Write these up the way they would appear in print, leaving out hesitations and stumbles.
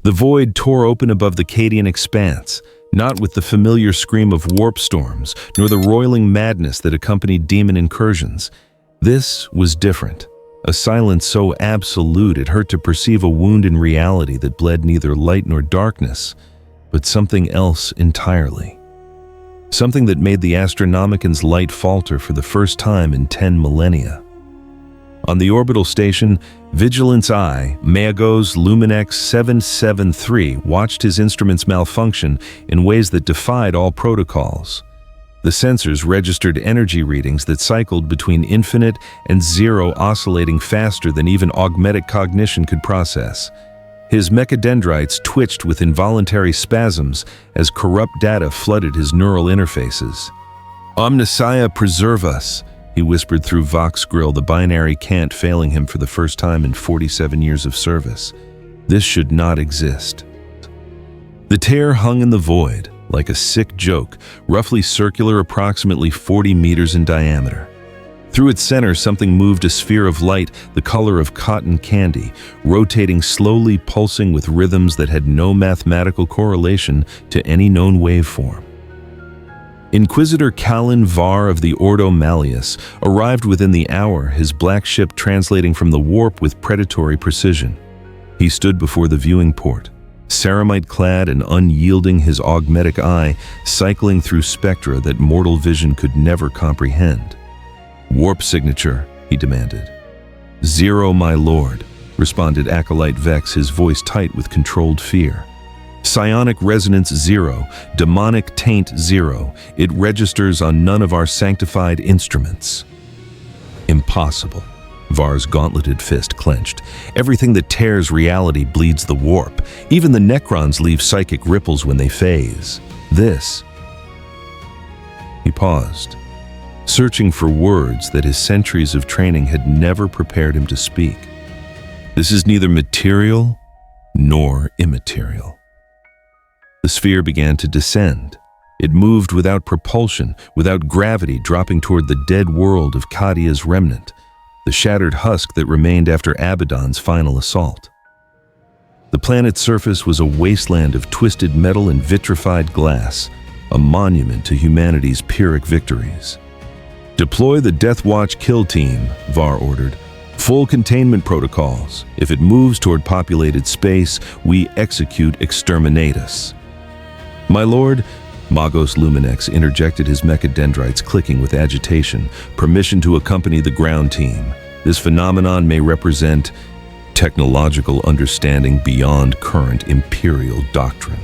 The void tore open above the Cadian expanse, not with the familiar scream of warp storms, nor the roiling madness that accompanied demon incursions. This was different. A silence so absolute it hurt to perceive a wound in reality that bled neither light nor darkness, but something else entirely. Something that made the Astronomican's light falter for the first time in 10 millennia. On the orbital station, Vigilance I, Magos Luminex 773, watched his instruments malfunction in ways that defied all protocols. The sensors registered energy readings that cycled between infinite and zero, oscillating faster than even augmetic cognition could process. His mechadendrites twitched with involuntary spasms as corrupt data flooded his neural interfaces. "Omnissiah, preserve us," he whispered through Vox Grill, the binary cant failing him for the first time in 47 years of service. This should not exist. The tear hung in the void, like a sick joke, roughly circular, approximately 40 meters in diameter. Through its center, something moved, a sphere of light the color of cotton candy, rotating slowly, pulsing with rhythms that had no mathematical correlation to any known waveform. Inquisitor Callan Var of the Ordo Malleus arrived within the hour, his black ship translating from the warp with predatory precision. He stood before the viewing port, ceramite-clad and unyielding, his augmetic eye cycling through spectra that mortal vision could never comprehend. "Warp signature," he demanded. "Zero, my lord," responded Acolyte Vex, his voice tight with controlled fear. "Psionic resonance 0, demonic taint 0. It registers on none of our sanctified instruments." Impossible. Var's gauntleted fist clenched. "Everything that tears reality bleeds the warp. Even the Necrons leave psychic ripples when they phase. This..." He paused, searching for words that his centuries of training had never prepared him to speak. "This is neither material nor immaterial." The sphere began to descend. It moved without propulsion, without gravity, dropping toward the dead world of Kadia's remnant, the shattered husk that remained after Abaddon's final assault. The planet's surface was a wasteland of twisted metal and vitrified glass, a monument to humanity's Pyrrhic victories. "Deploy the Death Watch kill team," Var ordered. "Full containment protocols. If it moves toward populated space, we execute exterminatus." "My lord," Magos Luminex interjected, his mechadendrites clicking with agitation. "Permission to accompany the ground team. This phenomenon may represent technological understanding beyond current Imperial doctrine."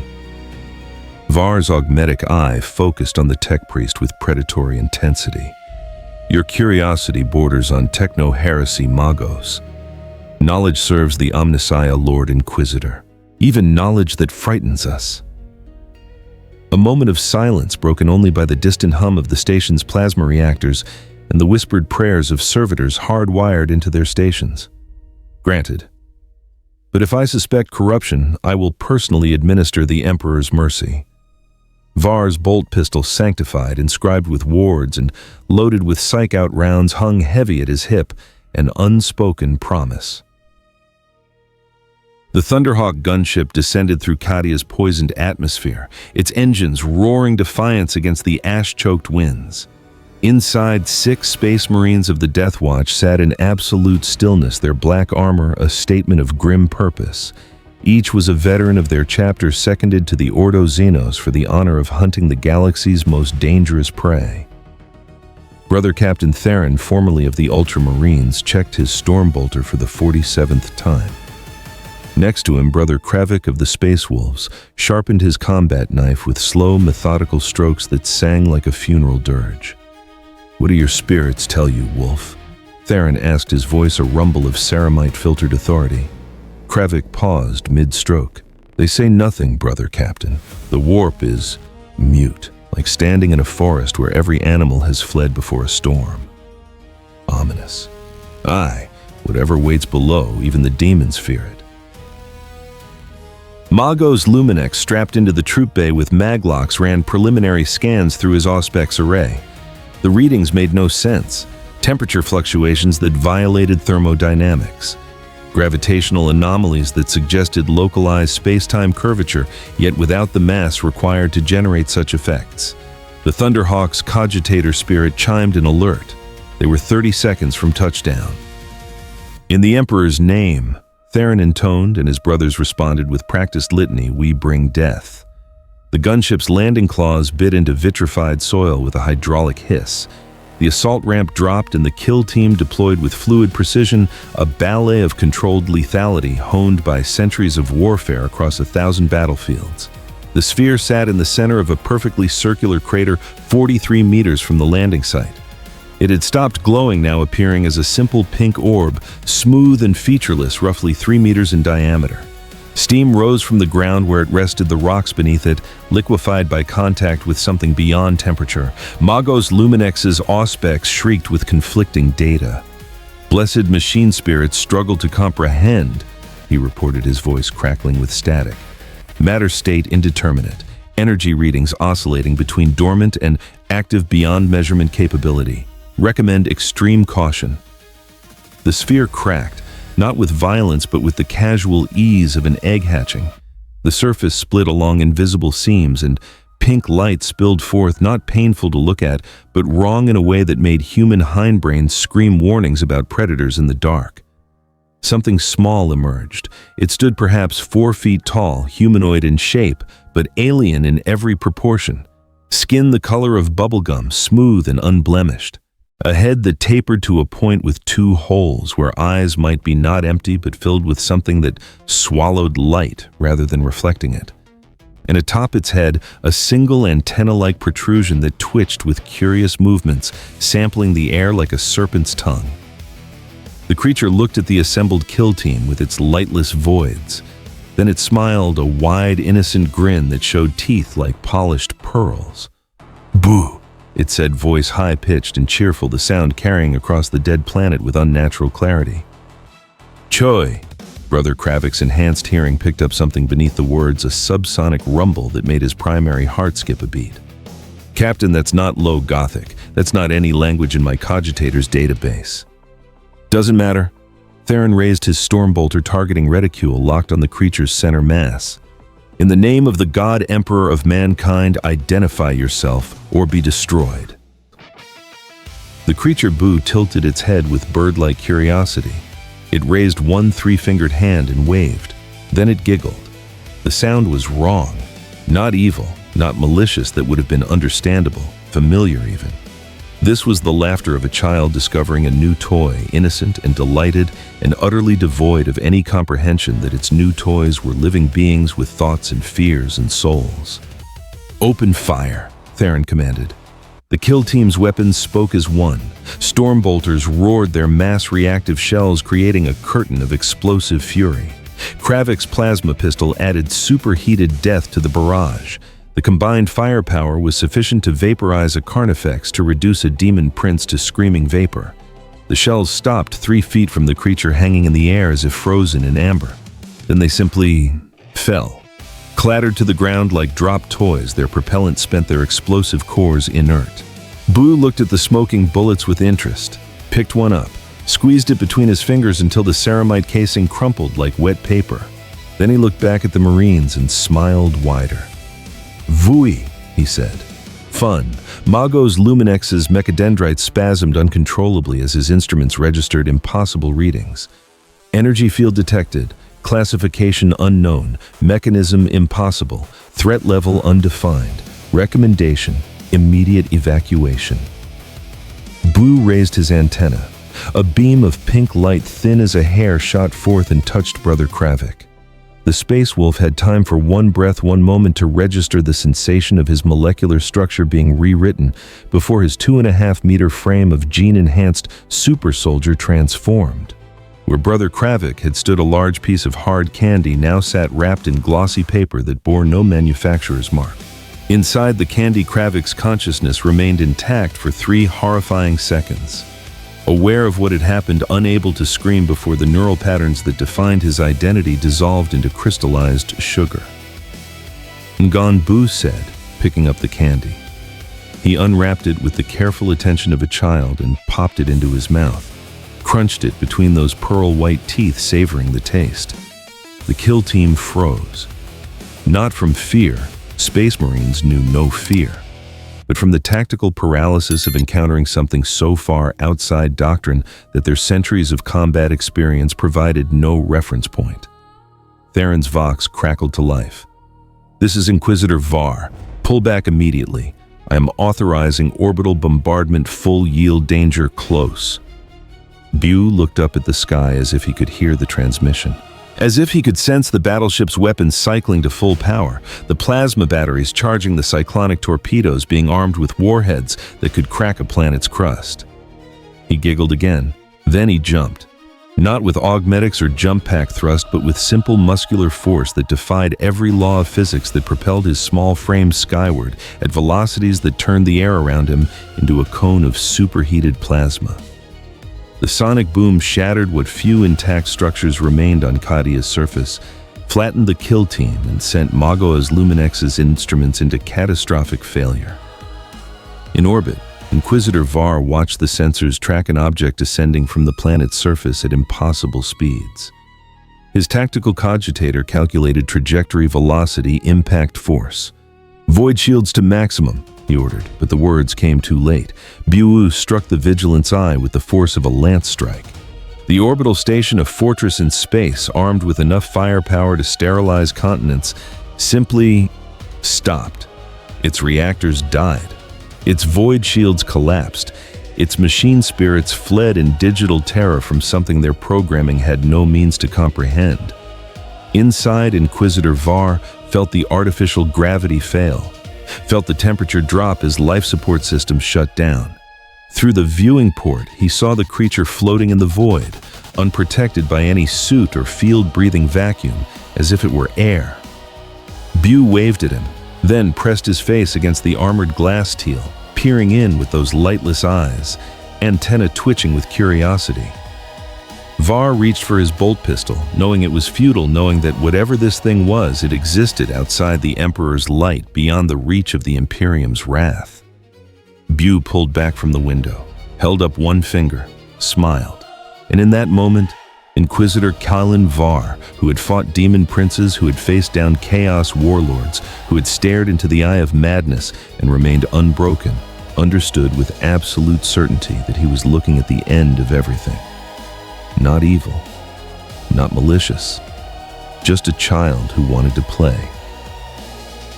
Var's augmetic eye focused on the tech priest with predatory intensity. "Your curiosity borders on techno-heresy, Magos. Knowledge serves the Omnissiah Lord Inquisitor, even knowledge that frightens us." A moment of silence, broken only by the distant hum of the station's plasma reactors and the whispered prayers of servitors hardwired into their stations. "Granted. But if I suspect corruption, I will personally administer the Emperor's mercy." Var's bolt pistol, sanctified, inscribed with wards, and loaded with psych-out rounds, hung heavy at his hip, an unspoken promise. The Thunderhawk gunship descended through Kadia's poisoned atmosphere, its engines roaring defiance against the ash-choked winds. Inside, 6 Space Marines of the Death Watch sat in absolute stillness, their black armor a statement of grim purpose. Each was a veteran of their chapter, seconded to the Ordo Xenos for the honor of hunting the galaxy's most dangerous prey. Brother Captain Theron, formerly of the Ultramarines, checked his Stormbolter for the 47th time. Next to him, Brother Kravik of the Space Wolves sharpened his combat knife with slow, methodical strokes that sang like a funeral dirge. "What do your spirits tell you, Wolf?" Theron asked, his voice a rumble of ceramite-filtered authority. Kravik paused mid-stroke. "They say nothing, Brother Captain. The warp is mute, like standing in a forest where every animal has fled before a storm. Ominous. Aye, whatever waits below, even the demons fear it." Magos Luminex, strapped into the troop bay with maglocks, ran preliminary scans through his Auspex array. The readings made no sense, temperature fluctuations that violated thermodynamics. gravitational anomalies that suggested localized space-time curvature, yet without the mass required to generate such effects. The Thunderhawk's cogitator spirit chimed an alert. They were 30 seconds from touchdown. "In the Emperor's name," Theron intoned, and his brothers responded with practiced litany, "We bring death." The gunship's landing claws bit into vitrified soil with a hydraulic hiss. The assault ramp dropped and the kill team deployed with fluid precision, a ballet of controlled lethality honed by centuries of warfare across 1,000 battlefields. The sphere sat in the center of a perfectly circular crater 43 meters from the landing site. It had stopped glowing, now appearing as a simple pink orb, smooth and featureless, roughly 3 meters in diameter. Steam rose from the ground where it rested, the rocks beneath it, liquefied by contact with something beyond temperature. Magos Luminex's auspex shrieked with conflicting data. "Blessed machine spirits struggled to comprehend," he reported, his voice crackling with static. "Matter state indeterminate, energy readings oscillating between dormant and active beyond measurement capability. Recommend extreme caution." The sphere cracked, not with violence but with the casual ease of an egg hatching. The surface split along invisible seams, and pink light spilled forth, not painful to look at, but wrong in a way that made human hindbrains scream warnings about predators in the dark. Something small emerged. It stood perhaps 4 feet tall, humanoid in shape, but alien in every proportion. Skin the color of bubblegum, smooth and unblemished. A head that tapered to a point with 2 holes, where eyes might be not empty but filled with something that swallowed light rather than reflecting it. And atop its head, a single antenna-like protrusion that twitched with curious movements, sampling the air like a serpent's tongue. The creature looked at the assembled kill team with its lightless voids. Then it smiled, a wide, innocent grin that showed teeth like polished pearls. "Boo," it said, voice high-pitched and cheerful, the sound carrying across the dead planet with unnatural clarity. "Choi." Brother Kravik's enhanced hearing picked up something beneath the words, a subsonic rumble that made his primary heart skip a beat. "Captain, that's not low Gothic. That's not any language in my cogitator's database." "Doesn't matter." Theron raised his stormbolter, targeting reticule locked on the creature's center mass. "In the name of the God Emperor of mankind, identify yourself or be destroyed." The creature Buu tilted its head with bird-like curiosity. It raised one 3-fingered hand and waved. Then it giggled. The sound was wrong. Not evil, not malicious, that would have been understandable, familiar even. This was the laughter of a child discovering a new toy, innocent and delighted and utterly devoid of any comprehension that its new toys were living beings with thoughts and fears and souls. "Open fire," Theron commanded. The kill team's weapons spoke as one. Stormbolters roared their mass-reactive shells, creating a curtain of explosive fury. Kravik's plasma pistol added superheated death to the barrage. The combined firepower was sufficient to vaporize a carnifex, to reduce a demon prince to screaming vapor. The shells stopped 3 feet from the creature, hanging in the air as if frozen in amber. Then they simply fell, clattered to the ground like dropped toys, their propellant spent, their explosive cores inert. Buu looked at the smoking bullets with interest, picked one up, squeezed it between his fingers until the ceramite casing crumpled like wet paper. Then he looked back at the Marines and smiled wider. "Vui," he said. "Fun." Magos Luminex's mechadendrite spasmed uncontrollably as his instruments registered impossible readings. Energy field detected. Classification unknown. Mechanism impossible. Threat level undefined. Recommendation: immediate evacuation. Buu raised his antenna. A beam of pink light thin as a hair shot forth and touched Brother Kravik. The space wolf had time for one breath, one moment to register the sensation of his molecular structure being rewritten before his 2.5-meter frame of gene-enhanced super soldier transformed. Where Brother Kravik had stood, a large piece of hard candy now sat wrapped in glossy paper that bore no manufacturer's mark. Inside the candy, Kravik's consciousness remained intact for 3 horrifying seconds. Aware of what had happened, unable to scream before the neural patterns that defined his identity dissolved into crystallized sugar. "Ngan," Buu said, picking up the candy. He unwrapped it with the careful attention of a child and popped it into his mouth. crunched it between those pearl-white teeth, savoring the taste. The kill team froze. Not from fear, Space Marines knew no fear, but from the tactical paralysis of encountering something so far outside doctrine that their centuries of combat experience provided no reference point. Theron's Vox crackled to life. "This is Inquisitor Var. Pull back immediately. I am authorizing orbital bombardment, full yield, danger close." Buu looked up at the sky as if he could hear the transmission. As if he could sense the battleship's weapons cycling to full power, the plasma batteries charging the cyclonic torpedoes being armed with warheads that could crack a planet's crust. He giggled again. Then he jumped. Not with augmetics or jump pack thrust, but with simple muscular force that defied every law of physics that propelled his small frame skyward at velocities that turned the air around him into a cone of superheated plasma. The sonic boom shattered what few intact structures remained on Kadia's surface, flattened the kill team, and sent Magoa's Luminex's instruments into catastrophic failure. In orbit, Inquisitor Var watched the sensors track an object descending from the planet's surface at impossible speeds. His tactical cogitator calculated trajectory, velocity, impact force. "Void shields to maximum," he ordered, but the words came too late. Buu struck the Vigilant's eye with the force of a lance strike. The orbital station, a fortress in space armed with enough firepower to sterilize continents, simply stopped. Its reactors died. Its void shields collapsed. Its machine spirits fled in digital terror from something their programming had no means to comprehend. Inside, Inquisitor Var felt the artificial gravity fail, felt the temperature drop as life support systems shut down. Through the viewing port, he saw the creature floating in the void, unprotected by any suit or field-breathing vacuum, as if it were air. Buu waved at him, then pressed his face against the armored glass teal, peering in with those lightless eyes, antennae twitching with curiosity. Var reached for his bolt pistol, knowing it was futile, knowing that whatever this thing was, it existed outside the Emperor's light, beyond the reach of the Imperium's wrath. Buu pulled back from the window, held up one finger, smiled, and in that moment, Inquisitor Kalin Var, who had fought demon princes, who had faced down chaos warlords, who had stared into the eye of madness and remained unbroken, understood with absolute certainty that he was looking at the end of everything. Not evil, not malicious, just a child who wanted to play.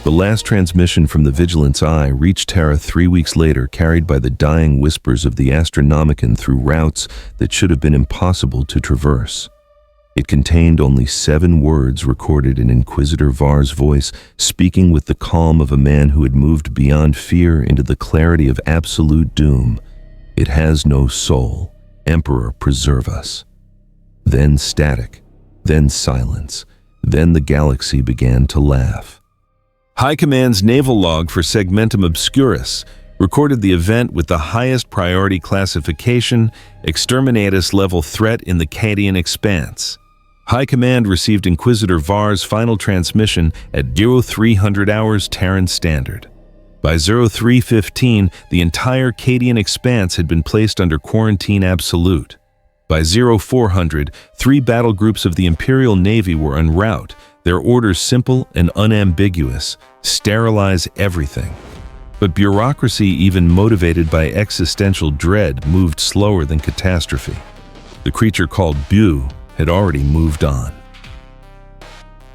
The last transmission from the Vigilant's eye reached Terra 3 weeks later, carried by the dying whispers of the Astronomicon through routes that should have been impossible to traverse. It contained only 7 words recorded in Inquisitor Var's voice, speaking with the calm of a man who had moved beyond fear into the clarity of absolute doom. "It has no soul. Emperor, preserve us." Then static, then silence, then the galaxy began to laugh. High Command's naval log for Segmentum Obscurus recorded the event with the highest priority classification, Exterminatus level threat in the Cadian expanse. High Command received Inquisitor Var's final transmission at 0300 hours Terran Standard. By 0315, the entire Cadian expanse had been placed under quarantine absolute. By 0400, 3 battle groups of the Imperial Navy were en route, their orders simple and unambiguous: sterilize everything. But bureaucracy, even motivated by existential dread, moved slower than catastrophe. The creature called Buu had already moved on.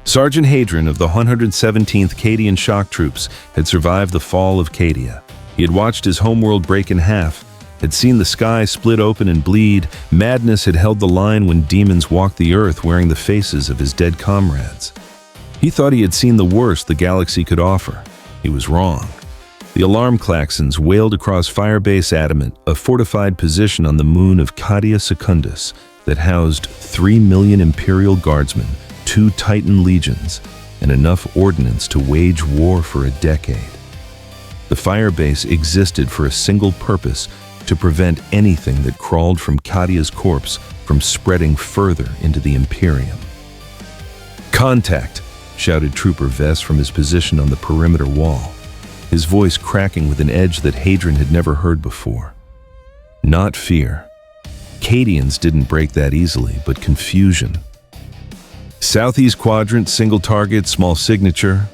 Sergeant Hadron of the 117th Cadian Shock Troops had survived the fall of Cadia. He had watched his homeworld break in half, had seen the sky split open and bleed. Madness had held the line when demons walked the earth wearing the faces of his dead comrades. He thought he had seen the worst the galaxy could offer. He was wrong. The alarm klaxons wailed across Firebase Adamant, a fortified position on the moon of Cadia Secundus that housed 3 million Imperial Guardsmen, 2 Titan legions, and enough ordnance to wage war for a decade. The Firebase existed for a single purpose: to prevent anything that crawled from Cadia's corpse from spreading further into the Imperium. "Contact!" shouted Trooper Vess from his position on the perimeter wall, his voice cracking with an edge that Hadron had never heard before. Not fear, Cadians didn't break that easily, but confusion. Southeast quadrant, single target, small signature.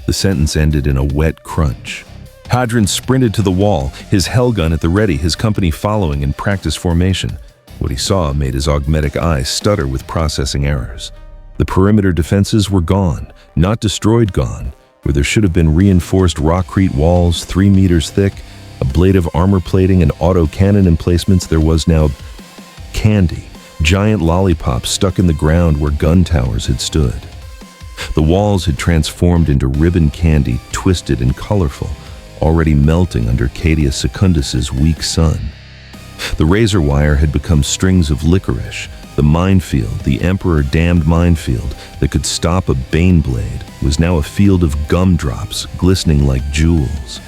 The sentence ended in a wet crunch. Hadron sprinted to the wall, his hellgun at the ready, his company following in practice formation. What he saw made his augmetic eyes stutter with processing errors. The perimeter defenses were gone, not destroyed gone. Where there should have been reinforced rockcrete walls 3 meters thick, a blade of armor plating and auto cannon emplacements, there was now candy, giant lollipops stuck in the ground where gun towers had stood. The walls had transformed into ribbon candy, twisted and colorful, already melting under Cadia Secundus's weak sun. The razor wire had become strings of licorice. The minefield, the Emperor-damned minefield that could stop a Baneblade, was now a field of gumdrops glistening like jewels.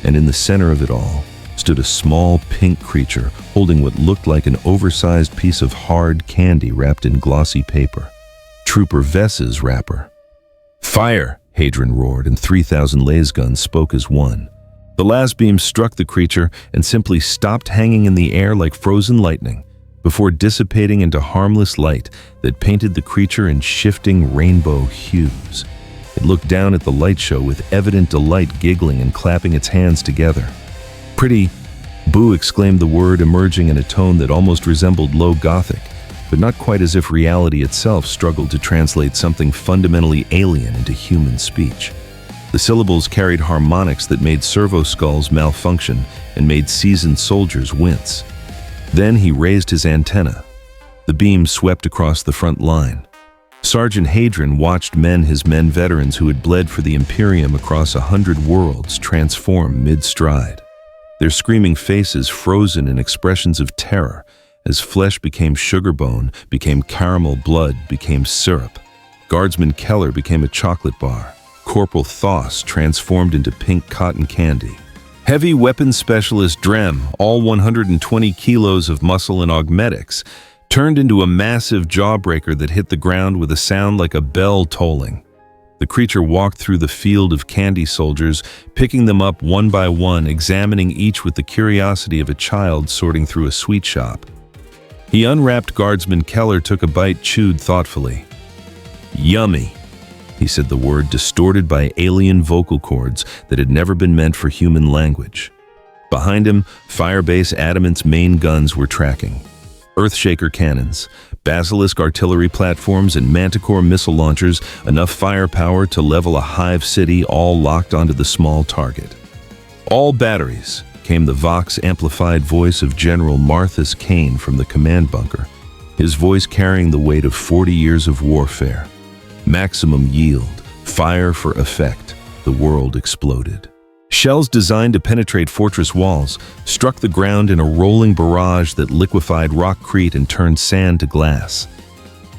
And in the center of it all stood a small pink creature holding what looked like an oversized piece of hard candy wrapped in glossy paper. Trooper Vess's wrapper. "Fire!" Hadron roared, and 3,000 lasguns spoke as one. The las beam struck the creature and simply stopped hanging in the air like frozen lightning, before dissipating into harmless light that painted the creature in shifting rainbow hues. It looked down at the light show with evident delight, giggling and clapping its hands together. "Pretty," Buu exclaimed the word, emerging in a tone that almost resembled low Gothic, but not quite, as if reality itself struggled to translate something fundamentally alien into human speech. The syllables carried harmonics that made servo skulls malfunction and made seasoned soldiers wince. Then he raised his antenna. The beam swept across the front line. Sergeant Hadron watched his men veterans who had bled for the Imperium across 100 worlds transform mid-stride. Their screaming faces frozen in expressions of terror as flesh became sugar bone, became caramel blood, became syrup. Guardsman Keller became a chocolate bar. Corporal Thoss transformed into pink cotton candy. Heavy weapons specialist Drem, all 120 kilos of muscle and augmetics, turned into a massive jawbreaker that hit the ground with a sound like a bell tolling. The creature walked through the field of candy soldiers, picking them up one by one, examining each with the curiosity of a child sorting through a sweet shop. He unwrapped Guardsman Keller, took a bite, chewed thoughtfully. "Yummy," he said, the word distorted by alien vocal cords that had never been meant for human language. Behind him, Firebase Adamant's main guns were tracking. Earthshaker cannons, Basilisk artillery platforms, and Manticore missile launchers, enough firepower to level a hive city, all locked onto the small target. "All batteries," came the Vox-amplified voice of General Marthas Kane from the command bunker, his voice carrying the weight of 40 years of warfare. "Maximum yield, fire for effect." The world exploded. Shells designed to penetrate fortress walls struck the ground in a rolling barrage that liquefied rockcrete and turned sand to glass.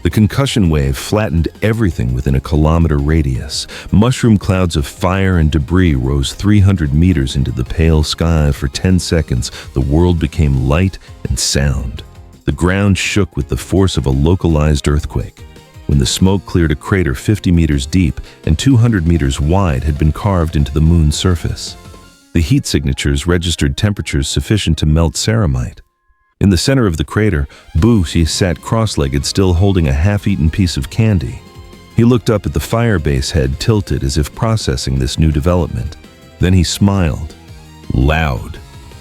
The concussion wave flattened everything within a kilometer radius. Mushroom clouds of fire and debris rose 300 meters into the pale sky. For 10 seconds, the world became light and sound. The ground shook with the force of a localized earthquake. When the smoke cleared, a crater 50 meters deep and 200 meters wide had been carved into the moon's surface. The heat signatures registered temperatures sufficient to melt ceramite. In the center of the crater, Buu sat cross-legged, still holding a half-eaten piece of candy. He looked up at the Firebase head, tilted as if processing this new development. Then he smiled. Loud.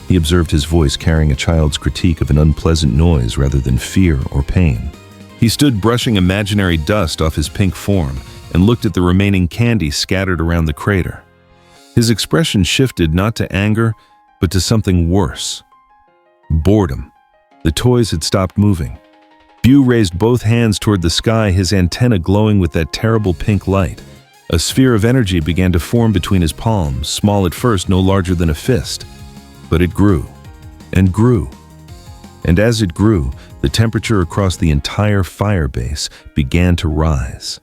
He observed his voice carrying a child's critique of an unpleasant noise rather than fear or pain. He stood brushing imaginary dust off his pink form and looked at the remaining candy scattered around the crater. His expression shifted not to anger, but to something worse. Boredom. The toys had stopped moving. Buu raised both hands toward the sky, his antenna glowing with that terrible pink light. A sphere of energy began to form between his palms, small at first, no larger than a fist. But it grew and grew. And as it grew, the temperature across the entire Firebase began to rise.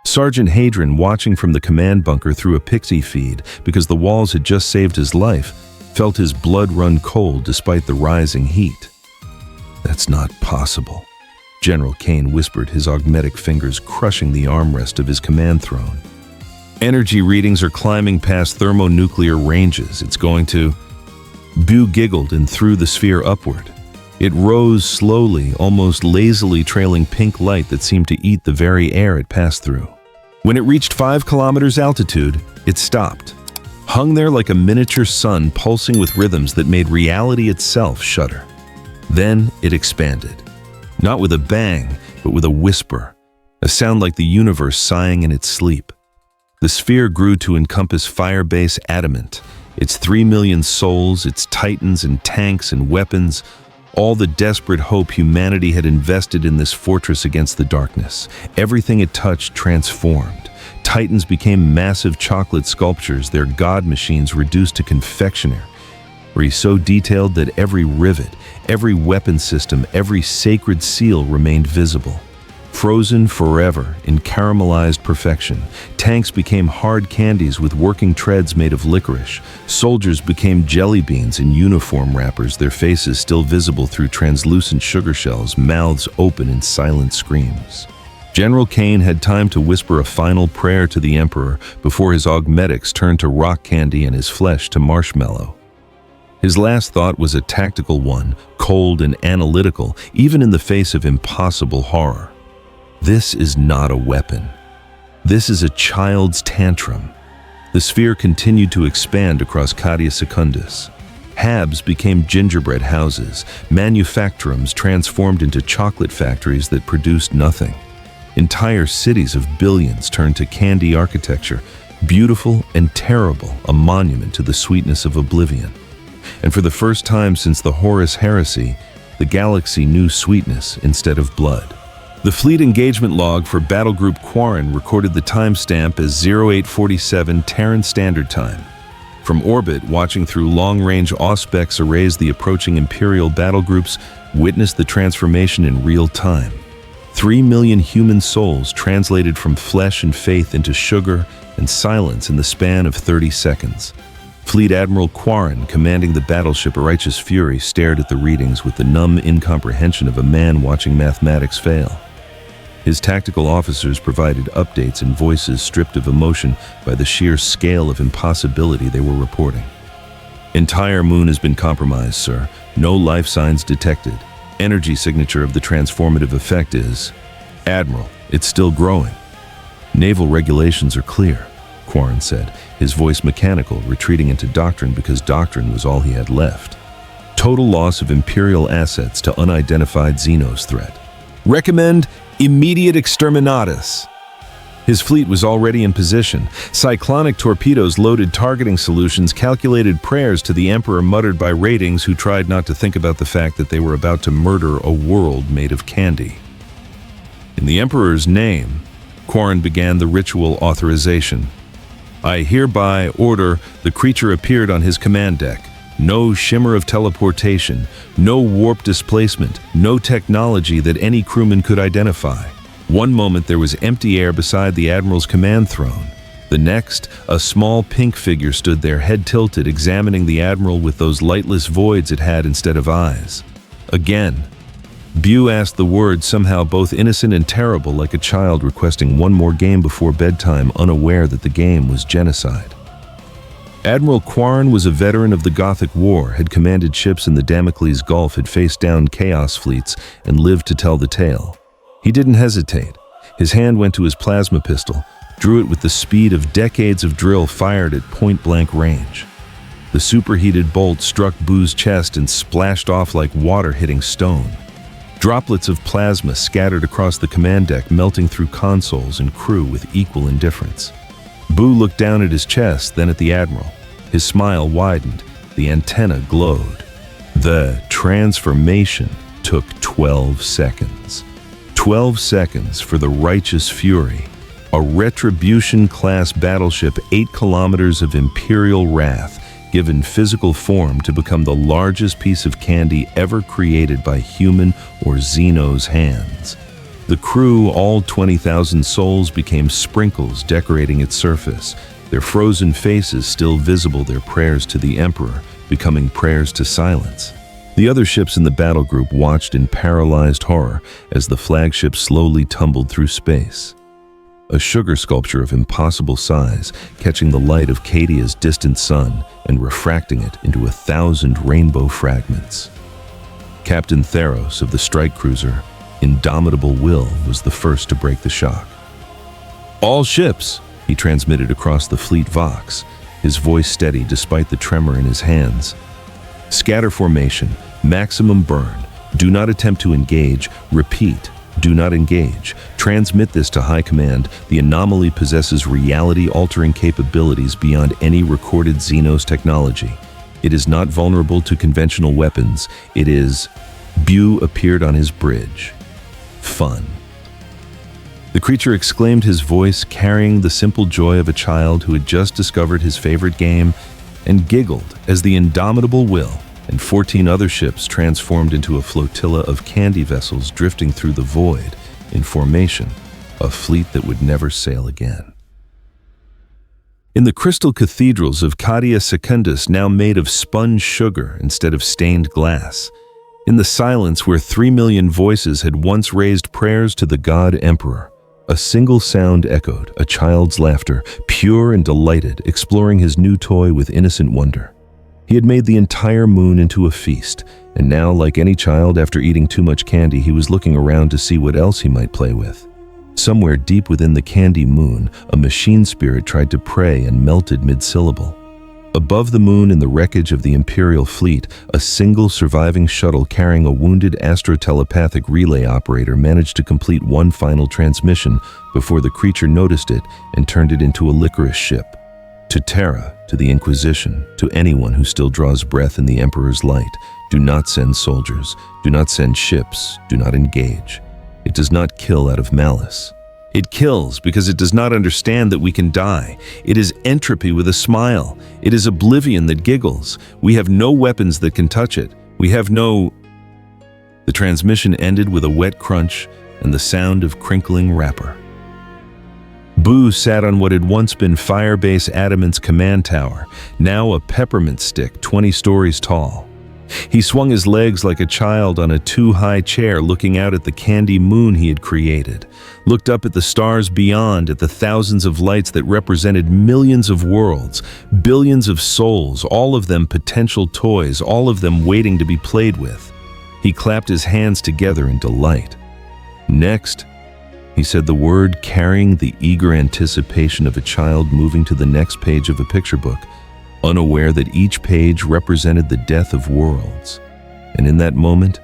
Sergeant Hadron, watching from the command bunker through a pixie feed because the walls had just saved his life, felt his blood run cold despite the rising heat. "That's not possible," General Kane whispered, his augmetic fingers crushing the armrest of his command throne. "Energy readings are climbing past thermonuclear ranges. It's going to..." Buu giggled and threw the sphere upward. It rose slowly, almost lazily trailing pink light that seemed to eat the very air it passed through. When it reached 5 kilometers altitude, it stopped, hung there like a miniature sun pulsing with rhythms that made reality itself shudder. Then it expanded, not with a bang, but with a whisper, a sound like the universe sighing in its sleep. The sphere grew to encompass Firebase Adamant, its 3 million souls, its titans and tanks and weapons, all the desperate hope humanity had invested in this fortress against the darkness. Everything it touched transformed. Titans became massive chocolate sculptures, their god machines reduced to confectionery, so detailed that every rivet, every weapon system, every sacred seal remained visible. Frozen forever in caramelized perfection, tanks became hard candies with working treads made of licorice. Soldiers became jelly beans in uniform wrappers, their faces still visible through translucent sugar shells, mouths open in silent screams. General Kane had time to whisper a final prayer to the Emperor before his augmetics turned to rock candy and his flesh to marshmallow. His last thought was a tactical one, cold and analytical, even in the face of impossible horror. This is not a weapon. This is a child's tantrum. The sphere continued to expand across Cadia Secundus. Habs became gingerbread houses, manufactorums transformed into chocolate factories that produced nothing. Entire cities of billions turned to candy architecture, beautiful and terrible, a monument to the sweetness of oblivion. And for the first time since the Horus Heresy, the galaxy knew sweetness instead of blood. The fleet engagement log for Battle Group Quarren recorded the timestamp as 0847 Terran Standard Time. From orbit, watching through long-range Auspex arrays, the approaching Imperial battle groups witnessed the transformation in real time. 3 million human souls translated from flesh and faith into sugar and silence in the span of 30 seconds. Fleet Admiral Quarren, commanding the battleship Righteous Fury, stared at the readings with the numb incomprehension of a man watching mathematics fail. His tactical officers provided updates in voices stripped of emotion by the sheer scale of impossibility they were reporting. Entire moon has been compromised, sir. No life signs detected. Energy signature of the transformative effect is... Admiral, it's still growing. Naval regulations are clear, Quarren said, his voice mechanical, retreating into doctrine because doctrine was all he had left. Total loss of Imperial assets to unidentified Xenos threat. Recommend immediate exterminatus. His fleet was already in position. Cyclonic torpedoes loaded targeting solutions, calculated prayers to the Emperor muttered by ratings who tried not to think about the fact that they were about to murder a world made of candy. In the Emperor's name, Quarren began the ritual authorization. I hereby order the creature appeared on his command deck. No shimmer of teleportation, no warp displacement, no technology that any crewman could identify. One moment there was empty air beside the Admiral's command throne. The next, a small pink figure stood there, head tilted, examining the Admiral with those lightless voids it had instead of eyes. Again, Buu asked the words, somehow both innocent and terrible, like a child requesting one more game before bedtime, unaware that the game was genocide. Admiral Quarren was a veteran of the Gothic War, had commanded ships in the Damocles Gulf, had faced down chaos fleets, and lived to tell the tale. He didn't hesitate. His hand went to his plasma pistol, drew it with the speed of decades of drill fired at point-blank range. The superheated bolt struck Buu's chest and splashed off like water hitting stone. Droplets of plasma scattered across the command deck, melting through consoles and crew with equal indifference. Buu looked down at his chest, then at the Admiral. His smile widened. The antenna glowed. The transformation took 12 seconds. 12 seconds for the Righteous Fury, a Retribution-class battleship 8 kilometers of Imperial wrath, given physical form to become the largest piece of candy ever created by human or Xenos hands. The crew, all 20,000 souls, became sprinkles decorating its surface, their frozen faces still visible, their prayers to the Emperor becoming prayers to silence. The other ships in the battle group watched in paralyzed horror as the flagship slowly tumbled through space. A sugar sculpture of impossible size, catching the light of Cadia's distant sun and refracting it into 1,000 rainbow fragments. Captain Theros of the strike cruiser Indomitable Will was the first to break the shock. "All ships," he transmitted across the fleet Vox, his voice steady despite the tremor in his hands. "Scatter formation, maximum burn. Do not attempt to engage. Repeat, do not engage. Transmit this to High Command. The anomaly possesses reality-altering capabilities beyond any recorded Xenos technology. It is not vulnerable to conventional weapons. It is..." Buu appeared on his bridge. "Fun." The creature exclaimed, his voice carrying the simple joy of a child who had just discovered his favorite game, and giggled as the Indomitable Will and 14 other ships transformed into a flotilla of candy vessels drifting through the void in formation, a fleet that would never sail again. In the crystal cathedrals of Cadia Secundus, now made of sponge sugar instead of stained glass, in the silence where 3 million voices had once raised prayers to the God Emperor, a single sound echoed, a child's laughter, pure and delighted, exploring his new toy with innocent wonder. He had made the entire moon into a feast, and now, like any child after eating too much candy, he was looking around to see what else he might play with. Somewhere deep within the candy moon, a machine spirit tried to pray and melted mid-syllable. Above the moon, in the wreckage of the Imperial fleet, a single surviving shuttle carrying a wounded astro-telepathic relay operator managed to complete one final transmission before the creature noticed it and turned it into a licorice ship. To Terra, to the Inquisition, to anyone who still draws breath in the Emperor's light, do not send soldiers, do not send ships, do not engage. It does not kill out of malice. It kills because it does not understand that we can die. It is entropy with a smile. It is oblivion that giggles. We have no weapons that can touch it. We have no... The transmission ended with a wet crunch and the sound of crinkling wrapper. Buu sat on what had once been Firebase Adamant's command tower, now a peppermint stick 20 stories tall. He swung his legs like a child on a too-high chair, looking out at the candy moon he had created, looked up at the stars beyond, at the thousands of lights that represented millions of worlds, billions of souls, all of them potential toys, all of them waiting to be played with. He clapped his hands together in delight. "Next," he said the word, carrying the eager anticipation of a child moving to the next page of a picture book, unaware that each page represented the death of worlds. And in that moment,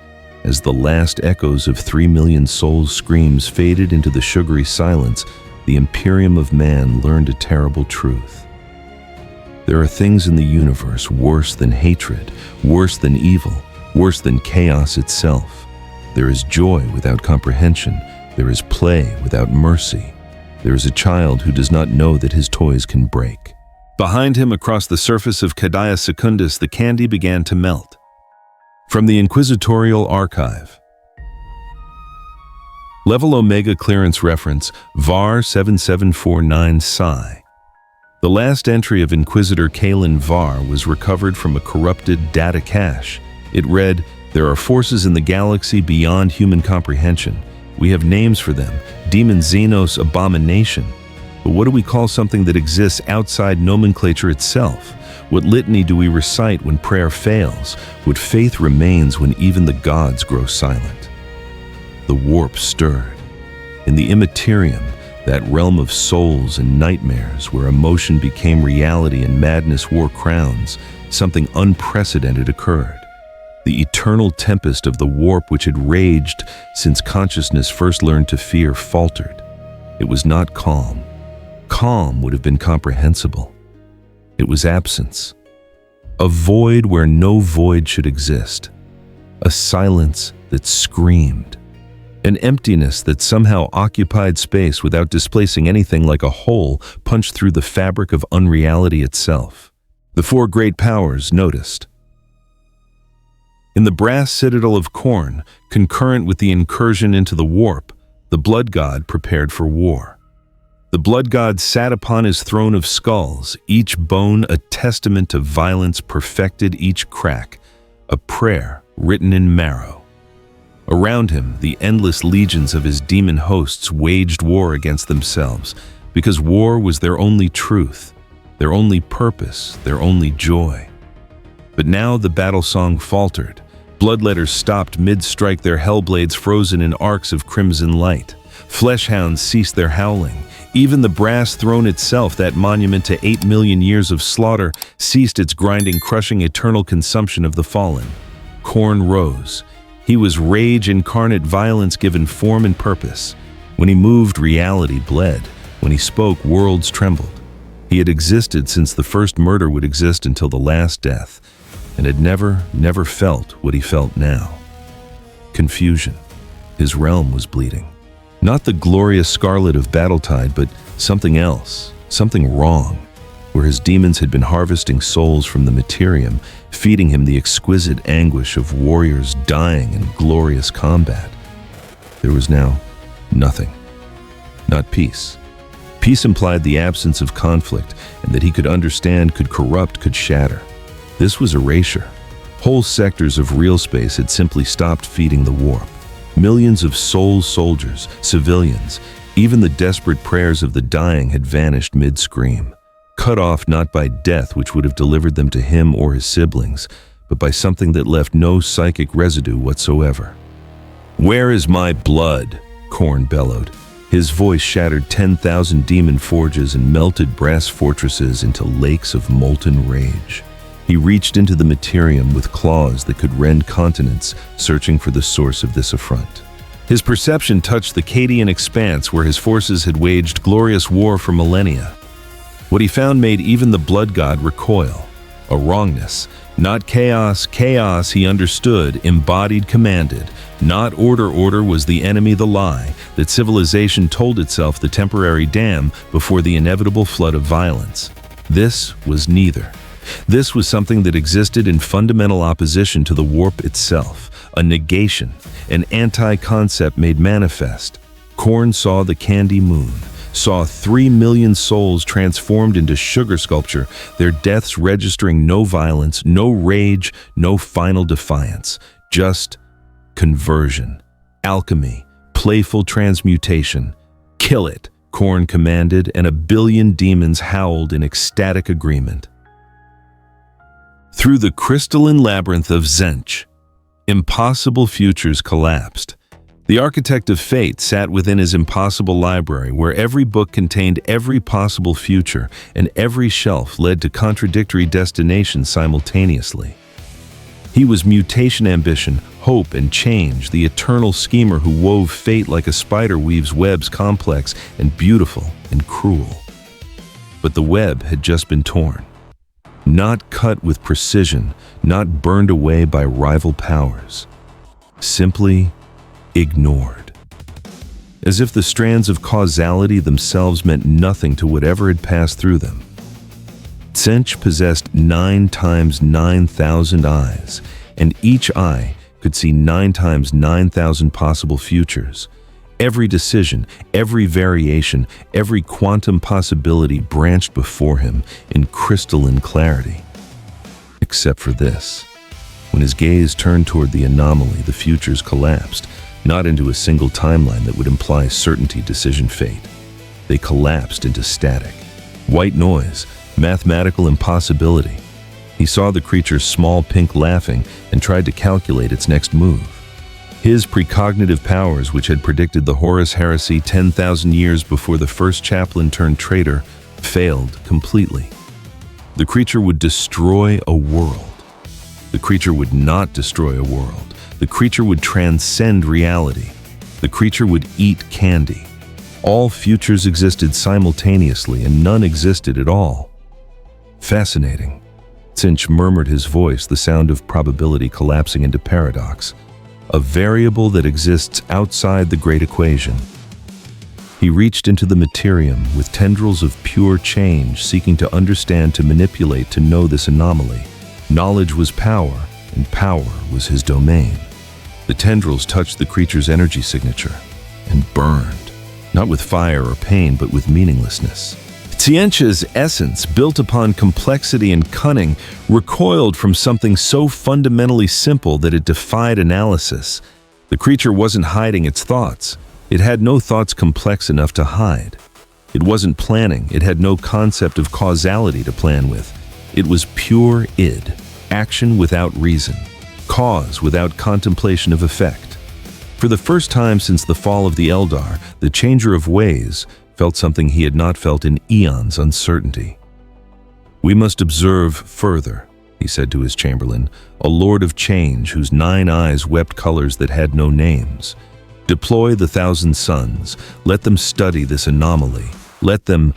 as the last echoes of 3 million souls' screams faded into the sugary silence, the Imperium of man learned a terrible truth. There are things in the universe worse than hatred, worse than evil, worse than chaos itself. There is joy without comprehension. There is play without mercy. There is a child who does not know that his toys can break. Behind him, across the surface of Cadia Secundus, the candy began to melt. From the Inquisitorial Archive. Level Omega Clearance Reference, VAR 7749 Psi. The last entry of Inquisitor Kalen VAR was recovered from a corrupted data cache. It read, "There are forces in the galaxy beyond human comprehension. We have names for them. Demon Xenos Abomination. But what do we call something that exists outside nomenclature itself? What litany do we recite when prayer fails? What faith remains when even the gods grow silent?" The warp stirred. In the Imperium, that realm of souls and nightmares where emotion became reality and madness wore crowns, something unprecedented occurred. The eternal tempest of the warp which had raged since consciousness first learned to fear faltered. It was not calm. Calm would have been comprehensible. It was absence. A void where no void should exist. A silence that screamed. An emptiness that somehow occupied space without displacing anything, like a hole punched through the fabric of unreality itself. The four great powers noticed. In the brass citadel of Khorne, concurrent with the incursion into the warp, the blood god prepared for war. The blood god sat upon his throne of skulls, each bone a testament to violence perfected, each crack a prayer written in marrow. Around him, the endless legions of his demon hosts waged war against themselves, because war was their only truth, their only purpose, their only joy. But now the battle song faltered. Bloodletters stopped mid-strike, their hellblades frozen in arcs of crimson light. Fleshhounds ceased their howling. Even the brass throne itself, that monument to 8 million years of slaughter, ceased its grinding, crushing, eternal consumption of the fallen. Khorne rose. He was rage incarnate, violence given form and purpose. When he moved, reality bled. When he spoke, worlds trembled. He had existed since the first murder would exist until the last death, and had never felt what he felt now. Confusion. His realm was bleeding. Not the glorious scarlet of Battletide, but something else, something wrong, where his demons had been harvesting souls from the Imperium, feeding him the exquisite anguish of warriors dying in glorious combat. There was now nothing. Not peace. Peace implied the absence of conflict, and that he could understand, could corrupt, could shatter. This was erasure. Whole sectors of real space had simply stopped feeding the warp. Millions of soul soldiers, civilians, even the desperate prayers of the dying had vanished mid-scream, cut off not by death which would have delivered them to him or his siblings, but by something that left no psychic residue whatsoever. "Where is my blood?" Khorne bellowed. His voice shattered 10,000 demon forges and melted brass fortresses into lakes of molten rage. He reached into the Imperium with claws that could rend continents, searching for the source of this affront. His perception touched the Cadian expanse where his forces had waged glorious war for millennia. What he found made even the blood god recoil. A wrongness. Not chaos, chaos, he understood, embodied, commanded. Not order was the enemy, the lie, that civilization told itself, the temporary dam before the inevitable flood of violence. This was neither. This was something that existed in fundamental opposition to the warp itself, a negation, an anti-concept made manifest. Khorne saw the candy moon, saw 3 million souls transformed into sugar sculpture, their deaths registering no violence, no rage, no final defiance, just conversion, alchemy, playful transmutation. "Kill it," Khorne commanded, and 1 billion demons howled in ecstatic agreement. Through the crystalline labyrinth of Tzeentch, impossible futures collapsed. The architect of fate sat within his impossible library, where every book contained every possible future, and every shelf led to contradictory destinations simultaneously. He was mutation, ambition, hope, and change, the eternal schemer who wove fate like a spider weaves webs, complex and beautiful and cruel. But the web had just been torn. Not cut with precision, not burned away by rival powers. Simply ignored. As if the strands of causality themselves meant nothing to whatever had passed through them. Tzeentch possessed 9 times 9,000 eyes, and each eye could see 9 times 9,000 possible futures. Every decision, every variation, every quantum possibility branched before him in crystalline clarity. Except for this. When his gaze turned toward the anomaly, the futures collapsed, not into a single timeline that would imply certainty, decision, fate. They collapsed into static. White noise, mathematical impossibility. He saw the creature's small pink laughing and tried to calculate its next move. His precognitive powers, which had predicted the Horus heresy 10,000 years before the first chaplain turned traitor, failed completely. The creature would destroy a world. The creature would not destroy a world. The creature would transcend reality. The creature would eat candy. All futures existed simultaneously, and none existed at all. Fascinating. Tzeentch murmured, his voice, the sound of probability collapsing into paradox. A variable that exists outside the great equation. He reached into the Imperium with tendrils of pure change, seeking to understand, to manipulate, to know this anomaly. Knowledge was power, and power was his domain. The tendrils touched the creature's energy signature and burned, not with fire or pain, but with meaninglessness. Tzeentch's essence, built upon complexity and cunning, recoiled from something so fundamentally simple that it defied analysis. The creature wasn't hiding its thoughts. It had no thoughts complex enough to hide. It wasn't planning. It had no concept of causality to plan with. It was pure id, action without reason. cause without contemplation of effect. For the first time since the fall of the Eldar, the Changer of Ways felt something he had not felt in eons: uncertainty. "We must observe further," he said to his chamberlain, a lord of change whose 9 eyes wept colors that had no names. "Deploy the 1,000 suns. Let them study this anomaly. Let them—"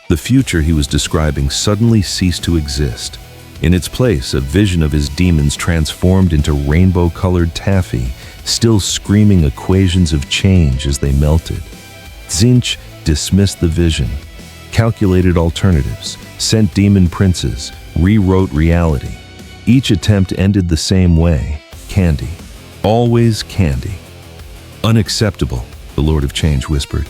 The future he was describing suddenly ceased to exist. In its place, a vision of his demons transformed into rainbow-colored taffy, still screaming equations of change as they melted. Tzeentch dismissed the vision, calculated alternatives, sent demon princes, rewrote reality. Each attempt ended the same way: candy. Always candy. "Unacceptable," the Lord of Change whispered,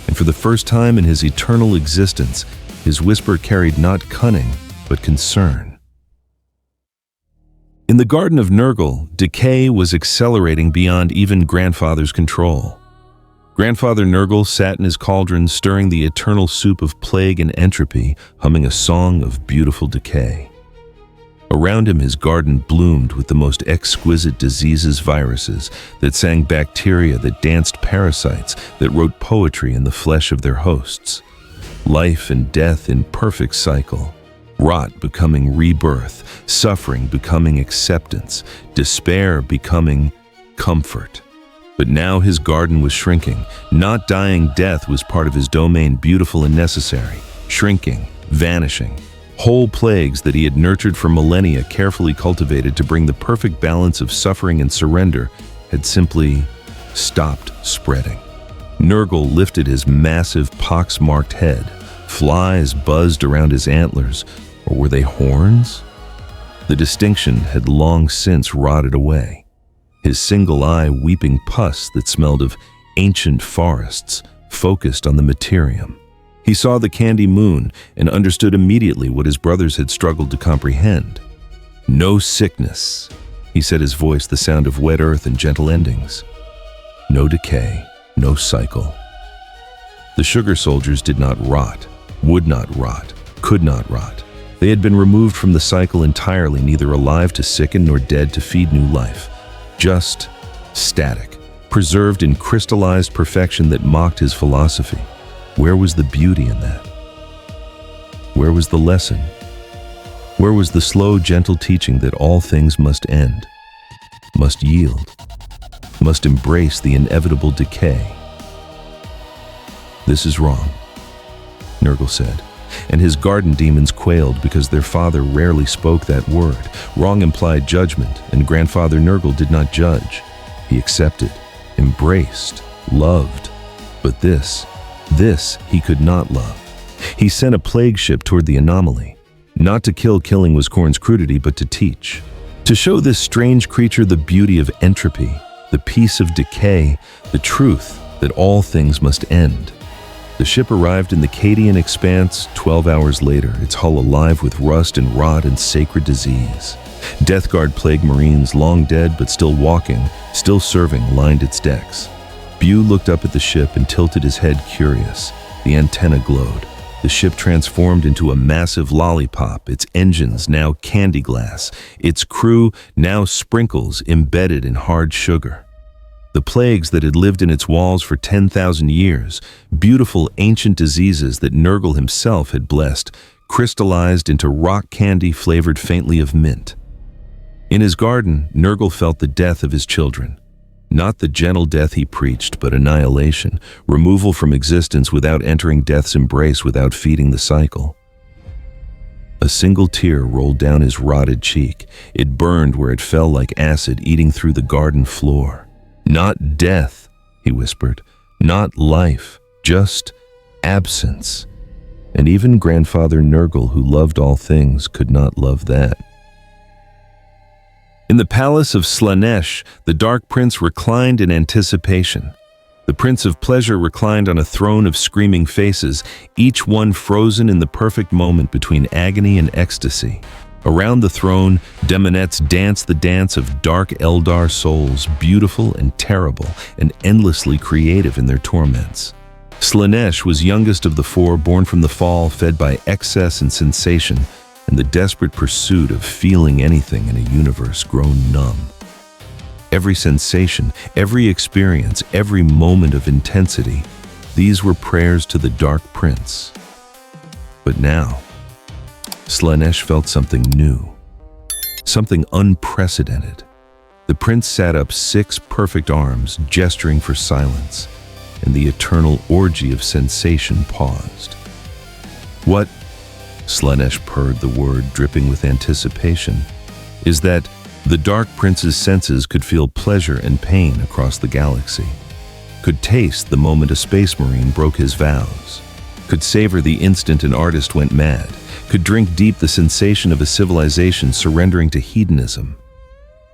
and for the first time in his eternal existence, his whisper carried not cunning, but concern. In the Garden of Nurgle, decay was accelerating beyond even Grandfather's control. Grandfather Nurgle sat in his cauldron, stirring the eternal soup of plague and entropy, humming a song of beautiful decay. Around him, his garden bloomed with the most exquisite diseases, viruses that sang bacteria, that danced parasites, that wrote poetry in the flesh of their hosts. Life and death in perfect cycle. Rot becoming rebirth, suffering becoming acceptance, despair becoming comfort. But now his garden was shrinking. Not dying, death was part of his domain, beautiful and necessary. Shrinking, vanishing. Whole plagues that he had nurtured for millennia, carefully cultivated to bring the perfect balance of suffering and surrender, had simply stopped spreading. Nurgle lifted his massive, pox-marked head. Flies buzzed around his antlers. Or were they horns? The distinction had long since rotted away. His single eye weeping pus that smelled of ancient forests, focused on the Imperium. He saw the candy moon and understood immediately what his brothers had struggled to comprehend. "No sickness," he said, his voice the sound of wet earth and gentle endings. "No decay, no cycle." The sugar soldiers did not rot, would not rot, could not rot. They had been removed from the cycle entirely, neither alive to sicken nor dead to feed new life. Just static, preserved in crystallized perfection that mocked his philosophy. Where was the beauty in that? Where was the lesson? Where was the slow, gentle teaching that all things must end, must yield, must embrace the inevitable decay? "This is wrong," Nurgle said, and his garden demons quailed because their father rarely spoke that word. Wrong implied judgment, and Grandfather Nurgle did not judge. He accepted, embraced, loved. But this he could not love. He sent a plague ship toward the anomaly. Not to kill, killing was Khorne's crudity, but to teach. To show this strange creature the beauty of entropy, the peace of decay, the truth that all things must end. The ship arrived in the Cadian expanse 12 hours later, its hull alive with rust and rot and sacred disease. Death Guard plague marines, long dead but still walking, still serving, lined its decks. Buu looked up at the ship and tilted his head, curious. The antenna glowed. The ship transformed into a massive lollipop, its engines now candy glass, its crew now sprinkles embedded in hard sugar. The plagues that had lived in its walls for 10,000 years, beautiful ancient diseases that Nurgle himself had blessed, crystallized into rock candy flavored faintly of mint. In his garden, Nurgle felt the death of his children. Not the gentle death he preached, but annihilation, removal from existence without entering death's embrace, without feeding the cycle. A single tear rolled down his rotted cheek. It burned where it fell like acid eating through the garden floor. "Not death," he whispered. "Not life, just absence." And even Grandfather Nurgle, who loved all things, could not love that. In the palace of Slaanesh, the Dark Prince reclined in anticipation. The Prince of Pleasure reclined on a throne of screaming faces, each one frozen in the perfect moment between agony and ecstasy. Around the throne, demonettes danced the dance of dark Eldar souls, beautiful and terrible, and endlessly creative in their torments. Slaanesh was youngest of the four, born from the fall, fed by excess and sensation, and the desperate pursuit of feeling anything in a universe grown numb. every sensation, every experience, every moment of intensity, these were prayers to the Dark Prince. But now, Slaanesh felt something new, something unprecedented. The prince sat up 6 perfect arms, gesturing for silence, and the eternal orgy of sensation paused. What, Slaanesh purred the word, dripping with anticipation, is that the Dark Prince's senses could feel pleasure and pain across the galaxy, could taste the moment a space marine broke his vows, could savor the instant an artist went mad, could drink deep the sensation of a civilization surrendering to hedonism.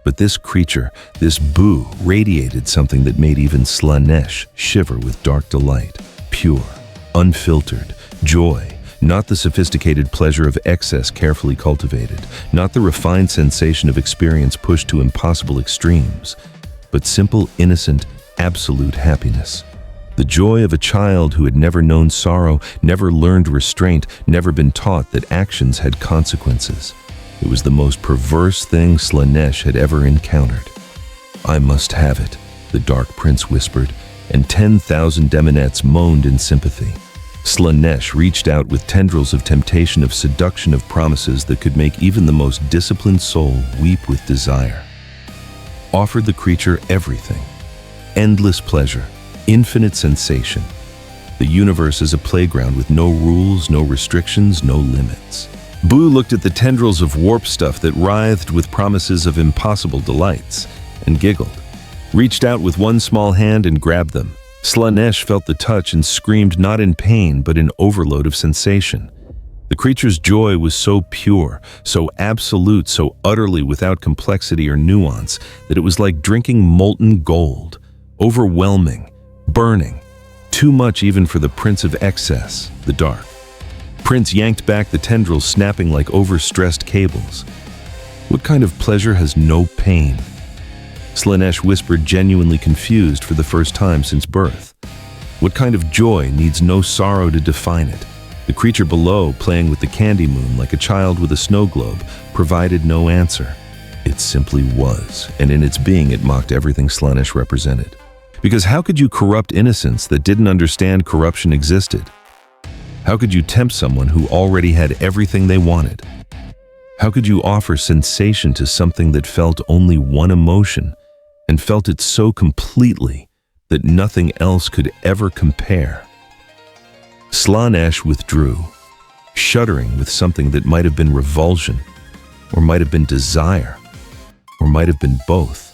But this creature, this Buu, radiated something that made even Slaanesh shiver with dark delight, pure, unfiltered, joy, not the sophisticated pleasure of excess carefully cultivated, not the refined sensation of experience pushed to impossible extremes, but simple, innocent, absolute happiness. The joy of a child who had never known sorrow, never learned restraint, never been taught that actions had consequences. It was the most perverse thing Slaanesh had ever encountered. "I must have it," the Dark Prince whispered, and 10,000 demonettes moaned in sympathy. Slaanesh reached out with tendrils of temptation, of seduction, of promises that could make even the most disciplined soul weep with desire. Offered the creature everything. Endless pleasure, infinite sensation. The universe is a playground with no rules, no restrictions, no limits. Buu looked at the tendrils of warp stuff that writhed with promises of impossible delights, and giggled, reached out with one small hand and grabbed them. Slaanesh felt the touch and screamed, not in pain, but in overload of sensation. The creature's joy was so pure, so absolute, so utterly without complexity or nuance, that it was like drinking molten gold, overwhelming, burning, too much even for the Prince of Excess, the Dark. Prince yanked back the tendrils, snapping like overstressed cables. What kind of pleasure has no pain? Slaanesh whispered, genuinely confused for the first time since birth. What kind of joy needs no sorrow to define it? The creature below, playing with the candy moon like a child with a snow globe, provided no answer. It simply was, and in its being it mocked everything Slaanesh represented. Because how could you corrupt innocence that didn't understand corruption existed? How could you tempt someone who already had everything they wanted? How could you offer sensation to something that felt only one emotion, and felt it so completely that nothing else could ever compare? Slaanesh withdrew, shuddering with something that might have been revulsion, or might have been desire, or might have been both.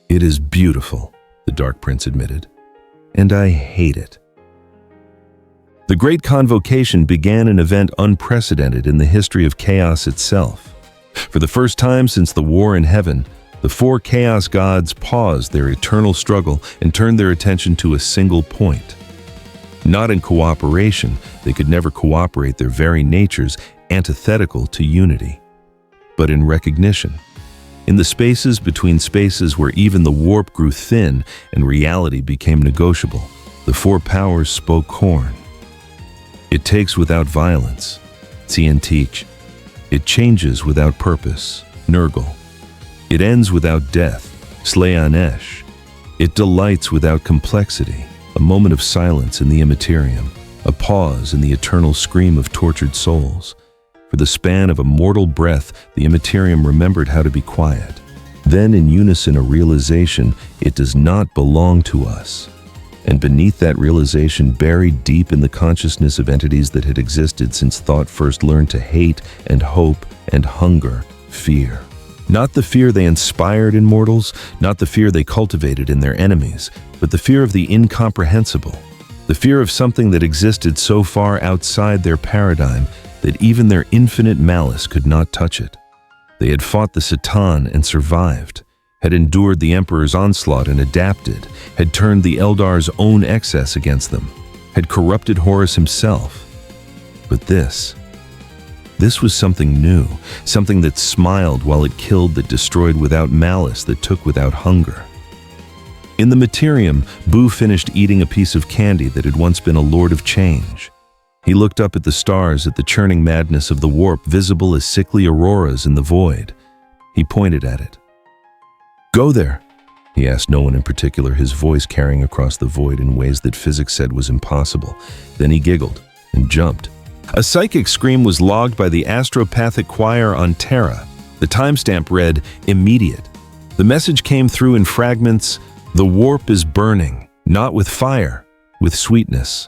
"It is beautiful," the Dark Prince admitted, "and I hate it." The Great Convocation began an event unprecedented in the history of chaos itself. For the first time since the War in Heaven, the 4 chaos gods paused their eternal struggle and turned their attention to a single point. Not in cooperation, they could never cooperate, their very natures antithetical to unity, but in recognition. In the spaces between spaces where even the warp grew thin and reality became negotiable, the 4 powers spoke horn. It takes without violence, Teach. It changes without purpose, Nurgle. It ends without death, Slaanesh. It delights without complexity, a moment of silence in the Imperium, a pause in the eternal scream of tortured souls. For the span of a mortal breath, the Imperium remembered how to be quiet. Then in unison a realization, it does not belong to us. And beneath that realization, buried deep in the consciousness of entities that had existed since thought first learned to hate and hope and hunger, fear. Not the fear they inspired in mortals, not the fear they cultivated in their enemies, but the fear of the incomprehensible, the fear of something that existed so far outside their paradigm that even their infinite malice could not touch it. They had fought the Satan and survived, had endured the Emperor's onslaught and adapted, had turned the Eldar's own excess against them, had corrupted Horus himself. But this was something new, something that smiled while it killed, that destroyed without malice, that took without hunger. In the Imperium, Buu finished eating a piece of candy that had once been a lord of change. He looked up at the stars, at the churning madness of the warp, visible as sickly auroras in the void. He pointed at it. "Go there," he asked no one in particular, his voice carrying across the void in ways that physics said was impossible. Then he giggled and jumped. A psychic scream was logged by the astropathic choir on Terra. The timestamp read, "Immediate." The message came through in fragments. "The warp is burning, not with fire, with sweetness.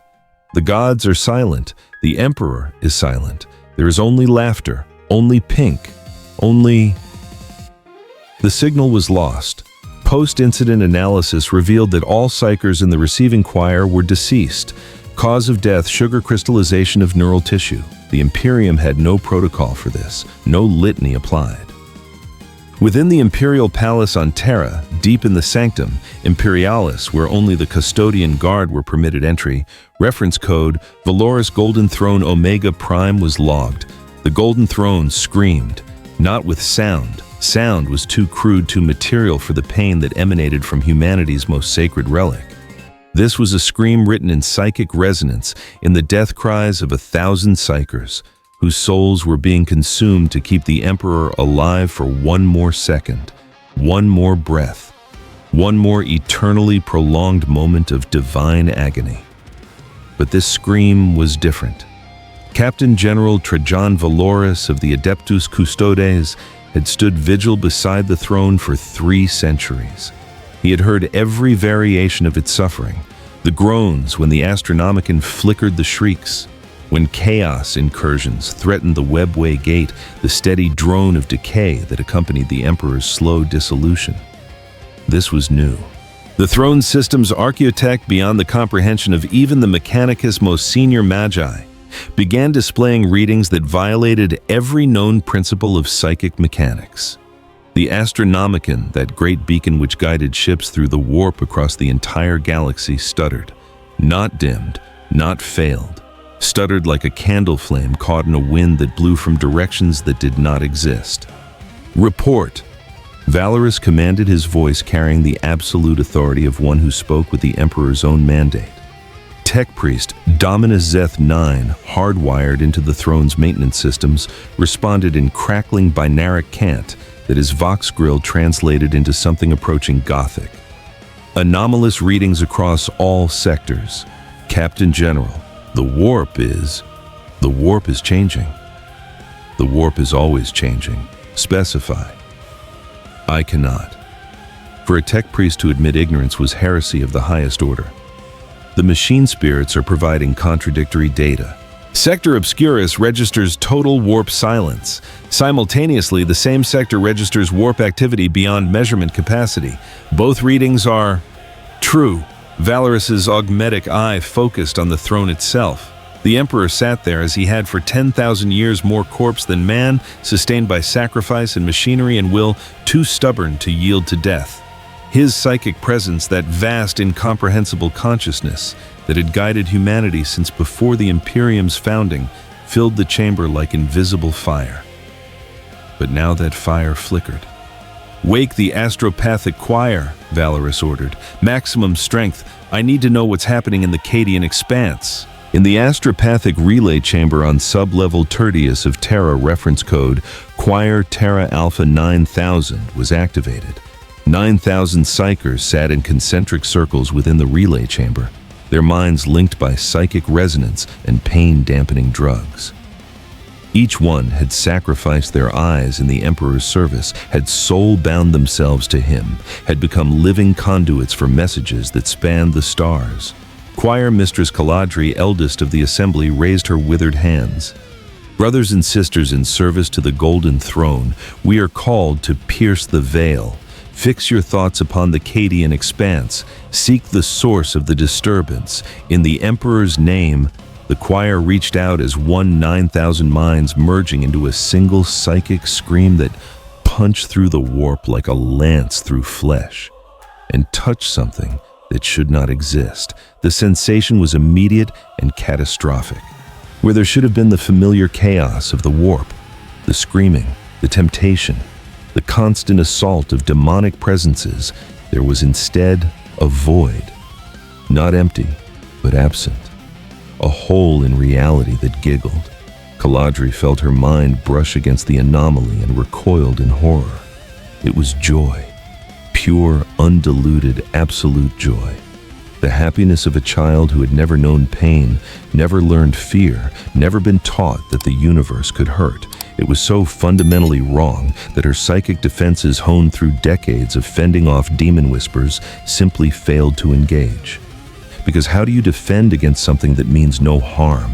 The gods are silent. The emperor is silent. There is only laughter, only pink, only..." The signal was lost. Post-incident analysis revealed that all psychers in the receiving choir were deceased. Cause of death, sugar crystallization of neural tissue. The Imperium had no protocol for this, no litany applied. Within the Imperial Palace on Terra, deep in the Sanctum Imperialis, where only the custodian guard were permitted entry, reference code Valoris Golden Throne Omega Prime was logged. The Golden Throne screamed, not with sound. Sound was too crude, too material for the pain that emanated from humanity's most sacred relic. This was a scream written in psychic resonance, in the death cries of 1,000 psychers, whose souls were being consumed to keep the Emperor alive for one more second, one more breath, one more eternally prolonged moment of divine agony. But this scream was different. Captain General Trajan Valoris of the Adeptus Custodes had stood vigil beside the throne for 3 centuries. He had heard every variation of its suffering, the groans when the Astronomicon flickered the shrieks, when chaos incursions threatened the webway gate, the steady drone of decay that accompanied the Emperor's slow dissolution. This was new. The throne system's architect, beyond the comprehension of even the Mechanicus' most senior magi, began displaying readings that violated every known principle of psychic mechanics. The Astronomicon, that great beacon which guided ships through the warp across the entire galaxy, stuttered, not dimmed, not failed, stuttered like a candle flame caught in a wind that blew from directions that did not exist. "Report!" Valorous commanded, his voice carrying the absolute authority of one who spoke with the Emperor's own mandate. Tech priest Dominus Zeth 9, hardwired into the throne's maintenance systems, responded in crackling binaric cant that his vox grill translated into something approaching Gothic. Anomalous readings across all sectors. "Captain General, the warp is changing. The warp is always changing. Specify." "I cannot." For a tech priest to admit ignorance was heresy of the highest order. "The machine spirits are providing contradictory data. Sector Obscurus registers total warp silence. Simultaneously, the same sector registers warp activity beyond measurement capacity. Both readings are true." Valorus's augmetic eye focused on the throne itself. The Emperor sat there as he had for 10,000 years, more corpse than man, sustained by sacrifice and machinery and will, too stubborn to yield to death. His psychic presence, that vast, incomprehensible consciousness that had guided humanity since before the Imperium's founding, filled the chamber like invisible fire. But now that fire flickered. "Wake the astropathic choir," Valorous ordered. "Maximum strength. I need to know what's happening in the Cadian expanse." In the astropathic relay chamber on sub-level Tertius of Terra, reference code Choir Terra Alpha 9000 was activated. 9,000 psychers sat in concentric circles within the relay chamber, their minds linked by psychic resonance and pain-dampening drugs. Each one had sacrificed their eyes in the Emperor's service, had soul-bound themselves to him, had become living conduits for messages that spanned the stars. Choir Mistress Caladri, eldest of the assembly, raised her withered hands. "Brothers and sisters in service to the Golden Throne, we are called to pierce the veil. Fix your thoughts upon the Cadian expanse. Seek the source of the disturbance. In the Emperor's name." The choir reached out as 9,000 minds merging into a single psychic scream that punched through the warp like a lance through flesh, and touched something that should not exist. The sensation was immediate and catastrophic. Where there should have been the familiar chaos of the warp, the screaming, the temptation, the constant assault of demonic presences, there was instead a void, not empty, but absent. A hole in reality that giggled. Caladri felt her mind brush against the anomaly and recoiled in horror. It was joy. pure, undiluted, absolute joy. The happiness of a child who had never known pain, never learned fear, never been taught that the universe could hurt. It was so fundamentally wrong that her psychic defenses, honed through decades of fending off demon whispers, simply failed to engage. Because how do you defend against something that means no harm?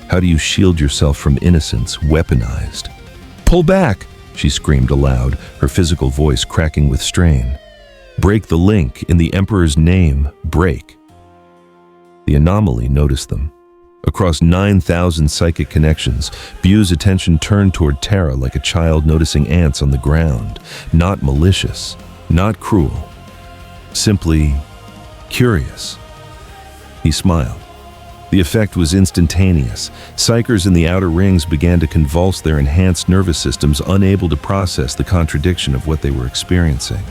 How do you shield yourself from innocence weaponized? "Pull back!" she screamed aloud, her physical voice cracking with strain. "Break the link, in the Emperor's name, break." The anomaly noticed them. Across 9,000 psychic connections, Buu's attention turned toward Terra like a child noticing ants on the ground. Not malicious, not cruel, simply curious. He smiled. The effect was instantaneous. Psychers in the outer rings began to convulse their enhanced nervous systems, unable to process the contradiction of what they were experiencing.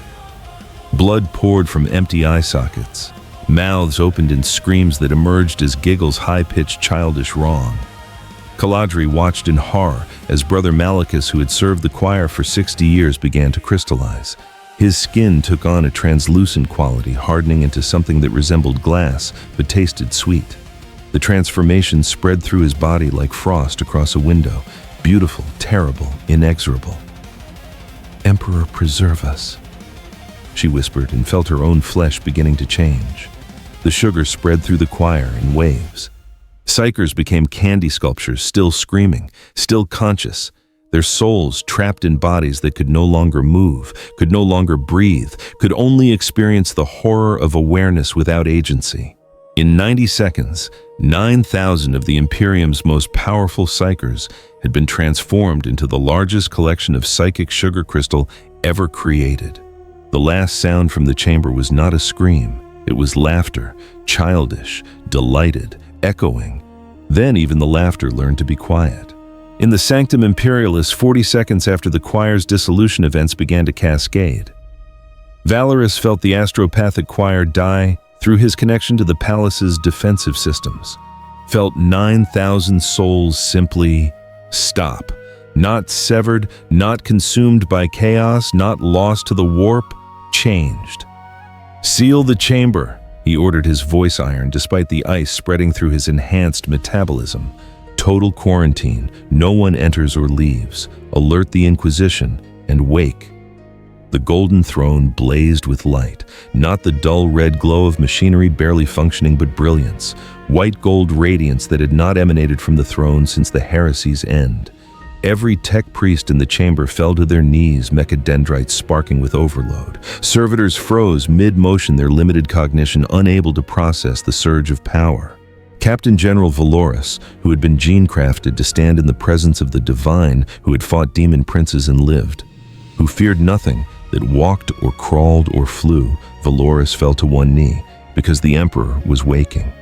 Blood poured from empty eye sockets. Mouths opened in screams that emerged as giggles, high-pitched, childish wrong. Caladri watched in horror as Brother Malicus, who had served the choir for 60 years, began to crystallize. His skin took on a translucent quality, hardening into something that resembled glass but tasted sweet. The transformation spread through his body like frost across a window, beautiful, terrible, inexorable. "Emperor, preserve us," she whispered, and felt her own flesh beginning to change. The sugar spread through the choir in waves. Psychers became candy sculptures, still screaming, still conscious, their souls trapped in bodies that could no longer move, could no longer breathe, could only experience the horror of awareness without agency. In 90 seconds, 9,000 of the Imperium's most powerful psychers had been transformed into the largest collection of psychic sugar crystal ever created. The last sound from the chamber was not a scream. It was laughter, childish, delighted, echoing. Then even the laughter learned to be quiet. In the Sanctum Imperialis, 40 seconds after the choir's dissolution, events began to cascade. Valorous felt the astropathic choir die through his connection to the palace's defensive systems. Felt 9,000 souls simply stop. Not severed, not consumed by chaos, not lost to the warp, changed. "Seal the chamber," he ordered, his voice iron despite the ice spreading through his enhanced metabolism. "Total quarantine, no one enters or leaves. Alert the Inquisition and wake." The golden throne blazed with light, not the dull red glow of machinery barely functioning, but brilliance, white gold radiance that had not emanated from the throne since the heresy's end. Every tech priest in the chamber fell to their knees, mechadendrites sparking with overload. Servitors froze mid-motion, their limited cognition unable to process the surge of power. Captain General Valoris, who had been gene-crafted to stand in the presence of the divine, who had fought demon princes and lived, who feared nothing, that walked or crawled or flew, Valoris fell to one knee, because the Emperor was waking.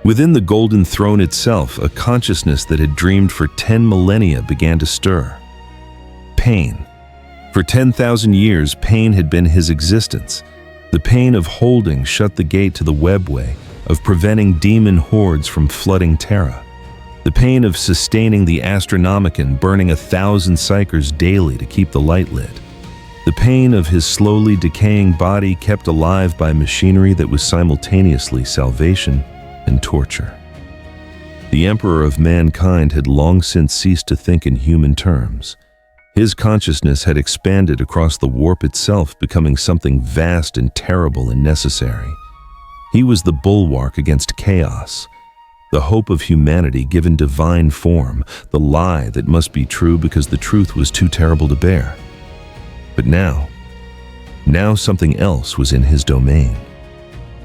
Within the golden throne itself, a consciousness that had dreamed for 10 millennia began to stir. Pain. For 10,000 years, pain had been his existence. The pain of holding shut the gate to the webway, of preventing demon hordes from flooding Terra. The pain of sustaining the Astronomicon, burning 1,000 psychers daily to keep the light lit. The pain of his slowly decaying body kept alive by machinery that was simultaneously salvation and torture. The Emperor of mankind had long since ceased to think in human terms. His consciousness had expanded across the warp itself, becoming something vast and terrible and necessary. He was the bulwark against chaos, the hope of humanity given divine form, the lie that must be true because the truth was too terrible to bear. But now something else was in his domain.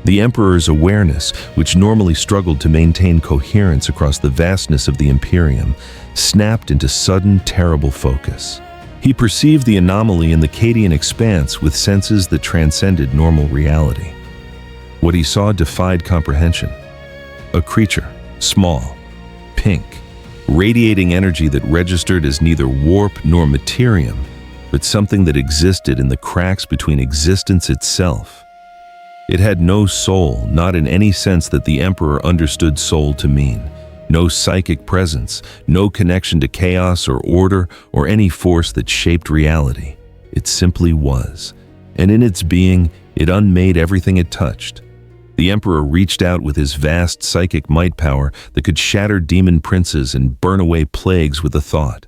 The Emperor's awareness, which normally struggled to maintain coherence across the vastness of the Imperium, snapped into sudden, terrible focus. He perceived the anomaly in the Cadian expanse with senses that transcended normal reality. What he saw defied comprehension. A creature, small, pink, radiating energy that registered as neither warp nor materium, but something that existed in the cracks between existence itself. It had no soul, not in any sense that the Emperor understood soul to mean. No psychic presence, no connection to chaos or order or any force that shaped reality. It simply was. and in its being, it unmade everything it touched. The Emperor reached out with his vast psychic might power that could shatter demon princes and burn away plagues with a thought.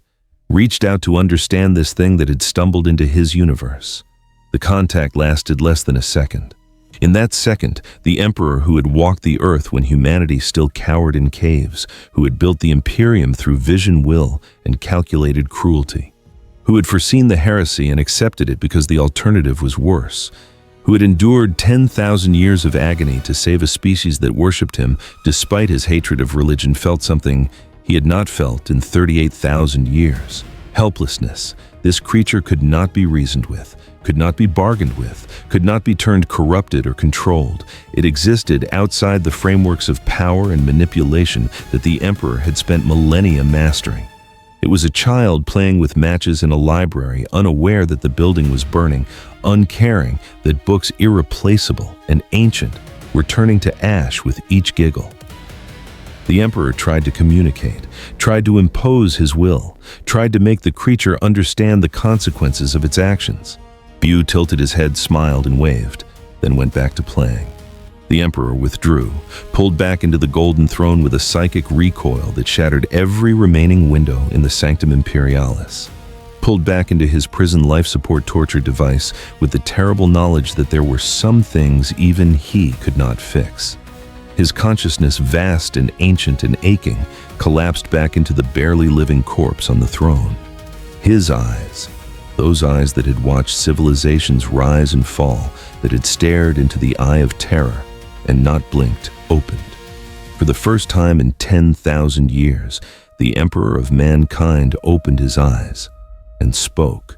Reached out to understand this thing that had stumbled into his universe. The contact lasted less than a second. In that second, the Emperor who had walked the earth when humanity still cowered in caves, who had built the Imperium through vision, will, and calculated cruelty, who had foreseen the heresy and accepted it because the alternative was worse, who had endured 10,000 years of agony to save a species that worshipped him despite his hatred of religion, felt something he had not felt in 38,000 years. Helplessness. This creature could not be reasoned with, could not be bargained with, could not be turned corrupted or controlled. It existed outside the frameworks of power and manipulation that the Emperor had spent millennia mastering. It was a child playing with matches in a library, unaware that the building was burning, uncaring that books irreplaceable and ancient were turning to ash with each giggle. The Emperor tried to communicate, tried to impose his will, tried to make the creature understand the consequences of its actions. Buu tilted his head, smiled, and waved, then went back to playing. The Emperor withdrew, pulled back into the golden throne with a psychic recoil that shattered every remaining window in the Sanctum Imperialis. Pulled back into his prison life support torture device with the terrible knowledge that there were some things even he could not fix. His consciousness, vast and ancient and aching, collapsed back into the barely living corpse on the throne. His eyes, those eyes that had watched civilizations rise and fall, that had stared into the eye of terror and not blinked, opened. For the first time in 10,000 years, the Emperor of mankind opened his eyes and spoke.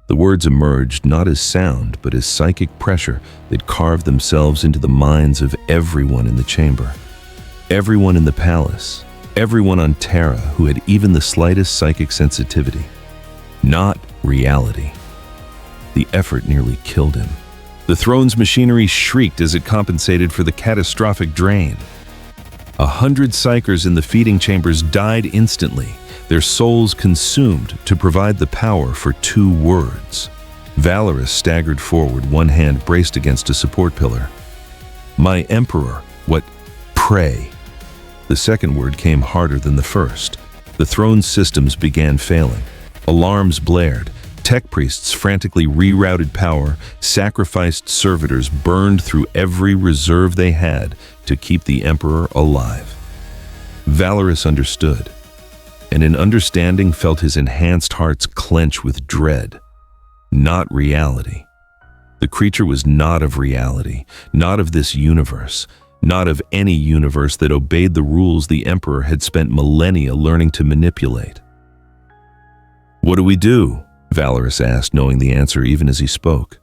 The words emerged not as sound, but as psychic pressure that carved themselves into the minds of everyone in the chamber. Everyone in the palace, everyone on Terra who had even the slightest psychic sensitivity. Not reality. The effort nearly killed him. The throne's machinery shrieked as it compensated for the catastrophic drain. 100 psychers in the feeding chambers died instantly, their souls consumed to provide the power for 2 words. Valorous staggered forward, one hand braced against a support pillar. "My Emperor, what? Pray." The second word came harder than the first. The throne's systems began failing. Alarms blared. Tech priests frantically rerouted power. Sacrificed servitors burned through every reserve they had to keep the Emperor alive. Valorous understood, and in understanding felt his enhanced hearts clench with dread. Not reality. The creature was not of reality, not of this universe, not of any universe that obeyed the rules the Emperor had spent millennia learning to manipulate. "What do we do?" Valorous asked, knowing the answer even as he spoke.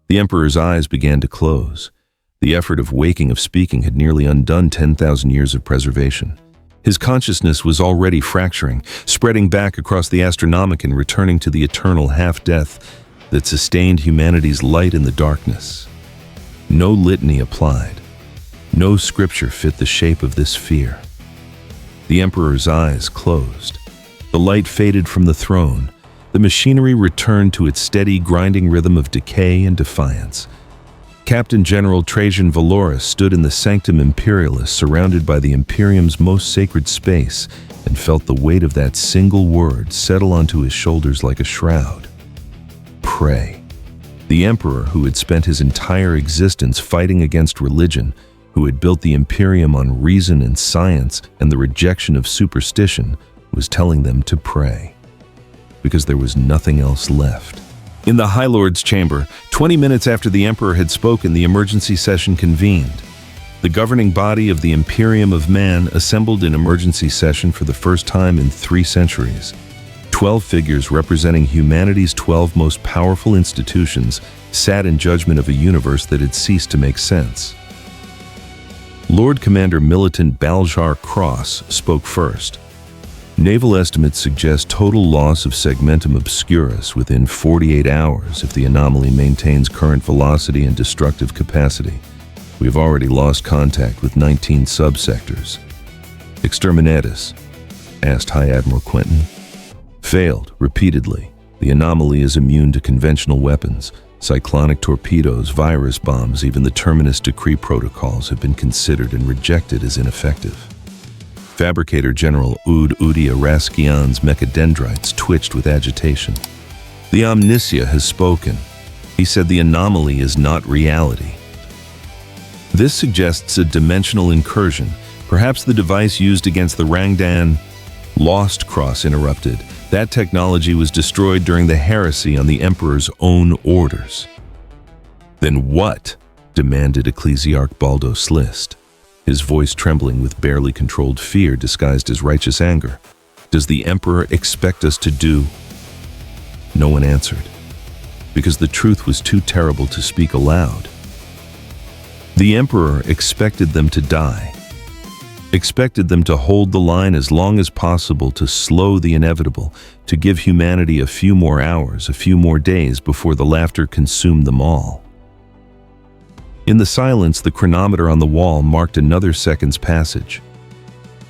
The Emperor's eyes began to close. The effort of waking, of speaking, had nearly undone 10,000 years of preservation. His consciousness was already fracturing, spreading back across the Astronomicon, returning to the eternal half-death that sustained humanity's light in the darkness. No litany applied. No scripture fit the shape of this fear. The Emperor's eyes closed. The light faded from the throne. The machinery returned to its steady, grinding rhythm of decay and defiance. Captain General Trajan Valoris stood in the Sanctum Imperialis, surrounded by the Imperium's most sacred space, and felt the weight of that single word settle onto his shoulders like a shroud. Pray. The Emperor, who had spent his entire existence fighting against religion, who had built the Imperium on reason and science and the rejection of superstition, was telling them to pray. Because there was nothing else left. In the High Lord's chamber, 20 minutes after the Emperor had spoken, the emergency session convened. The governing body of the Imperium of Man assembled in emergency session for the first time in 3 centuries. 12 figures representing humanity's 12 most powerful institutions sat in judgment of a universe that had ceased to make sense. Lord Commander Militant Baljar Cross spoke first. Naval estimates suggest total loss of segmentum obscurus within 48 hours if the anomaly maintains current velocity and destructive capacity. We have already lost contact with 19 subsectors. Exterminatus? Asked High Admiral Quentin. Failed, repeatedly. The anomaly is immune to conventional weapons. Cyclonic torpedoes, virus bombs, even the Terminus Decree protocols have been considered and rejected as ineffective. Fabricator General Udia Raskian's mechadendrites twitched with agitation. The Omniscia has spoken. He said the anomaly is not reality. This suggests a dimensional incursion. Perhaps the device used against the Rangdan. Lost Cross interrupted. That technology was destroyed during the heresy on the Emperor's own orders. Then what? Demanded Ecclesiarch Baldo Slist, his voice trembling with barely controlled fear disguised as righteous anger. Does the Emperor expect us to do? No one answered, because the truth was too terrible to speak aloud. The Emperor expected them to die, expected them to hold the line as long as possible to slow the inevitable, to give humanity a few more hours, a few more days before the laughter consumed them all. In the silence, the chronometer on the wall marked another second's passage.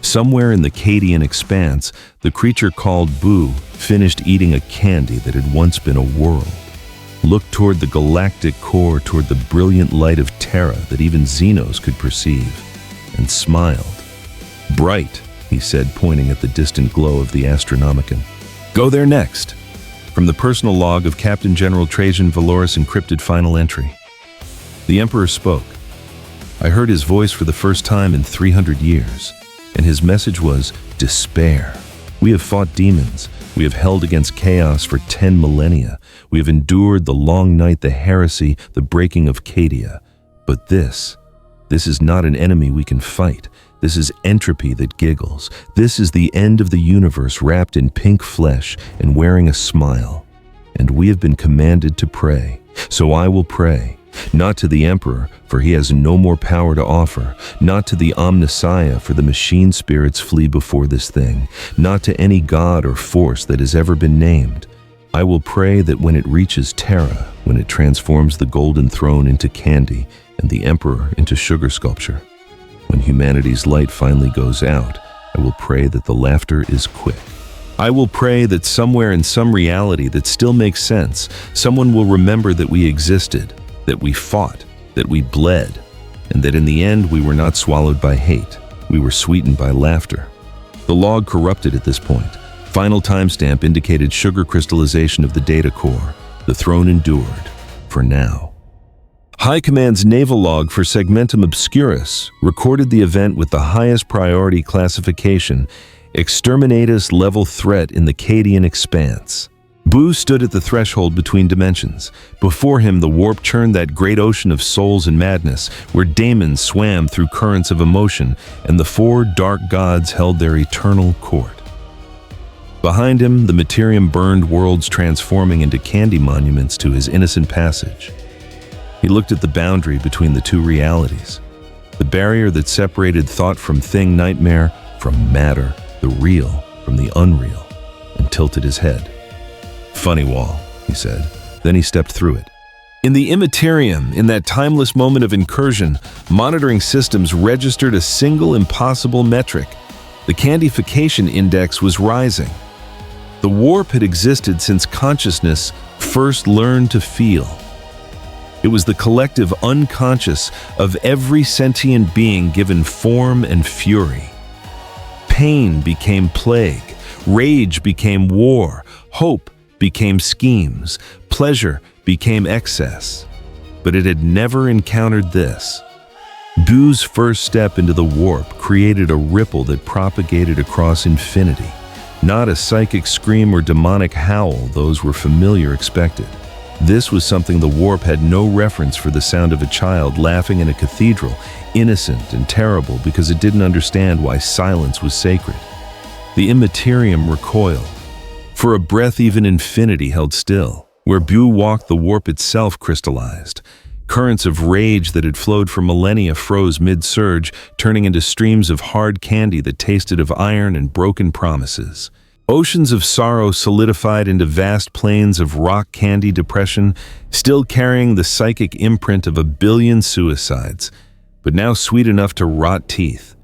Somewhere in the Cadian expanse, the creature called Buu finished eating a candy that had once been a world, looked toward the galactic core, toward the brilliant light of Terra that even Xenos could perceive, and smiled. Bright, he said, pointing at the distant glow of the Astronomicon. Go there next. From the personal log of Captain General Trajan Valoris' encrypted final entry. The Emperor spoke. I heard his voice for the first time in 300 years, and his message was despair. We have fought demons. We have held against chaos for 10 millennia. We have endured the long night, the heresy, the breaking of Cadia. But this is not an enemy we can fight. This is entropy that giggles. This is the end of the universe wrapped in pink flesh and wearing a smile. And we have been commanded to pray. So I will pray. Not to the Emperor, for he has no more power to offer. Not to the Omnissiah, for the machine spirits flee before this thing. Not to any god or force that has ever been named. I will pray that when it reaches Terra, when it transforms the golden throne into candy and the Emperor into sugar sculpture, when humanity's light finally goes out, I will pray that the laughter is quick. I will pray that somewhere in some reality that still makes sense, someone will remember that we existed, that we fought, that we bled, and that in the end we were not swallowed by hate. We were sweetened by laughter. The log corrupted at this point. Final timestamp indicated sugar crystallization of the data core. The throne endured, for now. High Command's naval log for Segmentum Obscurus recorded the event with the highest priority classification, Exterminatus level threat in the Cadian expanse. Buu stood at the threshold between dimensions. Before him, the warp churned that great ocean of souls and madness, where daemons swam through currents of emotion, and the four dark gods held their eternal court. Behind him, the Imperium burned worlds transforming into candy monuments to his innocent passage. He looked at the boundary between the two realities, the barrier that separated thought from thing, nightmare from matter, the real from the unreal, and tilted his head. Funny wall, he said. Then he stepped through it. In the Imperium, in that timeless moment of incursion, monitoring systems registered a single impossible metric. The candification index was rising. The warp had existed since consciousness first learned to feel. It was the collective unconscious of every sentient being given form and fury. Pain became plague, rage became war, hope became schemes, pleasure became excess. But it had never encountered this. Buu's first step into the warp created a ripple that propagated across infinity. Not a psychic scream or demonic howl, those were familiar expected. This was something the warp had no reference for, the sound of a child laughing in a cathedral, innocent and terrible because it didn't understand why silence was sacred. The Imperium recoiled. For a breath, even infinity held still. Where Buu walked, the warp itself crystallized. Currents of rage that had flowed for millennia froze mid-surge, turning into streams of hard candy that tasted of iron and broken promises. Oceans of sorrow solidified into vast plains of rock candy depression, still carrying the psychic imprint of 1 billion suicides, but now sweet enough to rot teeth.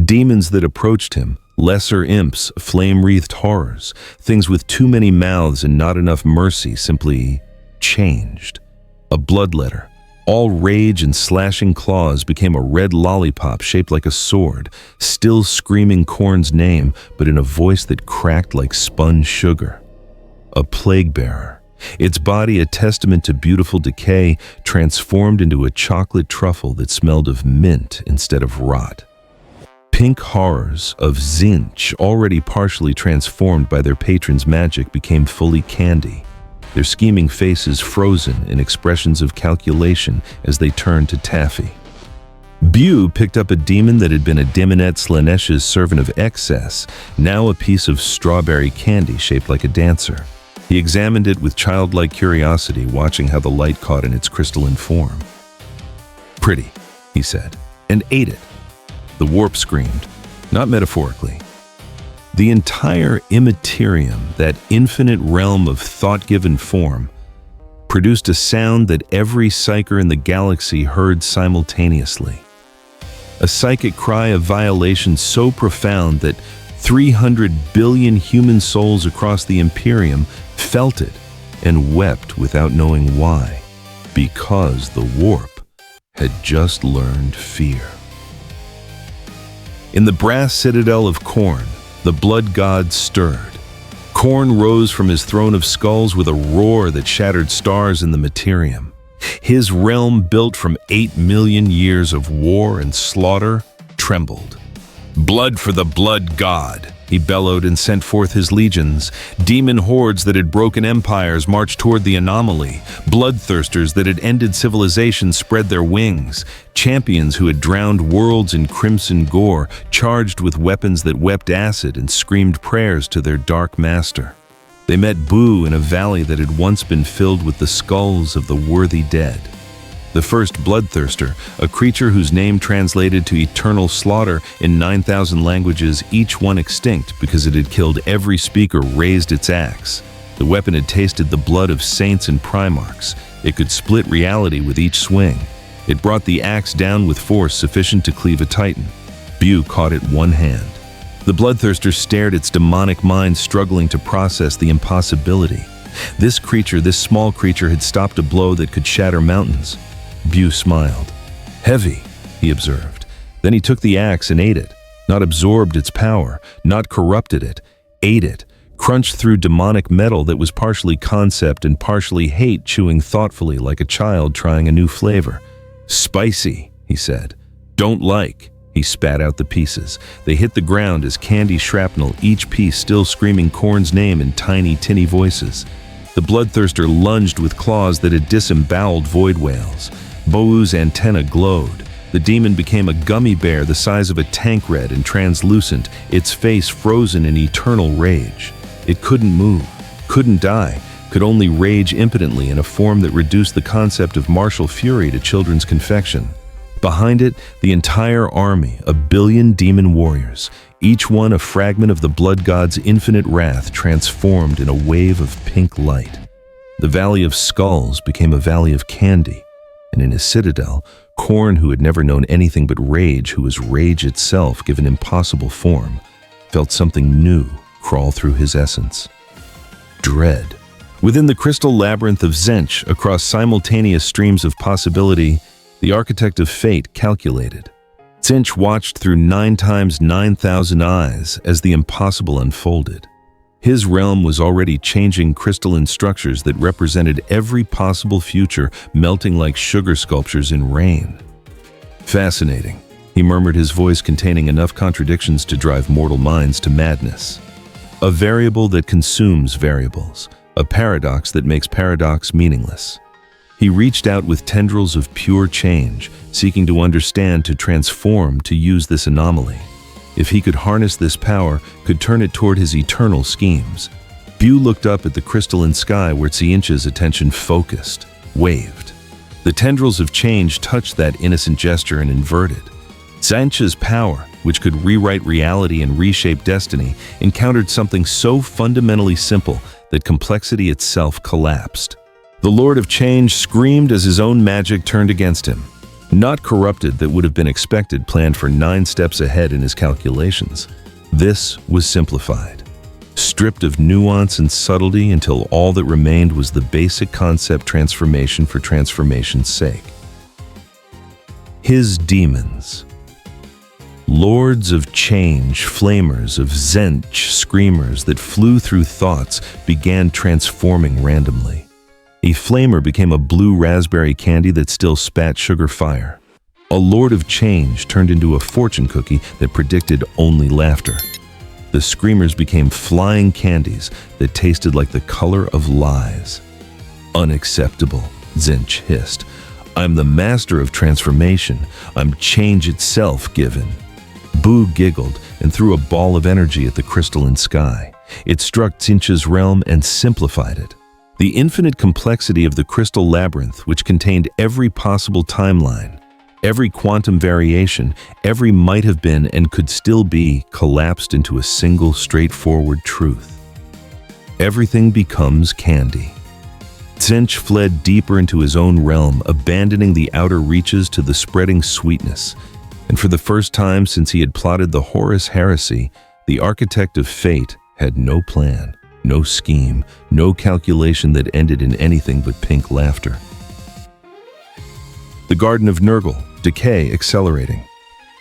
Demons that approached him, lesser imps, flame-wreathed horrors, things with too many mouths and not enough mercy, simply changed. A bloodletter. All rage and slashing claws became a red lollipop shaped like a sword, still screaming Khorne's name, but in a voice that cracked like spun sugar. A plague bearer. Its body a testament to beautiful decay, transformed into a chocolate truffle that smelled of mint instead of rot. Pink horrors of Tzeentch, already partially transformed by their patron's magic, became fully candy, their scheming faces frozen in expressions of calculation as they turned to Taffy. Buu picked up a demon that had been a Demonet Slaanesh's servant of excess, now a piece of strawberry candy shaped like a dancer. He examined it with childlike curiosity, watching how the light caught in its crystalline form. "Pretty," he said, and ate it. The warp screamed, not metaphorically. The entire Imperium, that infinite realm of thought-given form, produced a sound that every psyker in the galaxy heard simultaneously. A psychic cry of violation so profound that 300 billion human souls across the Imperium felt it and wept without knowing why, because the warp had just learned fear. In the brass citadel of Khorne, the blood god stirred. Khorne rose from his throne of skulls with a roar that shattered stars in the Materium. His realm, built from 8 million years of war and slaughter, trembled. "Blood for the blood god," he bellowed and sent forth his legions. Demon hordes that had broken empires marched toward the anomaly. Bloodthirsters that had ended civilization spread their wings. Champions who had drowned worlds in crimson gore, charged with weapons that wept acid and screamed prayers to their dark master. They met Buu in a valley that had once been filled with the skulls of the worthy dead. The first bloodthirster, a creature whose name translated to eternal slaughter in 9,000 languages, each one extinct because it had killed every speaker, raised its axe. The weapon had tasted the blood of saints and primarchs. It could split reality with each swing. It brought the axe down with force sufficient to cleave a titan. Buu caught it one hand. The bloodthirster stared, its demonic mind struggling to process the impossibility. This creature, this small creature, had stopped a blow that could shatter mountains. Buu smiled. "Heavy," he observed. Then he took the axe and ate it. Not absorbed its power, not corrupted it, ate it, crunched through demonic metal that was partially concept and partially hate, chewing thoughtfully like a child trying a new flavor. "Spicy," he said. "Don't like." He spat out the pieces. They hit the ground as candy shrapnel, each piece still screaming Khorne's name in tiny, tinny voices. The bloodthirster lunged with claws that had disemboweled void whales. Buu's antenna glowed. The demon became a gummy bear the size of a tank red and translucent, its face frozen in eternal rage. It couldn't move, couldn't die, could only rage impotently in a form that reduced the concept of martial fury to children's confection. Behind it, the entire army, 1 billion demon warriors, each one a fragment of the blood god's infinite wrath, transformed in a wave of pink light. The Valley of Skulls became a valley of candy, and in his citadel, Khorne, who had never known anything but rage, who was rage itself given impossible form, felt something new crawl through his essence. Dread. Within the crystal labyrinth of Tzeentch, across simultaneous streams of possibility, the architect of fate calculated. Tzeentch watched through 9 times 9,000 eyes as the impossible unfolded. His realm was already changing crystalline structures that represented every possible future, melting like sugar sculptures in rain. "Fascinating," he murmured, his voice containing enough contradictions to drive mortal minds to madness. A variable that consumes variables, a paradox that makes paradox meaningless. He reached out with tendrils of pure change, seeking to understand, to transform, to use this anomaly. If he could harness this power, could turn it toward his eternal schemes. Buu looked up at the crystalline sky where Tzeentch's attention focused, waved. The tendrils of change touched that innocent gesture and inverted. Tzeentch's power, which could rewrite reality and reshape destiny, encountered something so fundamentally simple that complexity itself collapsed. The Lord of Change screamed as his own magic turned against him. Not corrupted that would have been expected, planned for 9 steps ahead in his calculations. This was simplified. stripped of nuance and subtlety until all that remained was the basic concept transformation for transformation's sake. His demons. Lords of change, flamers of zench screamers that flew through thoughts, began transforming randomly. A flamer became a blue raspberry candy that still spat sugar fire. A lord of change turned into a fortune cookie that predicted only laughter. The screamers became flying candies that tasted like the color of lies. Unacceptable, Zench hissed. I'm the master of transformation. I'm change itself given. Buu giggled and threw a ball of energy at the crystalline sky. It struck Zinch's realm and simplified it. The infinite complexity of the crystal labyrinth, which contained every possible timeline, every quantum variation, every might have been and could still be, collapsed into a single straightforward truth. Everything becomes candy. Zench fled deeper into his own realm, abandoning the outer reaches to the spreading sweetness. And for the first time since he had plotted the Horus heresy, the architect of fate had no plan, no scheme, no calculation that ended in anything but pink laughter. The Garden of Nurgle, decay accelerating.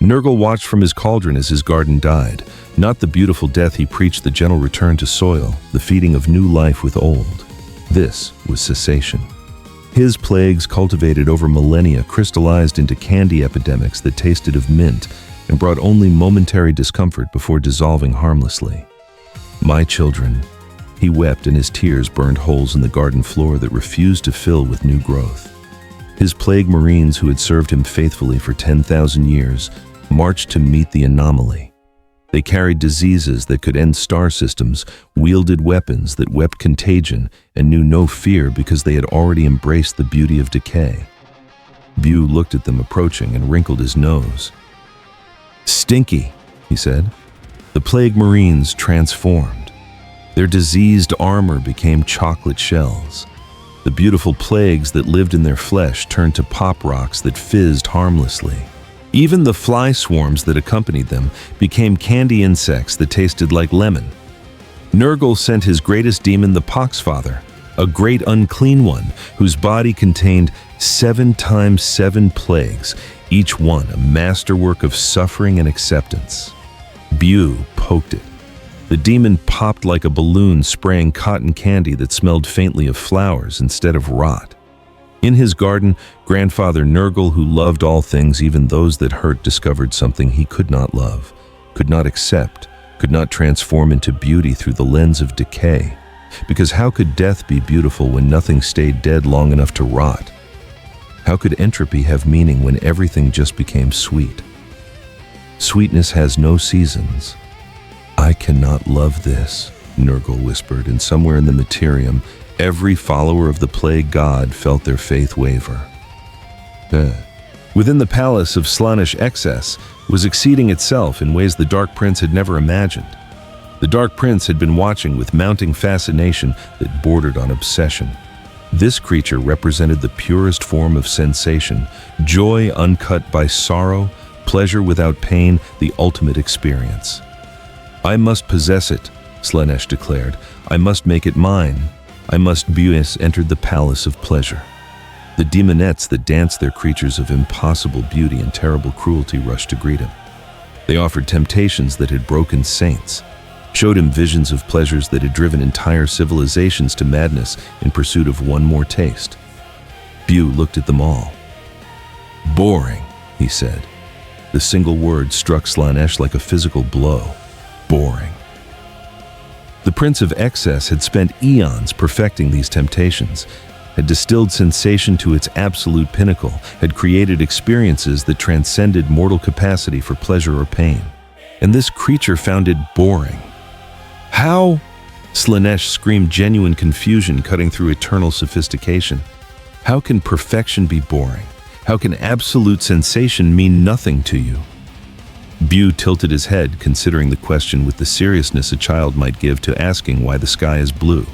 Nurgle watched from his cauldron as his garden died, not the beautiful death he preached, the gentle return to soil, the feeding of new life with old. This was cessation. His plagues, cultivated over millennia, crystallized into candy epidemics that tasted of mint and brought only momentary discomfort before dissolving harmlessly. My children, he wept, and his tears burned holes in the garden floor that refused to fill with new growth. His plague marines, who had served him faithfully for 10,000 years, marched to meet the anomaly. They carried diseases that could end star systems, wielded weapons that wept contagion, and knew no fear because they had already embraced the beauty of decay. Buu looked at them approaching and wrinkled his nose. "Stinky," he said. The plague marines transformed. Their diseased armor became chocolate shells. The beautiful plagues that lived in their flesh turned to pop rocks that fizzed harmlessly. Even the fly swarms that accompanied them became candy insects that tasted like lemon. Nurgle sent his greatest demon, the Poxfather, a great unclean one whose body contained 7 times 7 plagues, each one a masterwork of suffering and acceptance. Buu poked it. The demon popped like a balloon, spraying cotton candy that smelled faintly of flowers instead of rot. In his garden, Grandfather Nurgle, who loved all things, even those that hurt, discovered something he could not love, could not accept, could not transform into beauty through the lens of decay. Because how could death be beautiful when nothing stayed dead long enough to rot? How could entropy have meaning when everything just became sweet? Sweetness has no seasons. I cannot love this, Nurgle whispered, and somewhere in the Imperium, every follower of the plague god felt their faith waver. Within the palace of Slaanesh excess was exceeding itself in ways the Dark Prince had never imagined. The Dark Prince had been watching with mounting fascination that bordered on obsession. This creature represented the purest form of sensation, joy uncut by sorrow, pleasure without pain, the ultimate experience. I must possess it, Slaanesh declared. I must make it mine. I must. Buu entered the palace of pleasure. The demonettes that danced their creatures of impossible beauty and terrible cruelty rushed to greet him. They offered temptations that had broken saints, showed him visions of pleasures that had driven entire civilizations to madness in pursuit of one more taste. Buu looked at them all. Boring, he said. The single word struck Slaanesh like a physical blow. Boring. The Prince of Excess had spent eons perfecting these temptations, had distilled sensation to its absolute pinnacle, had created experiences that transcended mortal capacity for pleasure or pain. And this creature found it boring. How? Slaanesh screamed, genuine confusion cutting through eternal sophistication. How can perfection be boring? How can absolute sensation mean nothing to you? Buu tilted his head, considering the question with the seriousness a child might give to asking why the sky is blue.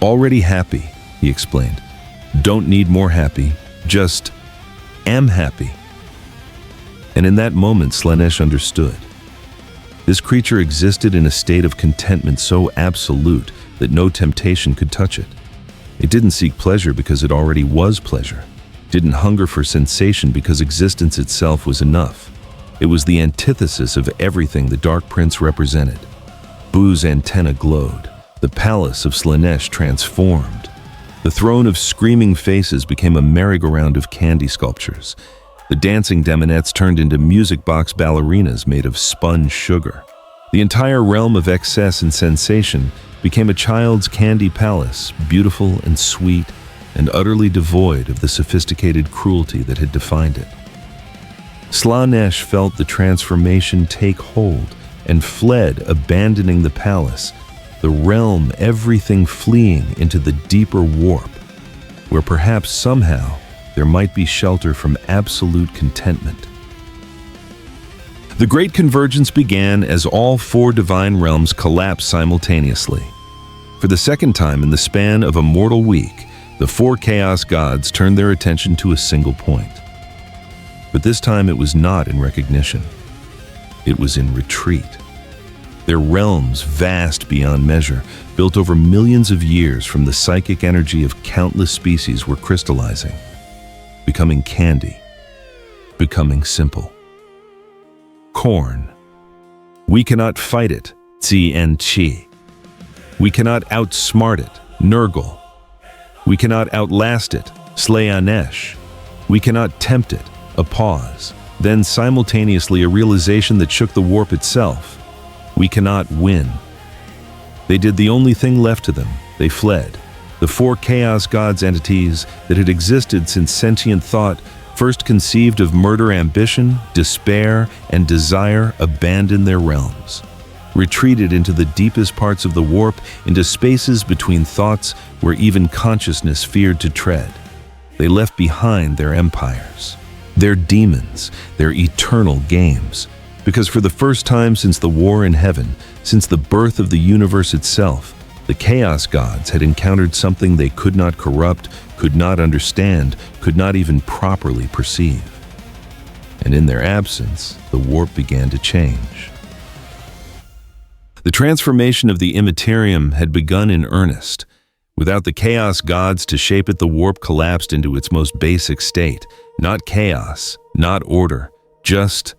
Already happy, he explained. Don't need more happy, just am happy. And in that moment, Slaanesh understood. This creature existed in a state of contentment so absolute that no temptation could touch it. It didn't seek pleasure because it already was pleasure, didn't hunger for sensation because existence itself was enough. It was the antithesis of everything the Dark Prince represented. Buu's antenna glowed. The palace of Slaanesh transformed. The throne of screaming faces became a merry-go-round of candy sculptures. The dancing demonettes turned into music box ballerinas made of spun sugar. The entire realm of excess and sensation became a child's candy palace, beautiful and sweet and utterly devoid of the sophisticated cruelty that had defined it. Slaanesh felt the transformation take hold and fled, abandoning the palace, the realm, everything fleeing into the deeper warp, where perhaps somehow there might be shelter from absolute contentment. The Great Convergence began as all four divine realms collapsed simultaneously. For the second time in the span of a mortal week, the four chaos gods turned their attention to a single point. But this time it was not in recognition. It was in retreat. Their realms, vast beyond measure, built over millions of years from the psychic energy of countless species, were crystallizing, becoming candy, becoming simple. Corn. We cannot fight it, Tsi and Chi. We cannot outsmart it, Nurgle. We cannot outlast it, Slaanesh. We cannot tempt it, a pause. Then simultaneously a realization that shook the warp itself. We cannot win. They did the only thing left to them. They fled. The four chaos gods entities that had existed since sentient thought, first conceived of murder, ambition, despair, and desire, abandoned their realms, retreated into the deepest parts of the warp, into spaces between thoughts where even consciousness feared to tread. They left behind their empires, their demons, their eternal games. Because for the first time since the war in heaven, since the birth of the universe itself, the Chaos Gods had encountered something they could not corrupt, could not understand, could not even properly perceive. And in their absence, the warp began to change. The transformation of the Imperium had begun in earnest. Without the Chaos Gods to shape it, the warp collapsed into its most basic state. Not chaos, not order, just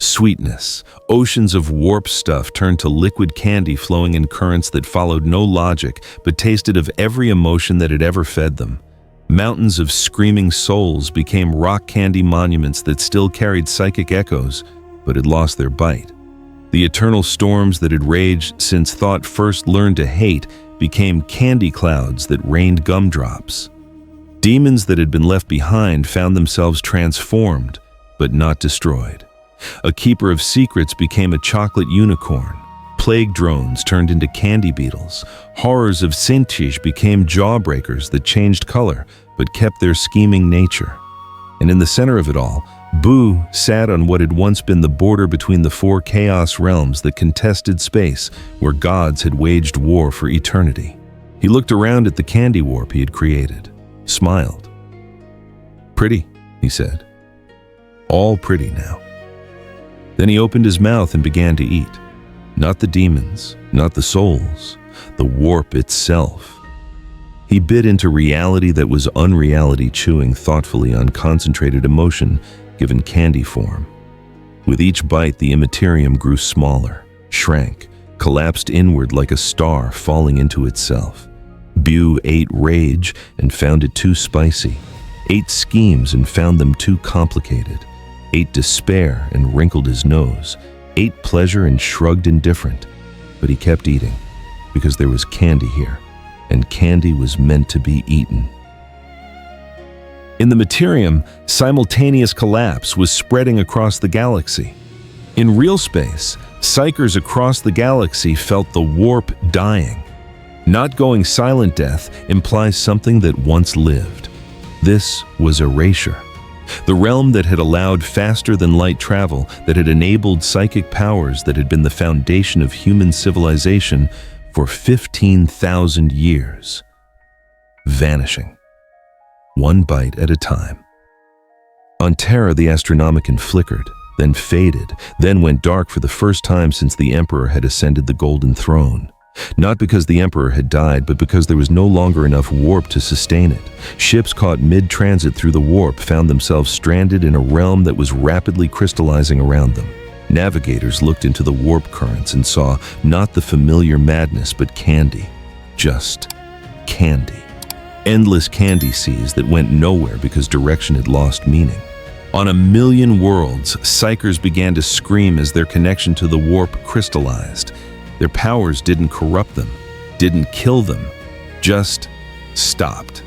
sweetness. Oceans of warp stuff turned to liquid candy flowing in currents that followed no logic but tasted of every emotion that had ever fed them. Mountains of screaming souls became rock candy monuments that still carried psychic echoes but had lost their bite. The eternal storms that had raged since thought first learned to hate became candy clouds that rained gumdrops. Demons that had been left behind found themselves transformed but not destroyed. A keeper of secrets became a chocolate unicorn. Plague drones turned into candy beetles. Horrors of Sintish became jawbreakers that changed color but kept their scheming nature. And in the center of it all, Buu sat on what had once been the border between the four chaos realms that contested space, where gods had waged war for eternity. He looked around at the candy warp he had created, smiled. "Pretty," he said. "All pretty now." Then he opened his mouth and began to eat. Not the demons, not the souls, the warp itself. He bit into reality that was unreality, chewing thoughtfully on concentrated emotion given candy form. With each bite, the Imperium grew smaller, shrank, collapsed inward like a star falling into itself. Buu ate rage and found it too spicy, ate schemes and found them too complicated, ate despair and wrinkled his nose, ate pleasure and shrugged indifferent. But he kept eating, because there was candy here, and candy was meant to be eaten. In the Imperium, simultaneous collapse was spreading across the galaxy. In real space, psychers across the galaxy felt the warp dying. Not going silent death implies something that once lived. This was erasure. The realm that had allowed faster-than-light travel, that had enabled psychic powers that had been the foundation of human civilization for 15,000 years. Vanishing. One bite at a time. On Terra, the Astronomicon flickered, then faded, then went dark for the first time since the Emperor had ascended the Golden Throne. Not because the Emperor had died, but because there was no longer enough warp to sustain it. Ships caught mid-transit through the warp found themselves stranded in a realm that was rapidly crystallizing around them. Navigators looked into the warp currents and saw not the familiar madness, but candy. Just candy. Endless candy seas that went nowhere because direction had lost meaning. On a million worlds, Psychers began to scream as their connection to the warp crystallized. Their powers didn't corrupt them, didn't kill them, just stopped.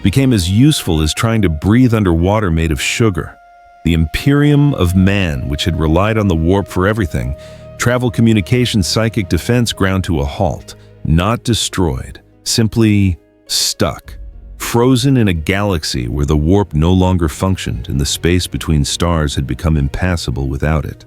Became as useful as trying to breathe underwater made of sugar. The Imperium of man, which had relied on the warp for everything, travel, communication, psychic defense ground to a halt. Not destroyed, simply stuck. Frozen in a galaxy where the warp no longer functioned and the space between stars had become impassable without it.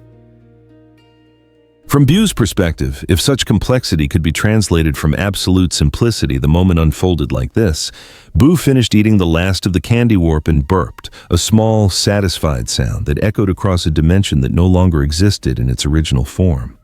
From Buu's perspective, if such complexity could be translated from absolute simplicity, the moment unfolded like this. Buu finished eating the last of the candy warp and burped, a small, satisfied sound that echoed across a dimension that no longer existed in its original form.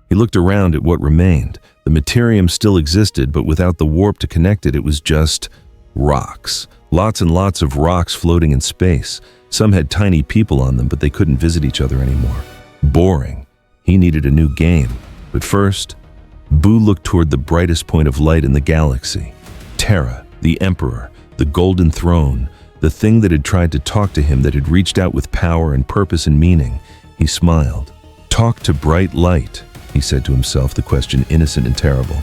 He looked around at what remained. The materium still existed, but without the warp to connect it, it was just rocks. Lots and lots of rocks floating in space. Some had tiny people on them, but they couldn't visit each other anymore. Boring. He needed a new game. But first, Buu looked toward the brightest point of light in the galaxy. Terra, the Emperor, the Golden Throne, the thing that had tried to talk to him, that had reached out with power and purpose and meaning. He smiled. Talk to bright light, he said to himself, the question innocent and terrible.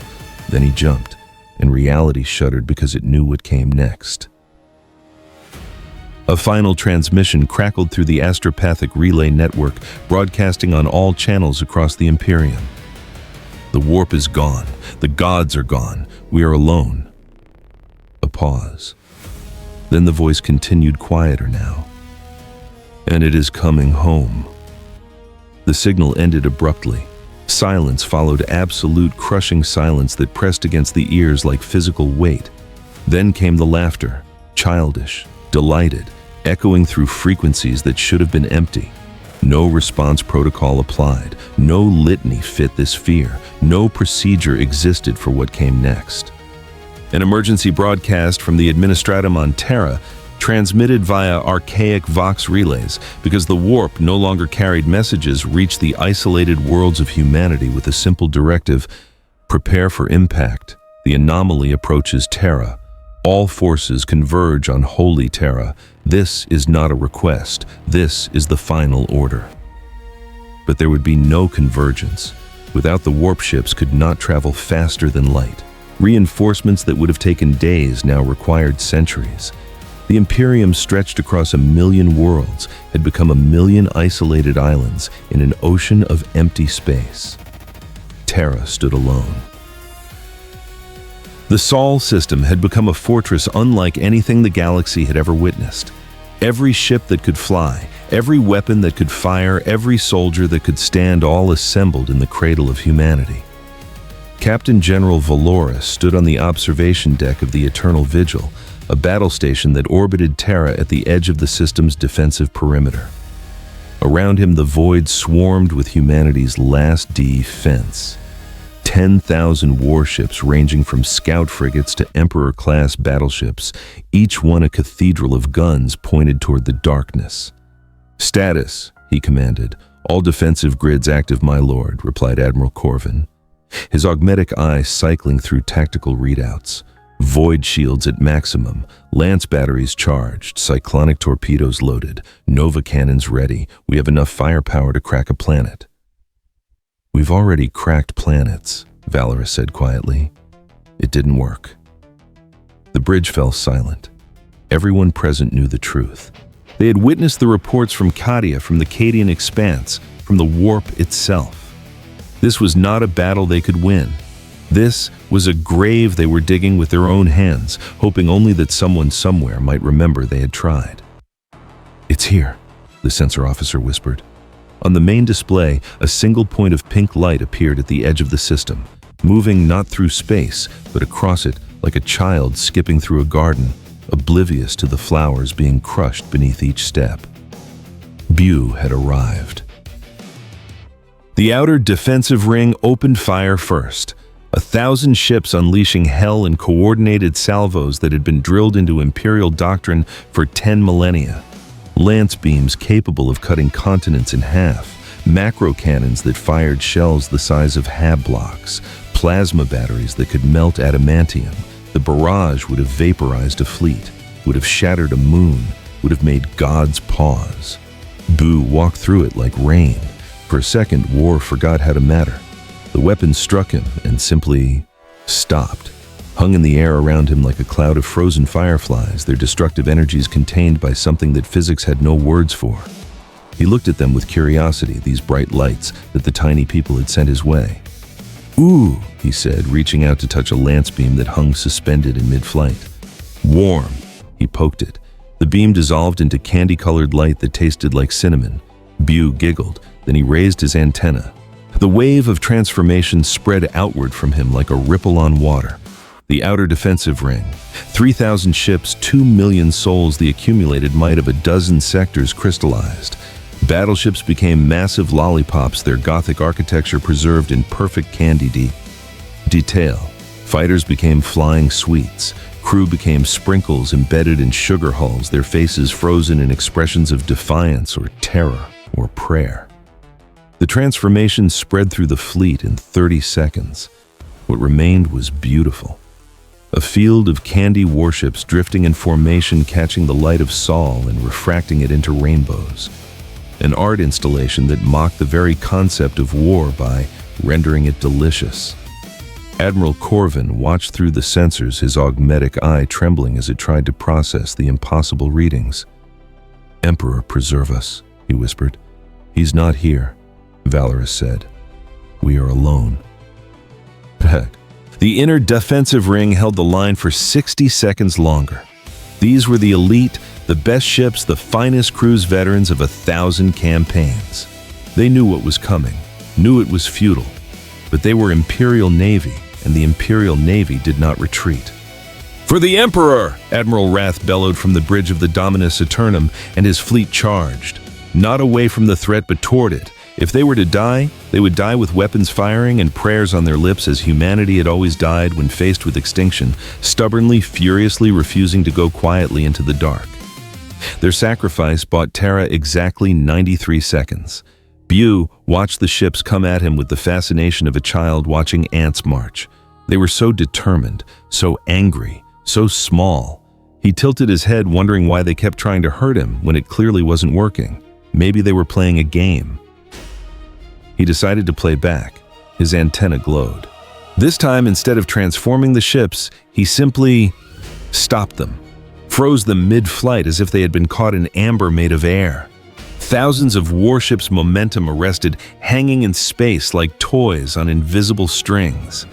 Then he jumped, and reality shuddered because it knew what came next. A final transmission crackled through the astropathic relay network, broadcasting on all channels across the Imperium. The warp is gone. The gods are gone. We are alone. A pause. Then the voice continued, quieter now. And it is coming home. The signal ended abruptly. Silence followed, absolute crushing silence that pressed against the ears like physical weight. Then came the laughter, childish, delighted, echoing through frequencies that should have been empty. No response protocol applied. No litany fit this fear. No procedure existed for what came next. An emergency broadcast from the Administratum on Terra, transmitted via archaic Vox relays, because the warp no longer carried messages, reached the isolated worlds of humanity with a simple directive: prepare for impact. The anomaly approaches Terra. All forces converge on holy Terra. This is not a request. This is the final order. But there would be no convergence. Without the warp ships could not travel faster than light. Reinforcements that would have taken days now required centuries. The Imperium stretched across 1,000,000 worlds, had become 1,000,000 isolated islands in an ocean of empty space. Terra stood alone. The Sol system had become a fortress unlike anything the galaxy had ever witnessed. Every ship that could fly, every weapon that could fire, every soldier that could stand, all assembled in the cradle of humanity. Captain General Valoris stood on the observation deck of the Eternal Vigil, a battle station that orbited Terra at the edge of the system's defensive perimeter. Around him, the void swarmed with humanity's last defense. 10,000 warships ranging from scout frigates to Emperor-class battleships, each one a cathedral of guns pointed toward the darkness. "Status," he commanded. "All defensive grids active, my lord," replied Admiral Corvin, his augmetic eye cycling through tactical readouts. Void shields at maximum, lance batteries charged, cyclonic torpedoes loaded, nova cannons ready. We have enough firepower to crack a planet. "We've already cracked planets," Valoris said quietly. It didn't work. The bridge fell silent. Everyone present knew the truth. They had witnessed the reports from Cadia, from the Cadian expanse, from the warp itself. This was not a battle they could win. This was a grave they were digging with their own hands, hoping only that someone somewhere might remember they had tried. "It's here," the sensor officer whispered. On the main display, a single point of pink light appeared at the edge of the system, moving not through space, but across it like a child skipping through a garden, oblivious to the flowers being crushed beneath each step. Buu had arrived. The outer defensive ring opened fire first, 1,000 ships unleashing hell in coordinated salvos that had been drilled into Imperial doctrine for 10 millennia. Lance beams capable of cutting continents in half, macro cannons that fired shells the size of hab blocks, plasma batteries that could melt adamantium. The barrage would have vaporized a fleet, would have shattered a moon, would have made gods pause. Buu walked through it like rain. For a second, war forgot how to matter. The weapon struck him and simply stopped, hung in the air around him like a cloud of frozen fireflies, their destructive energies contained by something that physics had no words for. He looked at them with curiosity, these bright lights that the tiny people had sent his way. "Ooh," he said, reaching out to touch a lance beam that hung suspended in mid-flight. "Warm." He poked it. The beam dissolved into candy-colored light that tasted like cinnamon. Buu giggled, then he raised his antenna. The wave of transformation spread outward from him like a ripple on water. The outer defensive ring. 3,000 ships, 2 million souls, the accumulated might of a dozen sectors crystallized. Battleships became massive lollipops, their gothic architecture preserved in perfect candy detail. Fighters became flying sweets. Crew became sprinkles embedded in sugar hulls, their faces frozen in expressions of defiance or terror or prayer. The transformation spread through the fleet in 30 seconds. What remained was beautiful. A field of candy warships drifting in formation, catching the light of Sol and refracting it into rainbows. An art installation that mocked the very concept of war by rendering it delicious. Admiral Corvin watched through the sensors, his augmetic eye trembling as it tried to process the impossible readings. "Emperor preserve us," he whispered. "He's not here," Valorous said. "We are alone." The inner defensive ring held the line for 60 seconds longer. These were the elite, the best ships, the finest cruise veterans of 1,000 campaigns. They knew what was coming, knew it was futile, but they were Imperial Navy, and the Imperial Navy did not retreat. "For the Emperor!" Admiral Wrath bellowed from the bridge of the Dominus Eternum, and his fleet charged. Not away from the threat, but toward it. If they were to die, they would die with weapons firing and prayers on their lips, as humanity had always died when faced with extinction, stubbornly, furiously refusing to go quietly into the dark. Their sacrifice bought Terra exactly 93 seconds. Buu watched the ships come at him with the fascination of a child watching ants march. They were so determined, so angry, so small. He tilted his head, wondering why they kept trying to hurt him when it clearly wasn't working. Maybe they were playing a game. He decided to play back. His antenna glowed. This time, instead of transforming the ships, he simply stopped them, froze them mid-flight as if they had been caught in amber made of air. Thousands of warships' momentum arrested, hanging in space like toys on invisible strings.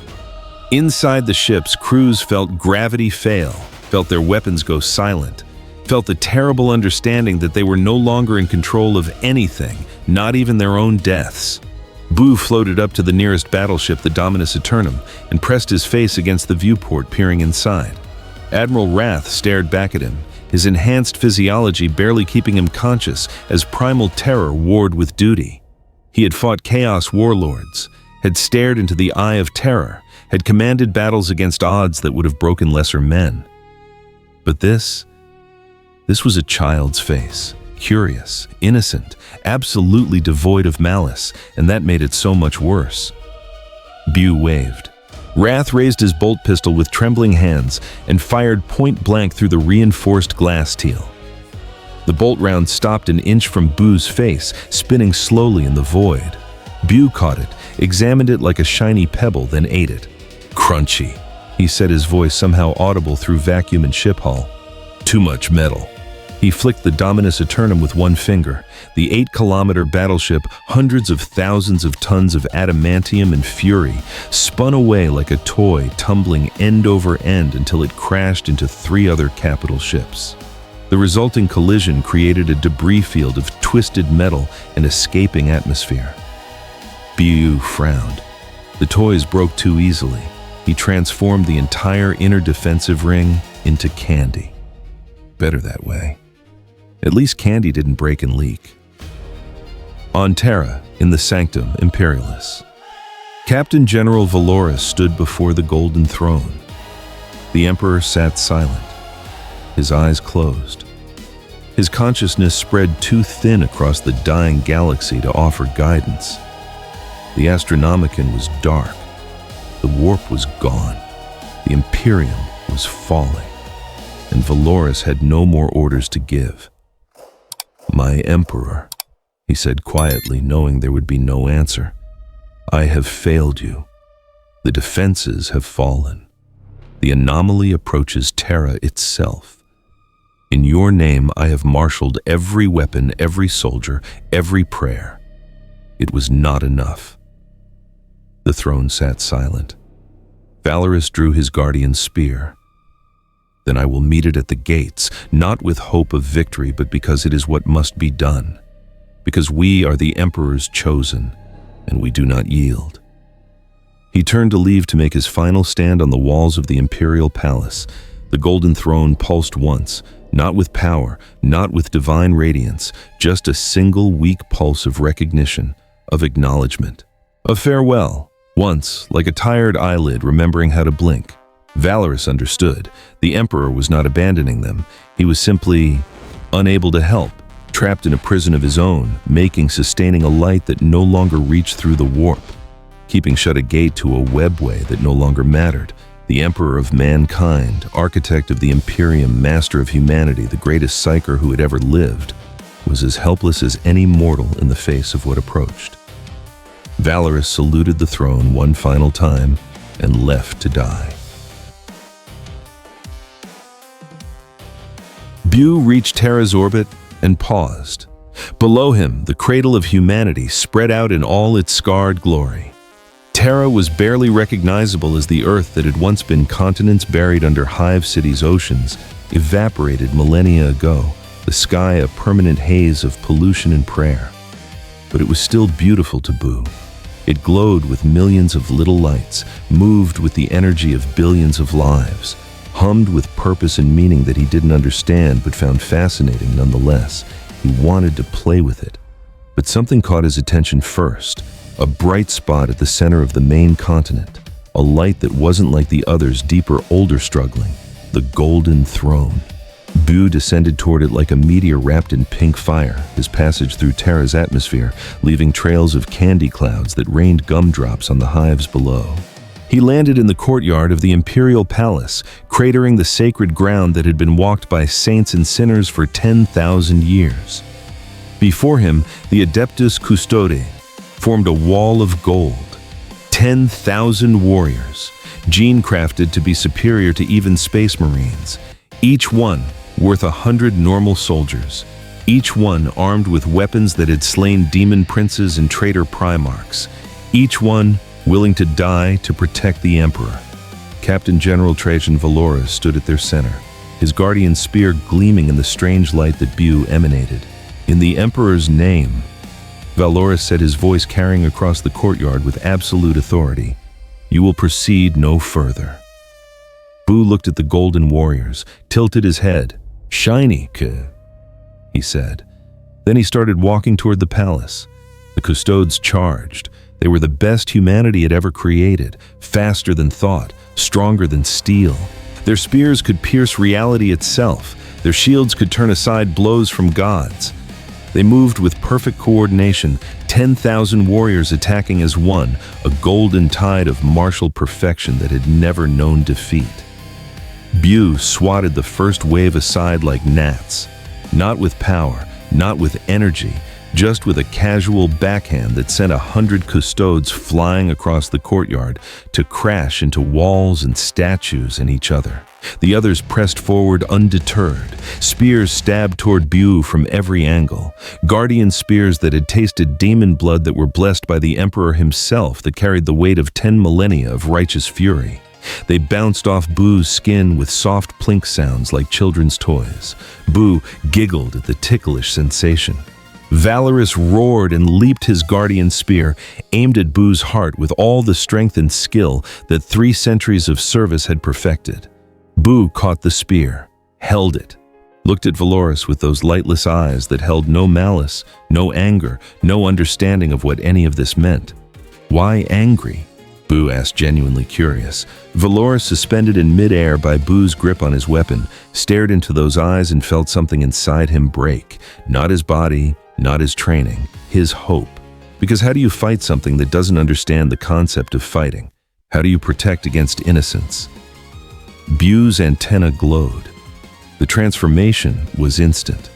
Inside the ships, crews felt gravity fail, felt their weapons go silent, felt the terrible understanding that they were no longer in control of anything, not even their own deaths. Buu floated up to the nearest battleship, the Dominus Eternum, and pressed his face against the viewport, peering inside. Admiral Wrath stared back at him, his enhanced physiology barely keeping him conscious as primal terror warred with duty. He had fought chaos warlords, had stared into the eye of terror, had commanded battles against odds that would have broken lesser men. But this was a child's face, curious, innocent, absolutely devoid of malice, and that made it so much worse. Buu waved. Wrath raised his bolt pistol with trembling hands and fired point blank through the reinforced glass teal. The bolt round stopped an inch from Buu's face, spinning slowly in the void. Buu caught it, examined it like a shiny pebble, then ate it. "Crunchy," he said, his voice somehow audible through vacuum and ship hull. "Too much metal." He flicked the Dominus Eternum with one finger. The 8-kilometer battleship, hundreds of thousands of tons of adamantium and fury, spun away like a toy, tumbling end over end until it crashed into 3 other capital ships. The resulting collision created a debris field of twisted metal and escaping atmosphere. Buu frowned. The toys broke too easily. He transformed the entire inner defensive ring into candy. Better that way. At least candy didn't break and leak. On Terra, in the Sanctum Imperialis. Captain General Valoris stood before the golden throne. The Emperor sat silent, his eyes closed. His consciousness spread too thin across the dying galaxy to offer guidance. The Astronomicon was dark. The warp was gone. The Imperium was falling. And Valoris had no more orders to give. "My Emperor," he said quietly, knowing there would be no answer, "I have failed you. The defenses have fallen. The anomaly approaches Terra itself. In your name, I have marshaled every weapon, every soldier, every prayer. It was not enough." The throne sat silent. Valoris drew his guardian spear. "Then I will meet it at the gates, not with hope of victory, but because it is what must be done. Because we are the Emperor's chosen, and we do not yield." He turned to leave to make his final stand on the walls of the Imperial Palace. The golden throne pulsed once, not with power, not with divine radiance, just a single weak pulse of recognition, of acknowledgement, of farewell. Once, like a tired eyelid remembering how to blink, Valoris understood. The Emperor was not abandoning them. He was simply unable to help, trapped in a prison of his own, sustaining a light that no longer reached through the warp, keeping shut a gate to a webway that no longer mattered. The Emperor of mankind, architect of the Imperium, master of humanity, the greatest psyker who had ever lived, was as helpless as any mortal in the face of what approached. Valoris saluted the throne one final time and left to die. Buu reached Terra's orbit and paused. Below him, the cradle of humanity spread out in all its scarred glory. Terra was barely recognizable as the Earth that had once been continents buried under Hive City's oceans, evaporated millennia ago, the sky a permanent haze of pollution and prayer. But it was still beautiful to Buu. It glowed with millions of little lights, moved with the energy of billions of lives, hummed with purpose and meaning that he didn't understand but found fascinating nonetheless. He wanted to play with it. But something caught his attention first, a bright spot at the center of the main continent, a light that wasn't like the others, deeper, older, struggling, the golden throne. Buu descended toward it like a meteor wrapped in pink fire, his passage through Terra's atmosphere, leaving trails of candy clouds that rained gumdrops on the hives below. He landed in the courtyard of the Imperial Palace, cratering the sacred ground that had been walked by saints and sinners for 10,000 years. Before him, the Adeptus Custode formed a wall of gold. 10,000 warriors, gene-crafted to be superior to even space marines, each one worth 100 normal soldiers, each one armed with weapons that had slain demon princes and traitor primarchs, each one willing to die to protect the Emperor. Captain General Trajan Valoris stood at their center, his guardian spear gleaming in the strange light that Buu emanated. "In the Emperor's name," Valoris said, his voice carrying across the courtyard with absolute authority, "you will proceed no further." Buu looked at the golden warriors, tilted his head. "Shiny, he said. Then he started walking toward the palace. The custodes charged. They were the best humanity had ever created, faster than thought, stronger than steel. Their spears could pierce reality itself. Their shields could turn aside blows from gods. They moved with perfect coordination, 10,000 warriors attacking as one, a golden tide of martial perfection that had never known defeat. Buu swatted the first wave aside like gnats, not with power, not with energy, just with a casual backhand that sent 100 custodes flying across the courtyard to crash into walls and statues and each other. The others pressed forward undeterred. Spears stabbed toward Buu from every angle. Guardian spears that had tasted demon blood that were blessed by the Emperor himself, that carried the weight of 10 millennia of righteous fury. They bounced off Buu's skin with soft plink sounds like children's toys. Buu giggled at the ticklish sensation. Valoris roared and leaped his guardian spear, aimed at Buu's heart with all the strength and skill that 3 centuries of service had perfected. Buu caught the spear, held it, looked at Valoris with those lightless eyes that held no malice, no anger, no understanding of what any of this meant. Why angry? Buu asked, genuinely curious. Valoris, suspended in midair by Buu's grip on his weapon, stared into those eyes and felt something inside him break. Not his body, not his training, his hope. Because how do you fight something that doesn't understand the concept of fighting? How do you protect against innocence? Buu's antenna glowed. The transformation was instant.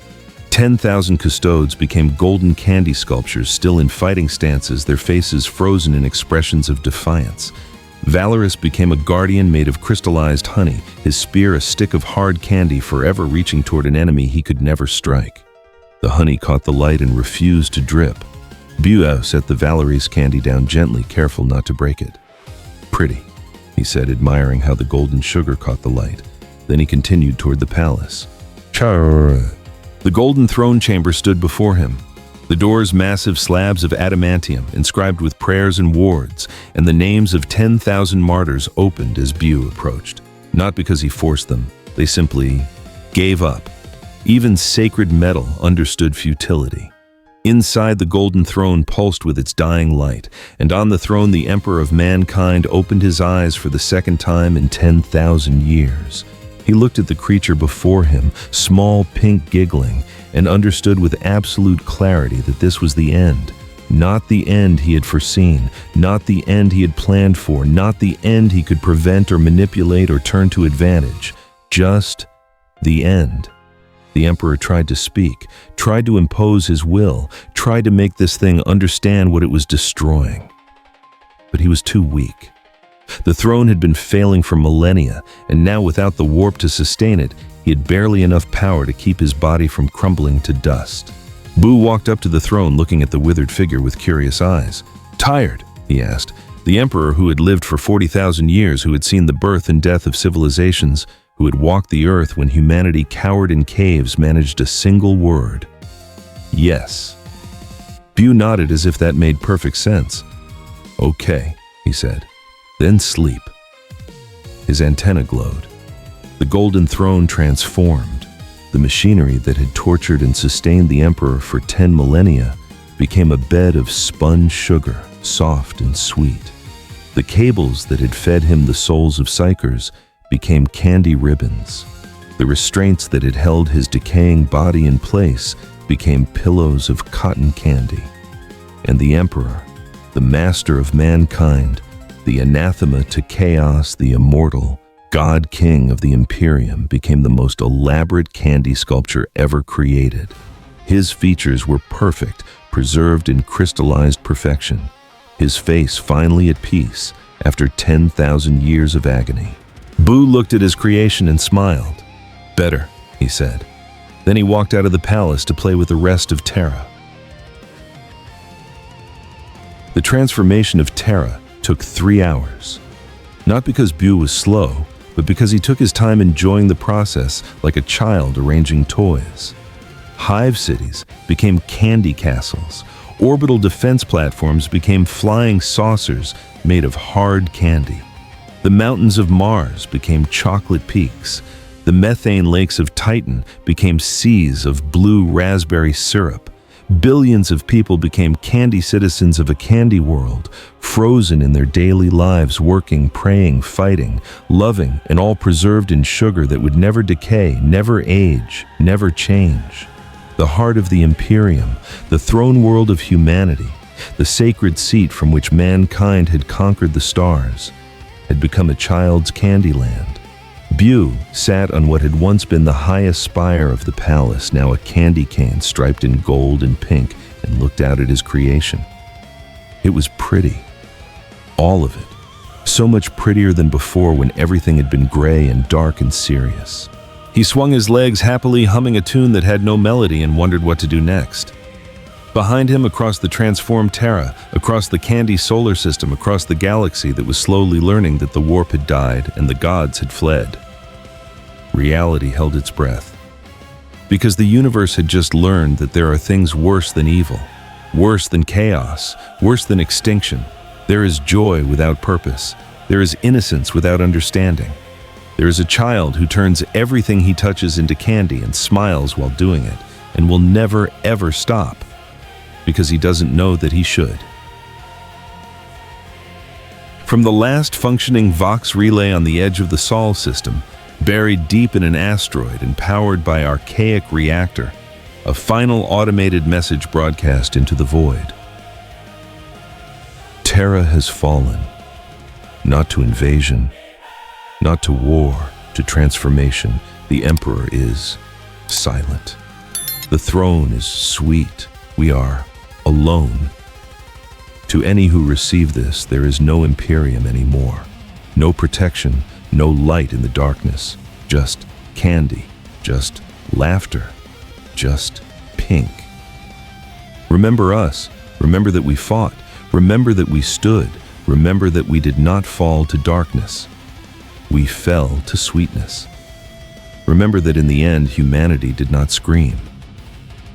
10,000 custodes became golden candy sculptures, still in fighting stances, their faces frozen in expressions of defiance. Valoris became a guardian made of crystallized honey, his spear a stick of hard candy, forever reaching toward an enemy he could never strike. The honey caught the light and refused to drip. Buu set the Valoris candy down gently, careful not to break it. "Pretty," he said, admiring how the golden sugar caught the light. Then he continued toward the palace. Char. The golden throne chamber stood before him. The doors massive slabs of adamantium, inscribed with prayers and wards, and the names of 10,000 martyrs opened as Buu approached. Not because he forced them, they simply gave up. Even sacred metal understood futility. Inside, the golden throne pulsed with its dying light, and on the throne the Emperor of Mankind opened his eyes for the second time in 10,000 years. He looked at the creature before him, small, pink, giggling, and understood with absolute clarity that this was the end. Not the end he had foreseen, not the end he had planned for, not the end he could prevent or manipulate or turn to advantage. Just the end. The Emperor tried to speak, tried to impose his will, tried to make this thing understand what it was destroying. But he was too weak. The throne had been failing for millennia, and now without the warp to sustain it, he had barely enough power to keep his body from crumbling to dust. Buu walked up to the throne, looking at the withered figure with curious eyes. "Tired?" he asked. The Emperor, who had lived for 40,000 years, who had seen the birth and death of civilizations, who had walked the earth when humanity cowered in caves, managed a single word. "Yes." Buu nodded as if that made perfect sense. "Okay," he said. "Then sleep." His antenna glowed. The golden throne transformed. The machinery that had tortured and sustained the Emperor for 10 millennia became a bed of spun sugar, soft and sweet. The cables that had fed him the souls of psychers became candy ribbons. The restraints that had held his decaying body in place became pillows of cotton candy. And the Emperor, the master of mankind, the anathema to chaos, the immortal, God King of the Imperium, became the most elaborate candy sculpture ever created. His features were perfect, preserved in crystallized perfection. His face finally at peace after 10,000 years of agony. Buu looked at his creation and smiled. "Better," he said. Then he walked out of the palace to play with the rest of Terra. The transformation of Terra took 3 hours. Not because Buu was slow, but because he took his time enjoying the process like a child arranging toys. Hive cities became candy castles. Orbital defense platforms became flying saucers made of hard candy. The mountains of Mars became chocolate peaks. The methane lakes of Titan became seas of blue raspberry syrup. Billions of people became candy citizens of a candy world, frozen in their daily lives, working, praying, fighting, loving, and all preserved in sugar that would never decay, never age, never change. The heart of the Imperium, the throne world of humanity, the sacred seat from which mankind had conquered the stars, had become a child's candy land. Buu sat on what had once been the highest spire of the palace, now a candy cane striped in gold and pink, and looked out at his creation. It was pretty. All of it. So much prettier than before when everything had been gray and dark and serious. He swung his legs happily, humming a tune that had no melody, and wondered what to do next. Behind him, across the transformed Terra, across the candy solar system, across the galaxy that was slowly learning that the warp had died and the gods had fled. Reality held its breath. Because the universe had just learned that there are things worse than evil, worse than chaos, worse than extinction. There is joy without purpose. There is innocence without understanding. There is a child who turns everything he touches into candy and smiles while doing it, and will never ever stop, because he doesn't know that he should. From the last functioning Vox relay on the edge of the Sol system, buried deep in an asteroid and powered by archaic reactor, a final automated message broadcast into the void. Terra has fallen, not to invasion, not to war, to transformation. The Emperor is silent. The throne is sweet. We are alone. To any who receive this, there is no Imperium anymore. No protection, no light in the darkness. Just candy, just laughter, just pink. Remember us. Remember that we fought. Remember that we stood. Remember that we did not fall to darkness. We fell to sweetness. Remember that in the end, humanity did not scream.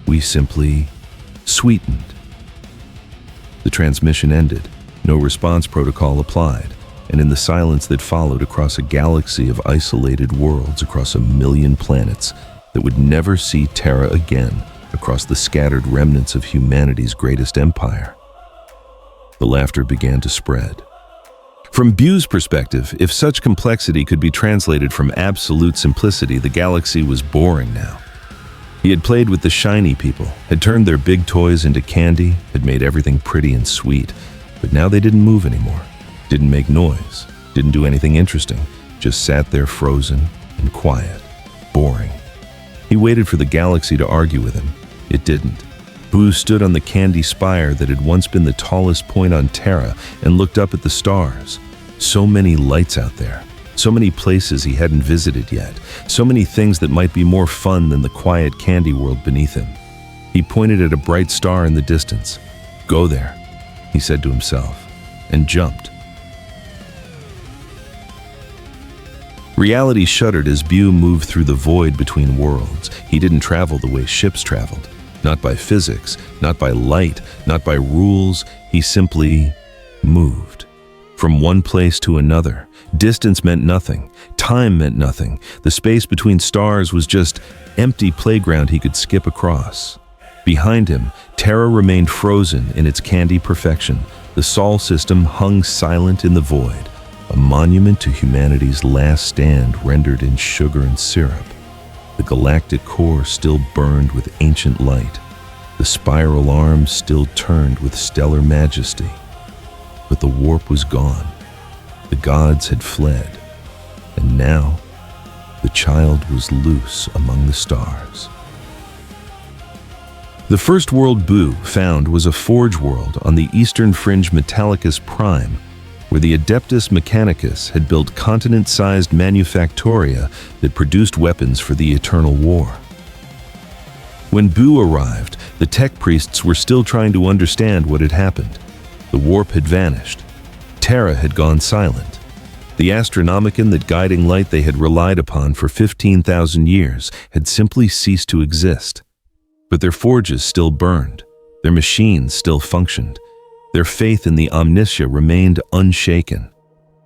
We simply sweetened. The transmission ended. No response protocol applied. And in the silence that followed across a galaxy of isolated worlds, across 1,000,000 planets that would never see Terra again, across the scattered remnants of humanity's greatest empire, the laughter began to spread. From Buu's perspective, if such complexity could be translated from absolute simplicity, the galaxy was boring now. He had played with the shiny people, had turned their big toys into candy, had made everything pretty and sweet, but now they didn't move anymore, didn't make noise, didn't do anything interesting, just sat there frozen and quiet, boring. He waited for the galaxy to argue with him. It didn't. Buu stood on the candy spire that had once been the tallest point on Terra and looked up at the stars. So many lights out there. So many places he hadn't visited yet. So many things that might be more fun than the quiet candy world beneath him. He pointed at a bright star in the distance. "Go there," he said to himself, and jumped. Reality shuddered as Buu moved through the void between worlds. He didn't travel the way ships traveled. Not by physics, not by light, not by rules. He simply moved. From one place to another. Distance meant nothing. Time meant nothing. The space between stars was just empty playground he could skip across. Behind him, Terra remained frozen in its candy perfection. The Sol system hung silent in the void, a monument to humanity's last stand rendered in sugar and syrup. The galactic core still burned with ancient light. The spiral arms still turned with stellar majesty. But the warp was gone. The gods had fled. And now, the child was loose among the stars. The first world Buu found was a forge world on the eastern fringe Metallicus Prime, where the Adeptus Mechanicus had built continent-sized manufactoria that produced weapons for the Eternal War. When Buu arrived, the tech priests were still trying to understand what had happened. The warp had vanished. Terra had gone silent. The Astronomicon, that guiding light they had relied upon for 15,000 years, had simply ceased to exist. But their forges still burned. Their machines still functioned. Their faith in the Omnitia remained unshaken.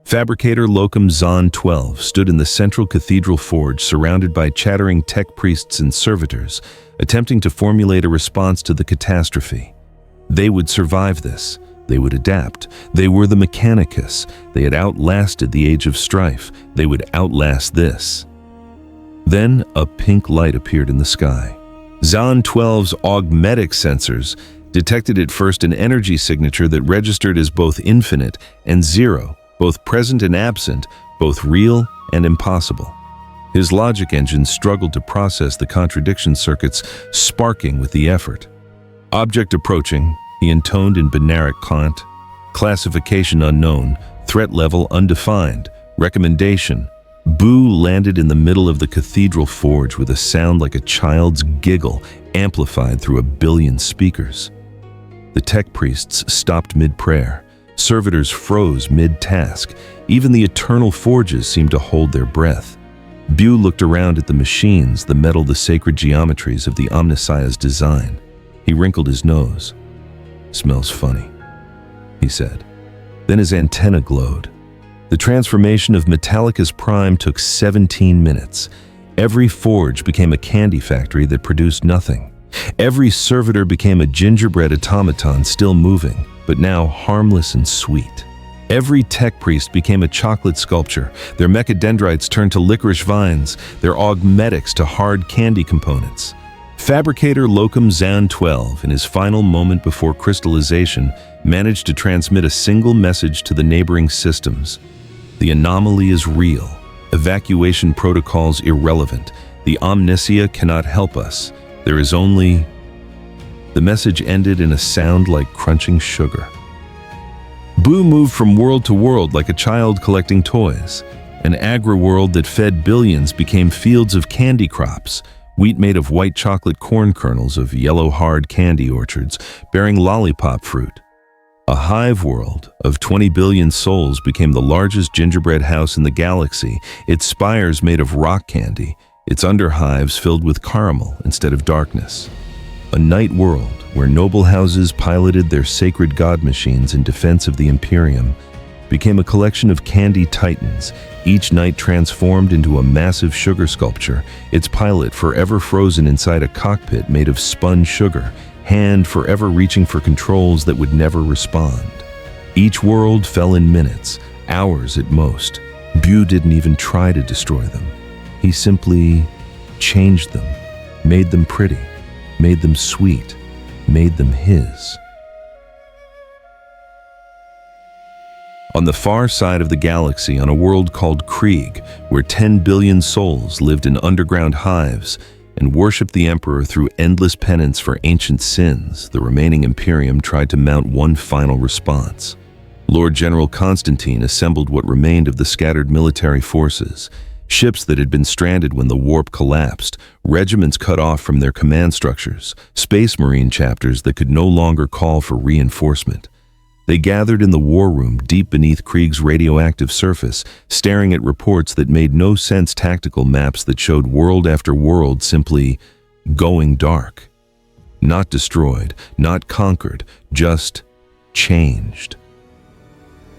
Fabricator Locum Zon 12 stood in the central cathedral forge surrounded by chattering tech priests and servitors, attempting to formulate a response to the catastrophe. They would survive this. They would adapt. They were the Mechanicus. They had outlasted the Age of Strife. They would outlast this. Then a pink light appeared in the sky. Zon 12's augmetic sensors detected at first an energy signature that registered as both infinite and zero, both present and absent, both real and impossible. His logic engine struggled to process the contradiction circuits, sparking with the effort. Object approaching, he intoned in Binaric Kant. Classification unknown, threat level undefined, recommendation. Buu landed in the middle of the cathedral forge with a sound like a child's giggle, amplified through 1 billion speakers. The tech priests stopped mid-prayer. Servitors froze mid-task. Even the eternal forges seemed to hold their breath. Buu looked around at the machines, the metal, the sacred geometries of the Omnissiah's design. He wrinkled his nose. "Smells funny," he said. Then his antenna glowed. The The transformation of Metallicus Prime took 17 minutes. Every forge became a candy factory that produced nothing. Every servitor became a gingerbread automaton still moving, but now harmless and sweet. Every tech priest became a chocolate sculpture. Their mechadendrites turned to licorice vines, their augmetics to hard candy components. Fabricator Locum Zan 12, in his final moment before crystallization, managed to transmit a single message to the neighboring systems. The anomaly is real. Evacuation protocols irrelevant. The omnisia cannot help us. There is only... The message ended in a sound like crunching sugar. Buu moved from world to world like a child collecting toys. An agri-world that fed billions became fields of candy crops, wheat made of white chocolate corn kernels of yellow hard candy orchards bearing lollipop fruit. A hive world of 20 billion souls became the largest gingerbread house in the galaxy, its spires made of rock candy, its underhives filled with caramel instead of darkness. A night world where noble houses piloted their sacred god machines in defense of the Imperium became a collection of candy titans, each night transformed into a massive sugar sculpture, its pilot forever frozen inside a cockpit made of spun sugar, hand forever reaching for controls that would never respond. Each world fell in minutes, hours at most. Buu didn't even try to destroy them. He simply changed them, made them pretty, made them sweet, made them his. On the far side of the galaxy, on a world called Krieg, where 10 billion souls lived in underground hives and worshipped the Emperor through endless penance for ancient sins, the remaining Imperium tried to mount one final response. Lord General Constantine assembled what remained of the scattered military forces, ships that had been stranded when the warp collapsed, regiments cut off from their command structures, space marine chapters that could no longer call for reinforcement. They gathered in the war room deep beneath Krieg's radioactive surface, staring at reports that made no sense, tactical maps that showed world after world simply going dark. Not destroyed, not conquered, just changed.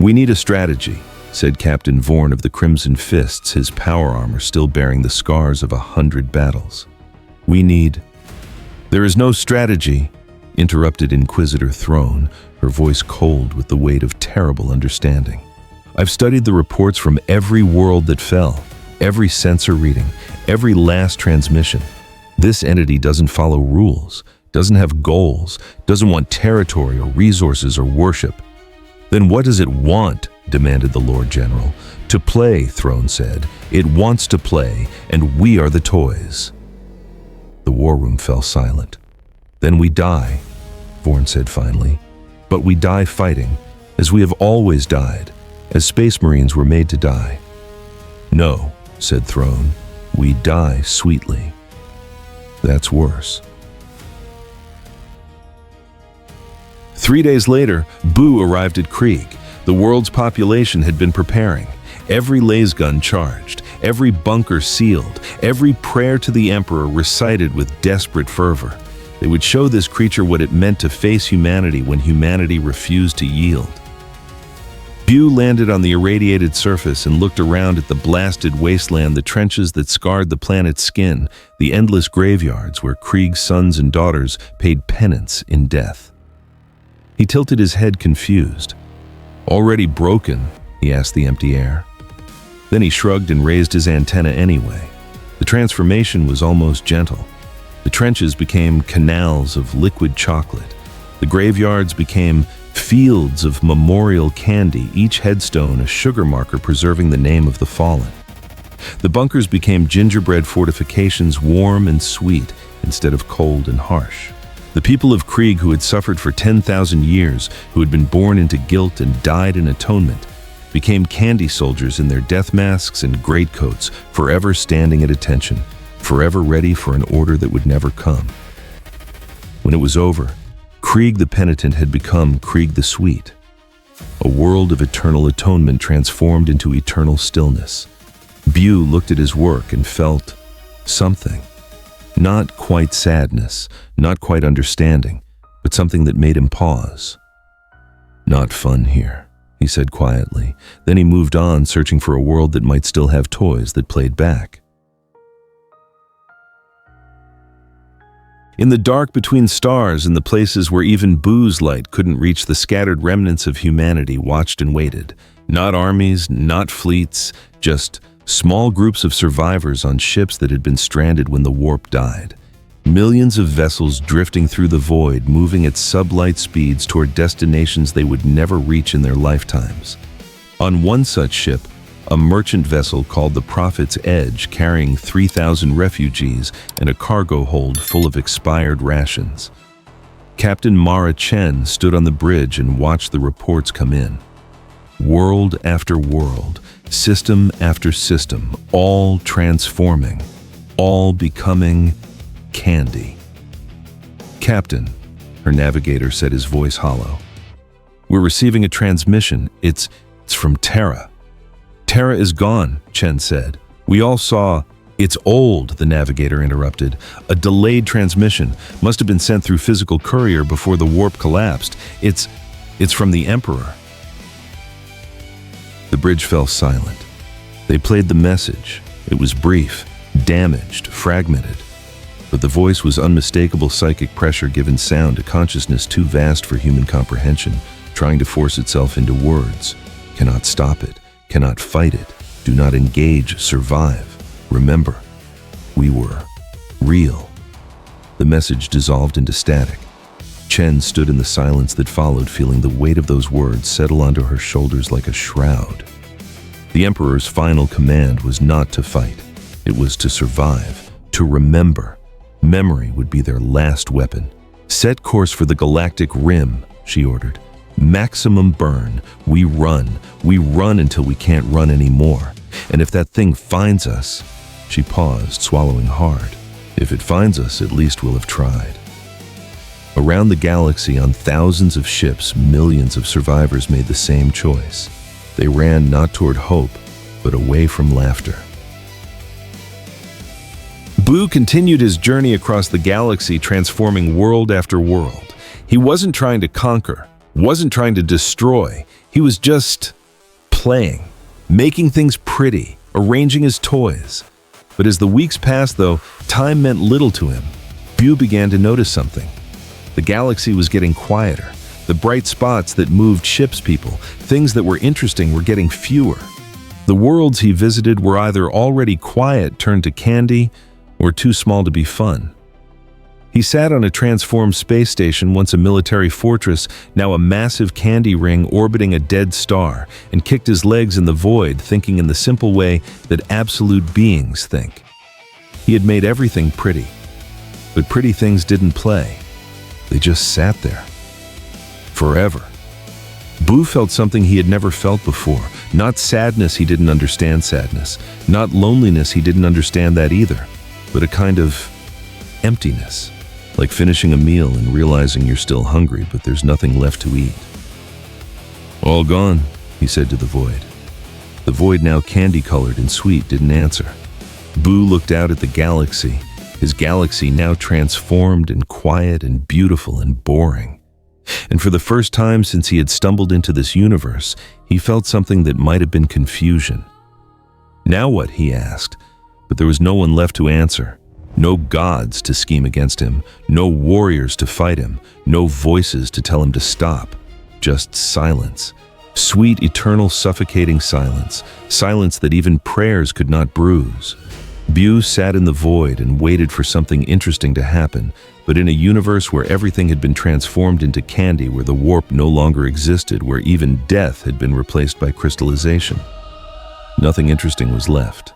"We need a strategy," said Captain Vorn of the Crimson Fists, his power armor still bearing the scars of 100 battles. "There is no strategy," interrupted Inquisitor Throne, her voice cold with the weight of terrible understanding. "I've studied the reports from every world that fell, every sensor reading, every last transmission. This entity doesn't follow rules, doesn't have goals, doesn't want territory or resources or worship." "Then what does it want?" demanded the Lord General. "To play," Throne said. "It wants to play, and we are the toys." The war room fell silent. "Then we die," Vorn said finally. "But we die fighting, as we have always died, as Space Marines were made to die." "No," said Throne, "we die sweetly. That's worse." 3 days later, Buu arrived at Krieg. The world's population had been preparing. Every lasgun charged, every bunker sealed, every prayer to the Emperor recited with desperate fervor. They would show this creature what it meant to face humanity when humanity refused to yield. Buu landed on the irradiated surface and looked around at the blasted wasteland, the trenches that scarred the planet's skin, the endless graveyards where Krieg's sons and daughters paid penance in death. He tilted his head confused. "Already broken?" he asked the empty air. Then he shrugged and raised his antenna anyway. The transformation was almost gentle. The trenches became canals of liquid chocolate. The graveyards became fields of memorial candy, each headstone a sugar marker preserving the name of the fallen. The bunkers became gingerbread fortifications, warm and sweet instead of cold and harsh. The people of Krieg who had suffered for 10,000 years, who had been born into guilt and died in atonement, became candy soldiers in their death masks and greatcoats, forever standing at attention, forever ready for an order that would never come. When it was over, Krieg the Penitent had become Krieg the Sweet, a world of eternal atonement transformed into eternal stillness. Buu looked at his work and felt something. Not quite sadness, not quite understanding, but something that made him pause. "Not fun here," he said quietly. Then he moved on, searching for a world that might still have toys that played back. In the dark between stars, in the places where even Buu's light couldn't reach, the scattered remnants of humanity watched and waited. Not armies, not fleets, just small groups of survivors on ships that had been stranded when the warp died. Millions of vessels drifting through the void, moving at sublight speeds toward destinations they would never reach in their lifetimes. On one such ship, a merchant vessel called the Prophet's Edge, carrying 3,000 refugees and a cargo hold full of expired rations. Captain Mara Chen stood on the bridge and watched the reports come in. World after world, system after system, all transforming, all becoming candy. "Captain," her navigator said, his voice hollow. "We're receiving a transmission. It's from Terra." "Terra is gone," Chen said. "We all saw—" "It's old," the navigator interrupted. "A delayed transmission. Must have been sent through physical courier before the warp collapsed. It's from the Emperor." The bridge fell silent. They played the message. It was brief, damaged, fragmented. But the voice was unmistakable psychic pressure given sound, a consciousness too vast for human comprehension, trying to force itself into words. Cannot stop it. Cannot fight it. Do not engage. Survive. Remember, we were real. The message dissolved into static. Chen stood in the silence that followed, feeling the weight of those words settle onto her shoulders like a shroud. The Emperor's final command was not to fight. It was to survive, to remember. Memory would be their last weapon. "Set course for the galactic rim," she ordered. "Maximum burn. We run until we can't run anymore. And if that thing finds us—" She paused, swallowing hard. "If it finds us, at least we'll have tried." Around the galaxy, on thousands of ships, millions of survivors made the same choice. They ran not toward hope, but away from laughter. Buu continued his journey across the galaxy, transforming world after world. He wasn't trying to conquer, wasn't trying to destroy. He was just playing, making things pretty, arranging his toys. But as the weeks passed, though, time meant little to him. Buu began to notice something. The galaxy was getting quieter. The bright spots that moved ships people, things that were interesting, were getting fewer. The worlds he visited were either already quiet, turned to candy, or too small to be fun. He sat on a transformed space station, once a military fortress, now a massive candy ring orbiting a dead star, and kicked his legs in the void, thinking in the simple way that absolute beings think. He had made everything pretty, but pretty things didn't play. They just sat there. Forever. Buu felt something he had never felt before. Not sadness, he didn't understand sadness. Not loneliness, he didn't understand that either. But a kind of emptiness, like finishing a meal and realizing you're still hungry, but there's nothing left to eat. "All gone," he said to the void. The void, now candy-colored and sweet, didn't answer. Buu looked out at the galaxy, his galaxy now transformed and quiet and beautiful and boring. And for the first time since he had stumbled into this universe, he felt something that might have been confusion. "Now what?" he asked. But there was no one left to answer. No gods to scheme against him, no warriors to fight him, no voices to tell him to stop. Just silence. Sweet, eternal, suffocating silence. Silence that even prayers could not bruise. Buu sat in the void and waited for something interesting to happen, but in a universe where everything had been transformed into candy, where the warp no longer existed, where even death had been replaced by crystallization, nothing interesting was left.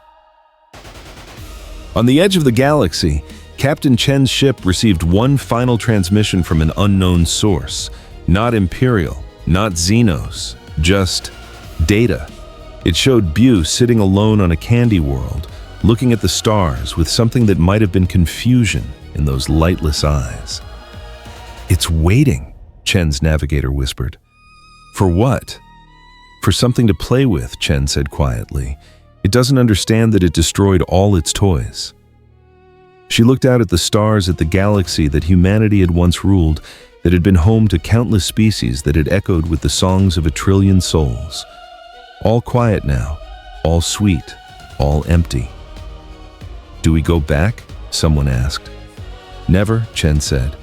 On the edge of the galaxy, Captain Chen's ship received one final transmission from an unknown source. Not Imperial, not Xenos, just data. It showed Buu sitting alone on a candy world, looking at the stars with something that might have been confusion in those lightless eyes. "It's waiting," Chen's navigator whispered. "For what?" "For something to play with," Chen said quietly. "It doesn't understand that it destroyed all its toys." She looked out at the stars, at the galaxy that humanity had once ruled, that had been home to countless species that had echoed with the songs of 1,000,000,000,000 souls. All quiet now, all sweet, all empty. "Do we go back?" someone asked. "Never," Chen said.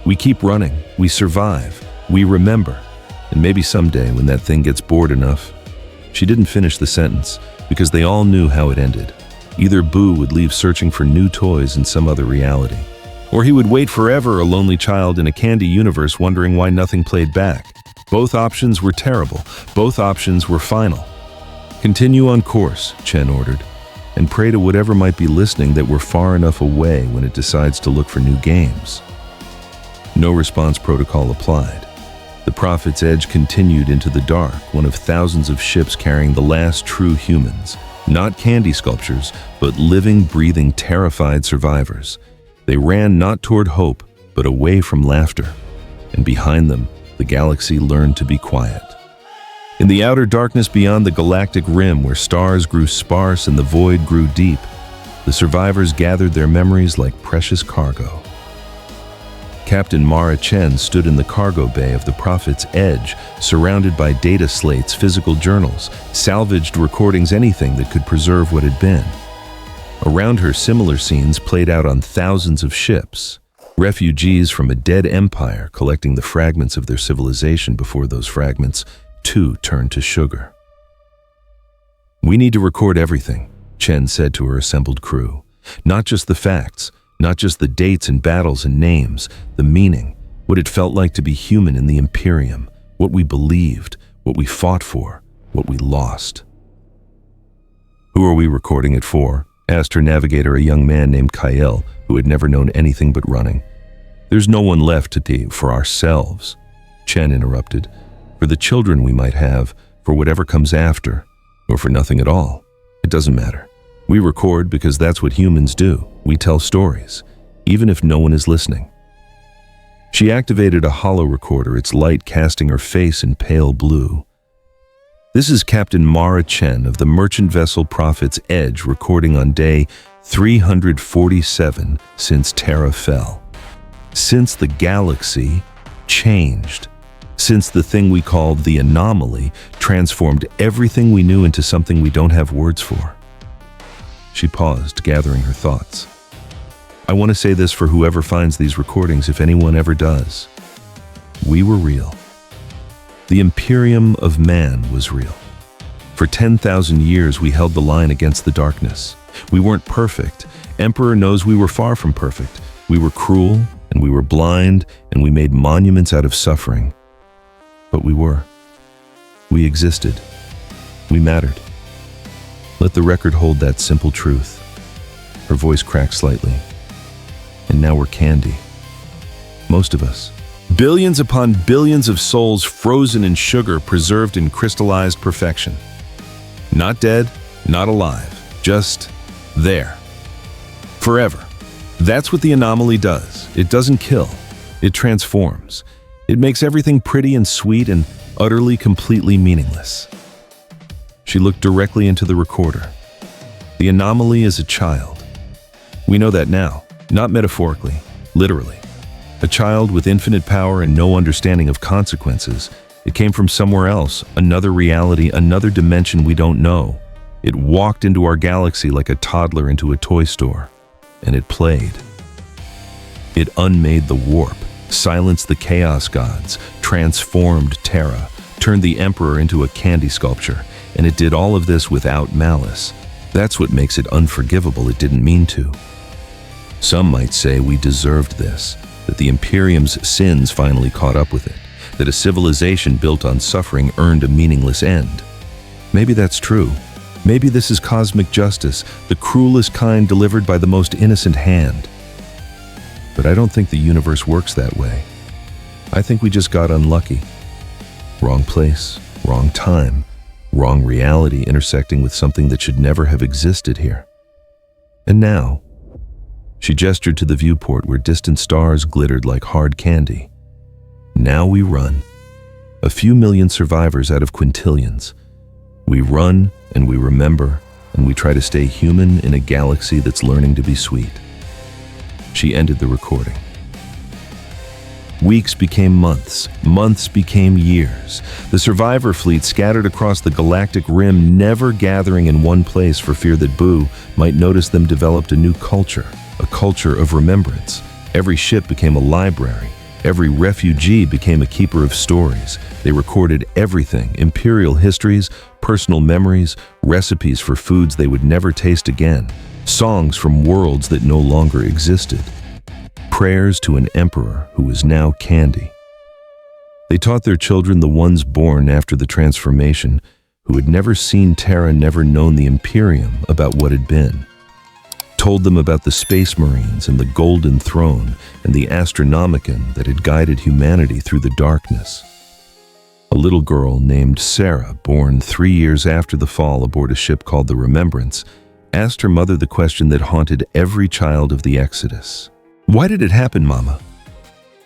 "We keep running, we survive, we remember, and maybe someday when that thing gets bored enough." She didn't finish the sentence, because they all knew how it ended. Either Boo would leave searching for new toys in some other reality, or he would wait forever, a lonely child in a candy universe wondering why nothing played back. Both options were terrible, both options were final. "Continue on course," Chen ordered, "and pray to whatever might be listening that we're far enough away when it decides to look for new games." No response protocol applied. The Prophet's Edge continued into the dark, one of thousands of ships carrying the last true humans. Not candy sculptures, but living, breathing, terrified survivors. They ran not toward hope, but away from laughter. And behind them, the galaxy learned to be quiet. In the outer darkness beyond the galactic rim, where stars grew sparse and the void grew deep, the survivors gathered their memories like precious cargo. Captain Mara Chen stood in the cargo bay of the Prophet's Edge, surrounded by data slates, physical journals, salvaged recordings, anything that could preserve what had been. Around her, similar scenes played out on thousands of ships, refugees from a dead empire collecting the fragments of their civilization before those fragments, too, turned to sugar. "We need to record everything," Chen said to her assembled crew. "Not just the facts, not just the dates and battles and names, the meaning, what it felt like to be human in the Imperium, what we believed, what we fought for, what we lost." "Who are we recording it for?" asked her navigator, a young man named Kyle, who had never known anything but running. "There's no one left to do for ourselves," Chen interrupted. "For the children we might have, for whatever comes after, or for nothing at all. It doesn't matter. We record because that's what humans do. We tell stories, even if no one is listening." She activated a holo recorder, its light casting her face in pale blue. "This is Captain Mara Chen of the merchant vessel Prophet's Edge, recording on day 347 since Terra fell. Since the galaxy changed. Since the thing we called the anomaly transformed everything we knew into something we don't have words for." She paused, gathering her thoughts. "I want to say this for whoever finds these recordings, if anyone ever does. We were real. The Imperium of man was real. For 10,000 years we held the line against the darkness. We weren't perfect. Emperor knows we were far from perfect. We were cruel, and we were blind, and we made monuments out of suffering. But we were. We existed. We mattered. Let the record hold that simple truth." Her voice cracked slightly. "And now we're candy. Most of us. Billions upon billions of souls frozen in sugar, preserved in crystallized perfection. Not dead, not alive, just there. Forever. That's what the anomaly does. It doesn't kill. It transforms. It makes everything pretty and sweet and utterly, completely meaningless." She looked directly into the recorder. "The anomaly is a child. We know that now, not metaphorically, literally. A child with infinite power and no understanding of consequences. It came from somewhere else, another reality, another dimension we don't know. It walked into our galaxy like a toddler into a toy store, and it played. It unmade the warp, silenced the chaos gods, transformed Terra, turned the Emperor into a candy sculpture, and it did all of this without malice. That's what makes it unforgivable. It didn't mean to. Some might say we deserved this, that the Imperium's sins finally caught up with it, that a civilization built on suffering earned a meaningless end. Maybe that's true. Maybe this is cosmic justice, the cruelest kind delivered by the most innocent hand. But I don't think the universe works that way. I think we just got unlucky. Wrong place, wrong time, wrong reality intersecting with something that should never have existed here. And now, she gestured to the viewport where distant stars glittered like hard candy. Now we run. A few million survivors out of quintillions. We run and we remember and we try to stay human in a galaxy that's learning to be sweet. She ended the recording. Weeks became months, months became years. The survivor fleet scattered across the galactic rim, never gathering in one place for fear that Buu might notice them developed a new culture, a culture of remembrance. Every ship became a library. Every refugee became a keeper of stories. They recorded everything: imperial histories, personal memories, recipes for foods they would never taste again, songs from worlds that no longer existed, prayers to an emperor who was now candy. They taught their children, the ones born after the transformation, who had never seen Terra, never known the Imperium, about what had been. Told them about the Space Marines and the Golden Throne and the Astronomicon that had guided humanity through the darkness. A little girl named Sarah, born 3 years after the fall aboard a ship called the Remembrance, asked her mother the question that haunted every child of the Exodus. "Why did it happen, Mama?"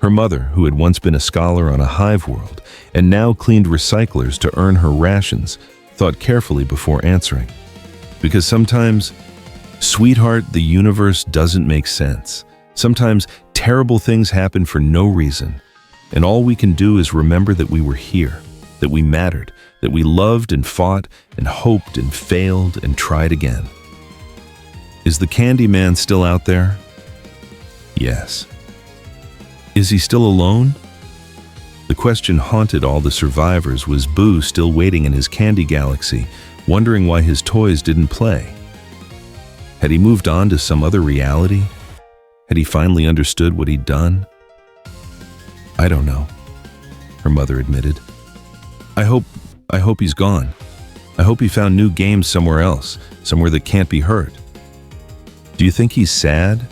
Her mother, who had once been a scholar on a hive world and now cleaned recyclers to earn her rations, thought carefully before answering. "Because sometimes, sweetheart, the universe doesn't make sense. Sometimes terrible things happen for no reason, and all we can do is remember that we were here, that we mattered, that we loved and fought and hoped and failed and tried again." Is the Candy Man still out there? Yes. Is he still alone? The question haunted all the survivors. Was Buu still waiting in his candy galaxy, wondering why his toys didn't play? Had he moved on to some other reality? Had he finally understood what he'd done? "I don't know," her mother admitted. I hope he's gone. I hope he found new games somewhere else, somewhere that can't be hurt." "Do you think he's sad?"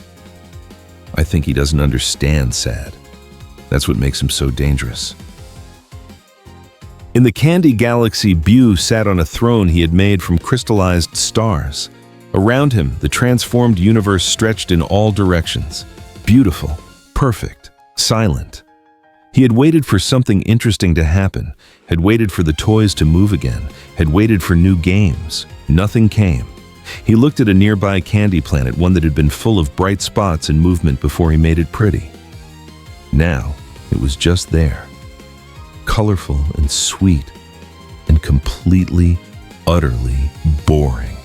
"I think he doesn't understand sad. That's what makes him so dangerous." In the Candy Galaxy, Buu sat on a throne he had made from crystallized stars. Around him, the transformed universe stretched in all directions. Beautiful, perfect, silent. He had waited for something interesting to happen, had waited for the toys to move again, had waited for new games. Nothing came. He looked at a nearby candy planet, one that had been full of bright spots and movement before he made it pretty. Now, it was just there, colorful and sweet, and completely, utterly boring.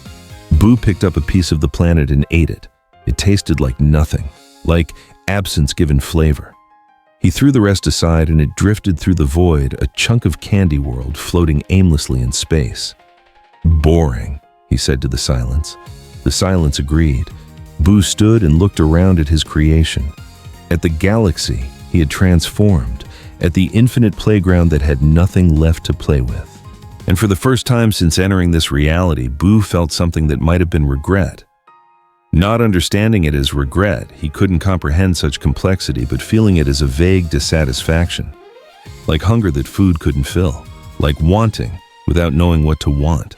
Buu picked up a piece of the planet and ate it. It tasted like nothing, like absence given flavor. He threw the rest aside and it drifted through the void, a chunk of candy world floating aimlessly in space. "Boring," he said to the silence. The silence agreed. Buu stood and looked around at his creation, at the galaxy he had transformed, at the infinite playground that had nothing left to play with. And for the first time since entering this reality, Buu felt something that might have been regret. Not understanding it as regret, he couldn't comprehend such complexity, but feeling it as a vague dissatisfaction. Like hunger that food couldn't fill, like wanting without knowing what to want.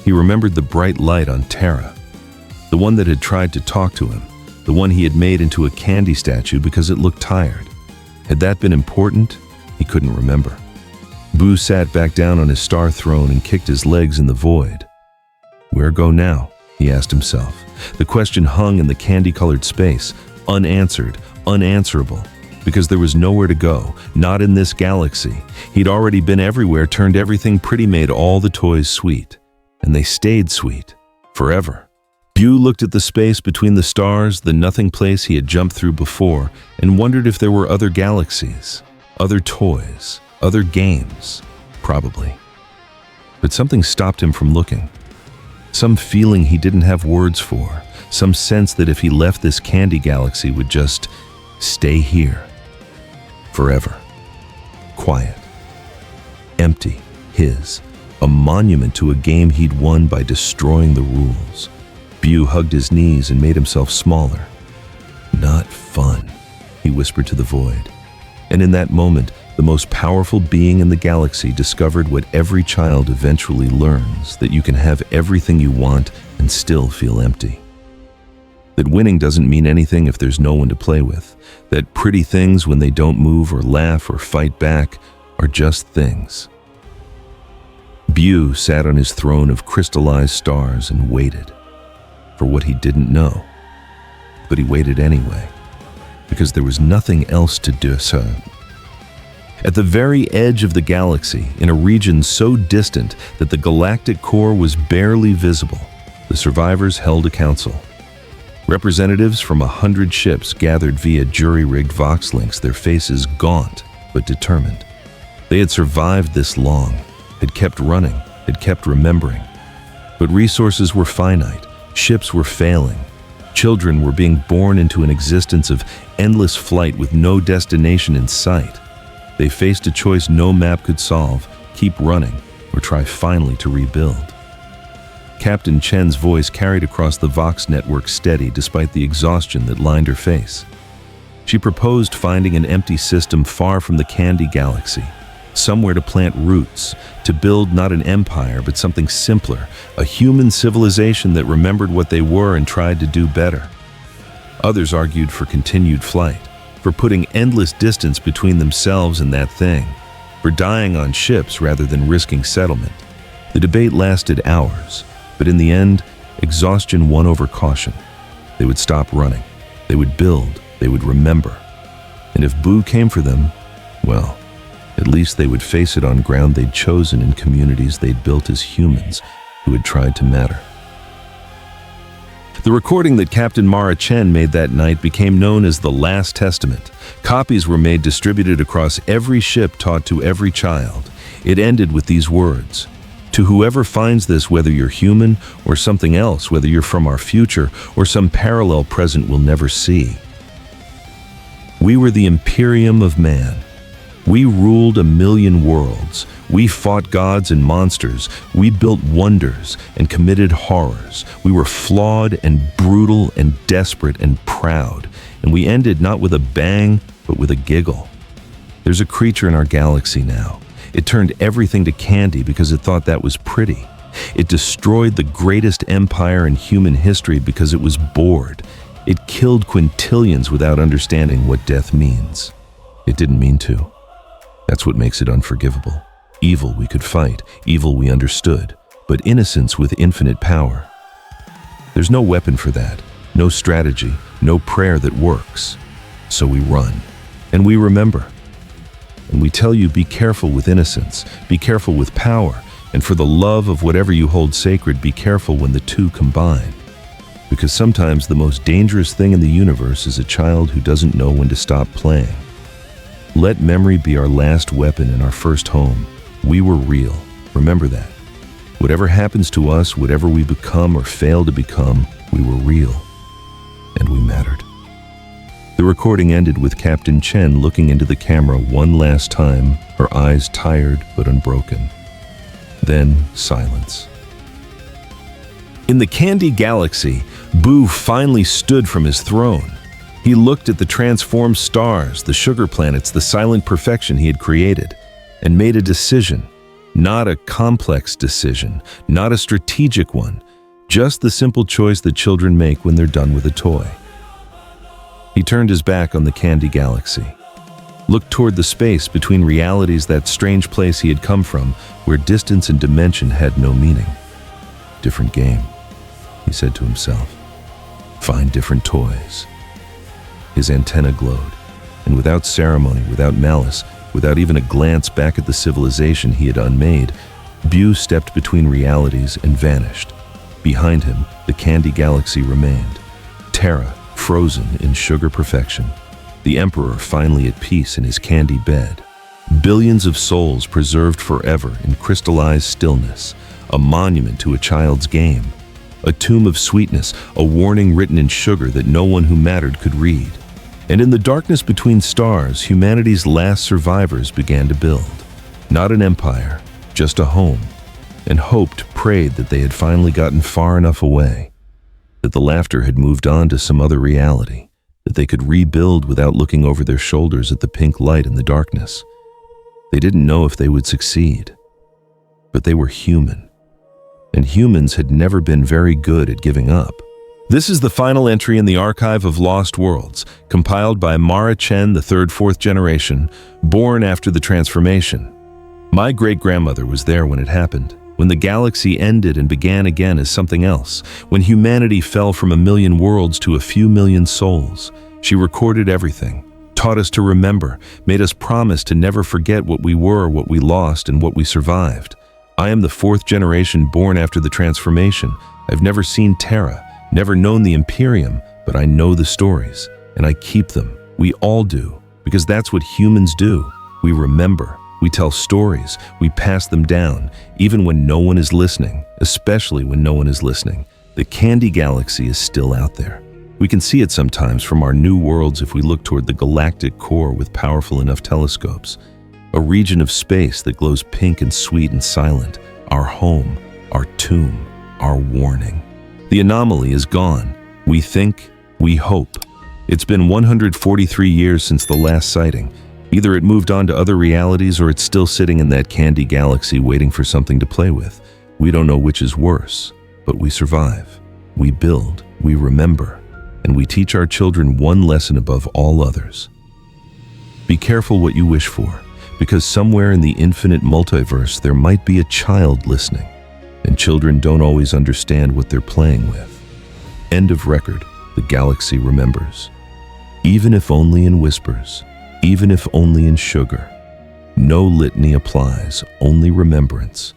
He remembered the bright light on Terra, the one that had tried to talk to him, the one he had made into a candy statue because it looked tired. Had that been important? He couldn't remember. Buu sat back down on his star throne and kicked his legs in the void. Where go now? He asked himself. The question hung in the candy-colored space, unanswered, unanswerable, because there was nowhere to go, not in this galaxy. He'd already been everywhere, turned everything pretty, made all the toys sweet. And they stayed sweet, forever. Buu looked at the space between the stars, the nothing place he had jumped through before, and wondered if there were other galaxies, other toys, other games, probably. But something stopped him from looking. Some feeling he didn't have words for, some sense that if he left this candy galaxy would just stay here, forever. Quiet, empty, his, a monument to a game he'd won by destroying the rules. Buu hugged his knees and made himself smaller. Not fun, he whispered to the void. And in that moment, the most powerful being in the galaxy discovered what every child eventually learns, that you can have everything you want and still feel empty. That winning doesn't mean anything if there's no one to play with. That pretty things, when they don't move or laugh or fight back, are just things. Buu sat on his throne of crystallized stars and waited for what he didn't know. But he waited anyway. because there was nothing else to do so. At the very edge of the galaxy, in a region so distant that the galactic core was barely visible, the survivors held a council. Representatives from 100 ships gathered via jury-rigged vox links, their faces gaunt but determined. They had survived this long, had kept running, had kept remembering. But resources were finite, ships were failing, children were being born into an existence of endless flight with no destination in sight. They faced a choice no map could solve: keep running or try finally to rebuild. Captain Chen's voice carried across the Vox network steady despite the exhaustion that lined her face. She proposed finding an empty system far from the Candy Galaxy, somewhere to plant roots, to build not an empire but something simpler, a human civilization that remembered what they were and tried to do better. Others argued for continued flight, for putting endless distance between themselves and that thing, for dying on ships rather than risking settlement. The debate lasted hours, but in the end, exhaustion won over caution. They would stop running, they would build, they would remember. And if Buu came for them, well, at least they would face it on ground they'd chosen in communities they'd built as humans who had tried to matter. The recording that Captain Mara Chen made that night became known as the Last Testament. Copies were made, distributed across every ship, taught to every child. It ended with these words: "To whoever finds this, whether you're human or something else, whether you're from our future or some parallel present we'll never see. We were the Imperium of man. We ruled 1,000,000 worlds. We fought gods and monsters. We built wonders and committed horrors. We were flawed and brutal and desperate and proud. And we ended not with a bang, but with a giggle. There's a creature in our galaxy now. It turned everything to candy because it thought that was pretty. It destroyed the greatest empire in human history because it was bored. It killed quintillions without understanding what death means. It didn't mean to. That's what makes it unforgivable. Evil we could fight, evil we understood, but innocence with infinite power. There's no weapon for that, no strategy, no prayer that works. So we run, and we remember. And we tell you, be careful with innocence, be careful with power, and for the love of whatever you hold sacred, be careful when the two combine. Because sometimes the most dangerous thing in the universe is a child who doesn't know when to stop playing. Let memory be our last weapon in our first home. We were real. Remember that. Whatever happens to us, whatever we become or fail to become, we were real. And we mattered." The recording ended with Captain Chen looking into the camera one last time, her eyes tired but unbroken. Then silence. In the Candy Galaxy, Buu finally stood from his throne. He looked at the transformed stars, the sugar planets, the silent perfection he had created, and made a decision. Not a complex decision, not a strategic one, just the simple choice that children make when they're done with a toy. He turned his back on the Candy Galaxy, looked toward the space between realities, that strange place he had come from, where distance and dimension had no meaning. Different game, he said to himself. Find different toys. His antenna glowed, and without ceremony, without malice, without even a glance back at the civilization he had unmade, Buu stepped between realities and vanished. Behind him, the Candy Galaxy remained. Terra, frozen in sugar perfection. The Emperor finally at peace in his candy bed. Billions of souls preserved forever in crystallized stillness. A monument to a child's game. A tomb of sweetness, a warning written in sugar that no one who mattered could read. And in the darkness between stars, humanity's last survivors began to build. Not an empire, just a home. And hoped, prayed that they had finally gotten far enough away, that the laughter had moved on to some other reality, that they could rebuild without looking over their shoulders at the pink light in the darkness. They didn't know if they would succeed, but they were human. And humans had never been very good at giving up. This is the final entry in the Archive of Lost Worlds, compiled by Mara Chen, the fourth generation, born after the transformation. My great-grandmother was there when it happened. when the galaxy ended and began again as something else, when humanity fell from a million worlds to a few million souls. She recorded everything, taught us to remember, made us promise to never forget what we were, what we lost, and what we survived. I am the fourth generation born after the transformation. I've never seen Terra, never known the Imperium, but I know the stories, and I keep them. We all do, because that's what humans do. We remember, we tell stories, we pass them down, even when no one is listening, especially when no one is listening. The Candy Galaxy is still out there. We can see it sometimes from our new worlds if we look toward the galactic core with powerful enough telescopes. A region of space that glows pink and sweet and silent. Our home, our tomb, our warning. The anomaly is gone. We think, we hope. It's been 143 years since the last sighting. Either it moved on to other realities or it's still sitting in that Candy Galaxy waiting for something to play with. We don't know which is worse, but we survive. We build, we remember, and we teach our children one lesson above all others. Be careful what you wish for, because somewhere in the infinite multiverse there might be a child listening, and children don't always understand what they're playing with. End of record. The galaxy remembers. Even if only in whispers, even if only in sugar. No litany applies, only remembrance.